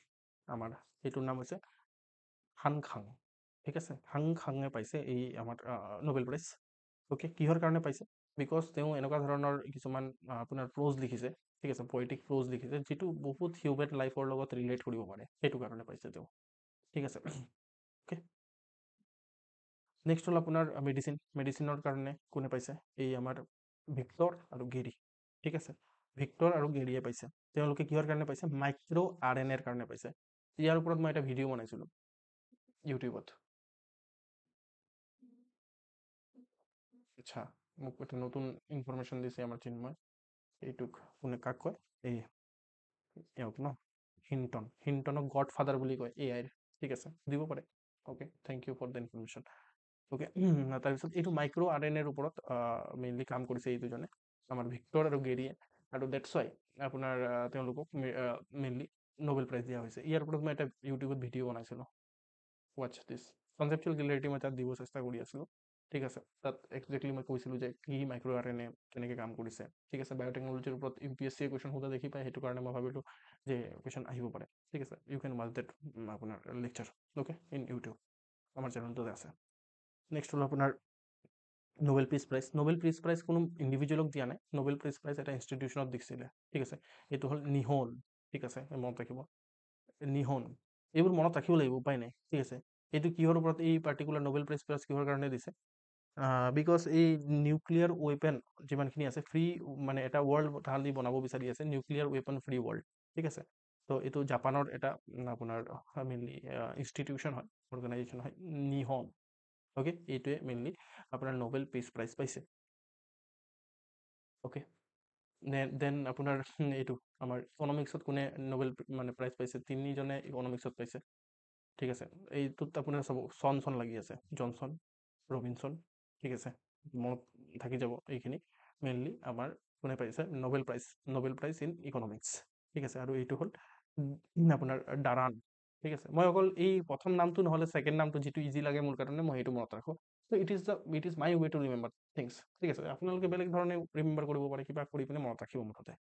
আমাৰ এইটোৰ নাম হৈছে হান খাং, ঠিক আছে, হাং খাঙে পাইছে এই আমাৰ নোবেল প্ৰাইজ, অ'কে। কিহৰ কাৰণে পাইছে? বিকজ তেওঁ এনেকুৱা ধৰণৰ কিছুমান আপোনাৰ প্ৰ'জ লিখিছে, ঠিক আছে, পয়েটিক প্ৰ'জ লিখিছে, যিটো বহুত হিউমেন লাইফৰ লগত ৰিলেট কৰিব পাৰে, সেইটো কাৰণে পাইছে তেওঁ, ঠিক আছে, অ'কে। নেক্সট হ'ল আপোনাৰ মেডিচিনৰ কাৰণে কোনে পাইছে? এই আমাৰ ভিক্টৰ আৰু গেৰী, ঠিক আছে, ভিক্টৰ আৰু গেৰীয়ে পাইছে। তেওঁলোকে কিহৰ কাৰণে পাইছে? মাইক্ৰ' RNAৰ কাৰণে পাইছে। ইয়াৰ ওপৰত মই এটা ভিডিঅ' বনাইছিলোঁ, ইউটিউবত। আচ্ছা, মোক এটা নতুন ইনফৰমেশ্যন দিছে আমাৰ চিন্ময়। এইটোক কোনে কাক কয়? এই এওঁক ন, হিণ্টনক গড ফাদাৰ বুলি কয় এআইৰ। ঠিক আছে, দিব পাৰে। Okay, thank you for the information. Okay, তাৰপিছত এইটো মাইক্ৰ' আৰ এন এৰ ওপৰত মেইনলি কাম কৰিছে এই দুজনে, আমাৰ ভিক্টৰ আৰু গেৰিয়ে। আৰু ডেটছ ৱাই আপোনাৰ তেওঁলোকক মেইনলি নোবেল প্ৰাইজ দিয়া হৈছে। ইয়াৰ ওপৰত মই এটা ইউটিউবত ভিডিঅ' বনাইছিলোঁ, ৱাটচ দিছ। কনচেপচুৱেল ক্লিয়াৰিটি মই তাত দিব চেষ্টা কৰি আছিলোঁ। ঠিক আছে, তাত একজেক্টলি মই কৈছিলোঁ যে কি মাইক্ৰ' আৰ এন এ কেনেকৈ কাম কৰিছে। ঠিক আছে, বায়'টেকনলজিৰ ওপৰত UPSC কুৱেশ্যন সোধা দেখি পায়, সেইটো কাৰণে মই ভাবিলোঁ যে কুৱেশ্যন আহিব পাৰে। ঠিক আছে, ইউ কেন ৱাচ ডেট আপোনাৰ লেকচাৰ, অ'কে, ইন ইউটিউব, আমাৰ চেনেলটোতে আছে। নেক্সট হ'ল আপোনাৰ Nobel peace prize. Nobel peace prize কোনো ইণ্ডিভিজুৱেলক দিয়া নাই, নোবেল পিচ প্ৰাইজ এটা ইনষ্টিটিউশ্যনত দিছিলে। ঠিক আছে, এইটো হ'ল নিহন। ঠিক আছে, মনত ৰাখিব, নিহন। এইবোৰ মনত ৰাখিব লাগিব, উপায় নাই। ঠিক আছে, এইটো কিহৰ ওপৰত এই পাৰ্টিকুলাৰ নোবেল প্ৰাইজ কিহৰ কাৰণে দিছে? বিকজ এই নিউক্লিয়াৰ ৱেপন যিমানখিনি আছে, ফ্ৰী মানে এটা ৱৰ্ল্ড তাহাঁতি বনাব বিচাৰি আছে, নিউক্লিয়াৰ ৱেপন ফ্ৰী ৱৰ্ল্ড। ঠিক আছে, তো এইটো জাপানৰ এটা আপোনাৰ মেইনলি ইনষ্টিটিউশ্যন হয়, অৰ্গেনাইজেশ্যন হয়, নিহন। অ'কে, এইটোৱে মেইনলি আপোনাৰ নোবেল পিচ প্ৰাইজ পাইছে। অ'কে, দেন আপোনাৰ এইটো আমাৰ ইকনমিক্সত কোনে নোবেল মানে প্ৰাইজ পাইছে? তিনিজনে ইকনমিক্সত পাইছে। ঠিক আছে, এইটোত আপোনাৰ চাব চন লাগি আছে, জনচন, ৰবিনছন। ঠিক আছে, মনত থাকি যাব এইখিনি। মেইনলি আমাৰ কোনে পাইছে নোবেল প্ৰাইজ ইন ইকনমিক্স। ঠিক আছে, আৰু এইটো হ'ল আপোনাৰ ডাৰান। ঠিক আছে, মই অকল এই প্ৰথম নামটো নহ'লে ছেকেণ্ড নামটো যিটো ইজি লাগে মোৰ কাৰণে, মই সেইটো মনত ৰাখোঁ। ত' it is my way to remember things. ঠিক আছে, আপোনালোকে বেলেগ ধৰণে ৰিমেম্বাৰ কৰিব পাৰে, কিবা কৰি পিনে মনত ৰাখিব মুঠতে,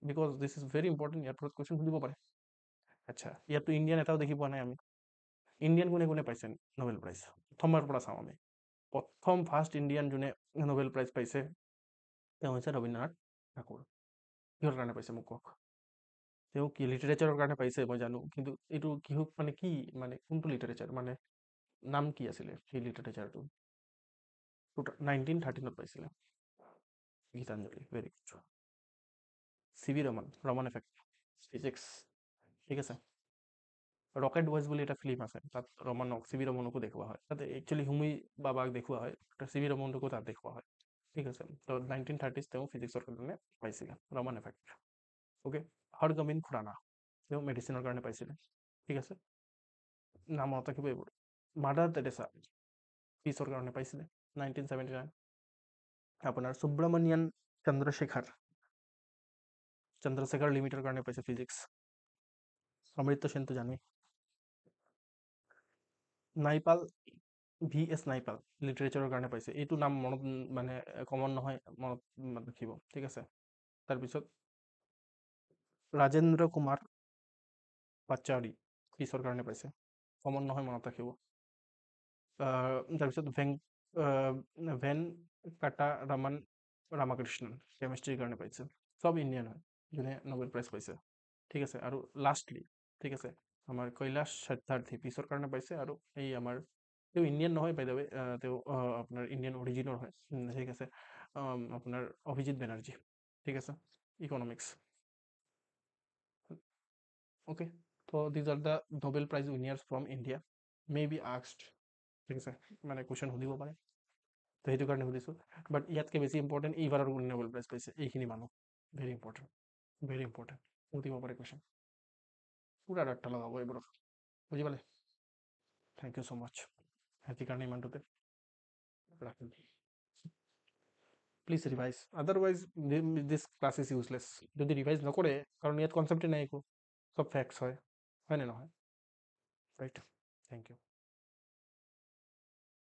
because this is very important. ইয়াৰ ওপৰত কুৱেশ্যন সুধিব পাৰে। আচ্ছা, ইয়াততো ইণ্ডিয়ান এটাও দেখি পোৱা নাই আমি। ইণ্ডিয়ান কোনে কোনে পাইছে নোবেল প্ৰাইজ? প্ৰথমৰ পৰা চাওঁ আমি। ফাৰ্ষ্ট ইণ্ডিয়ান যোনে নোবেল প্ৰাইজ পাইছে তেওঁ হৈছে ৰবীন্দ্ৰনাথ ঠাকুৰ। কিহৰ কাৰণে পাইছে মোক কওক? তেওঁ কি লিটাৰেচাৰৰ কাৰণে পাইছে মই জানো, কিন্তু এইটো কিহক মানে কি মানে কোনটো লিটাৰেচাৰ মানে নাম কি আছিলে সেই লিটাৰেচাৰটো? 1913 পাইছিলে। Gitanjali, very good. CV Raman effect, physics. ঠিক আছে, ৰকেট বইজ বুলি এটা ফিল্ম আছে, তাত CV ৰমনকো দেখুওৱা হয়। তাতে একচুৱেলি হুমি বাবাক দেখুওৱা হয়, CV ৰমনকো তাত দেখুওৱা হয়। ঠিক আছে, তো 1930 তেওঁ ফিজিক্সৰ কাৰণে পাইছিলে, ৰমন এফেক্ট। অ'কে, হৰগোবিন্দ খুৰানা, তেওঁ মেডিচিনৰ কাৰণে পাইছিলে। ঠিক আছে, নাম মনত ৰাখিব এইবোৰ। মাদাৰ টেৰেছা পিছৰ কাৰণে পাইছিলে 1979। আপোনাৰ সুব্ৰমণিয়ান চন্দ্ৰশেখৰ লিমিটৰ কাৰণে পাইছে ফিজিক্স। অমৃত্য সেনটো জানেই। নাইপাল, VS নাইপাল লিটাৰেচাৰৰ কাৰণে পাইছে। এইটো নাম মনত মানে কমন নহয়, মনত ৰাখিব। ঠিক আছে, তাৰপিছত ৰাজেন্দ্ৰ কুমাৰ পাচাৰী পিছৰ কাৰণে পাইছে, কমন নহয়, মনত ৰাখিব। তাৰপিছত ভেন কাটা ৰামাকৃষ্ণন কেমিষ্ট্ৰিৰ কাৰণে পাইছে। চব ইণ্ডিয়ান হয় যোনে নোবেল প্ৰাইজ পাইছে। ঠিক আছে, আৰু লাষ্টলি ঠিক আছে আমাৰ কৈলাশ সত্যাৰ্থী পিছৰ কাৰণে পাইছে। আৰু এই আমাৰ তেওঁ ইণ্ডিয়ান নহয় বাই দ্য ৱে, তেওঁ আপোনাৰ ইণ্ডিয়ান অৰিজিনৰ হয়। ঠিক আছে, আপোনাৰ অভিজিত বেনাৰ্জী। ঠিক আছে, ইকনমিক্স। অ'কে, তো these are the Nobel prize winners from India, may be asked. ঠিক আছে, মানে কুৱেশ্যন সুধিব পাৰে, তো সেইটো কাৰণে সুধিছোঁ। বাট ইয়াতকৈ বেছি ইম্পৰ্টেণ্ট এইবাৰৰ কোনে নোবেল প্ৰাইজ পাইছে, এইখিনি মানুহ ভেৰি ইম্পৰ্টেণ্ট, ভেৰি ইম্পৰ্টেণ্ট। সুধিব পাৰে কুৱেশ্যন, পুৰা ডাটা লগাব এইবোৰত, বুজি পালে? থেংক ইউ ছ' মাছ। আজিৰ কাৰণে ইমানটোতে ৰাখিম। Please revise, otherwise this class is useless. যদি ৰিভাইজ নকৰে, কাৰণ ইয়াত কনচেপ্টে নাই একো, চব ফেক্টছ হয় নে নহয়? Right, thank U.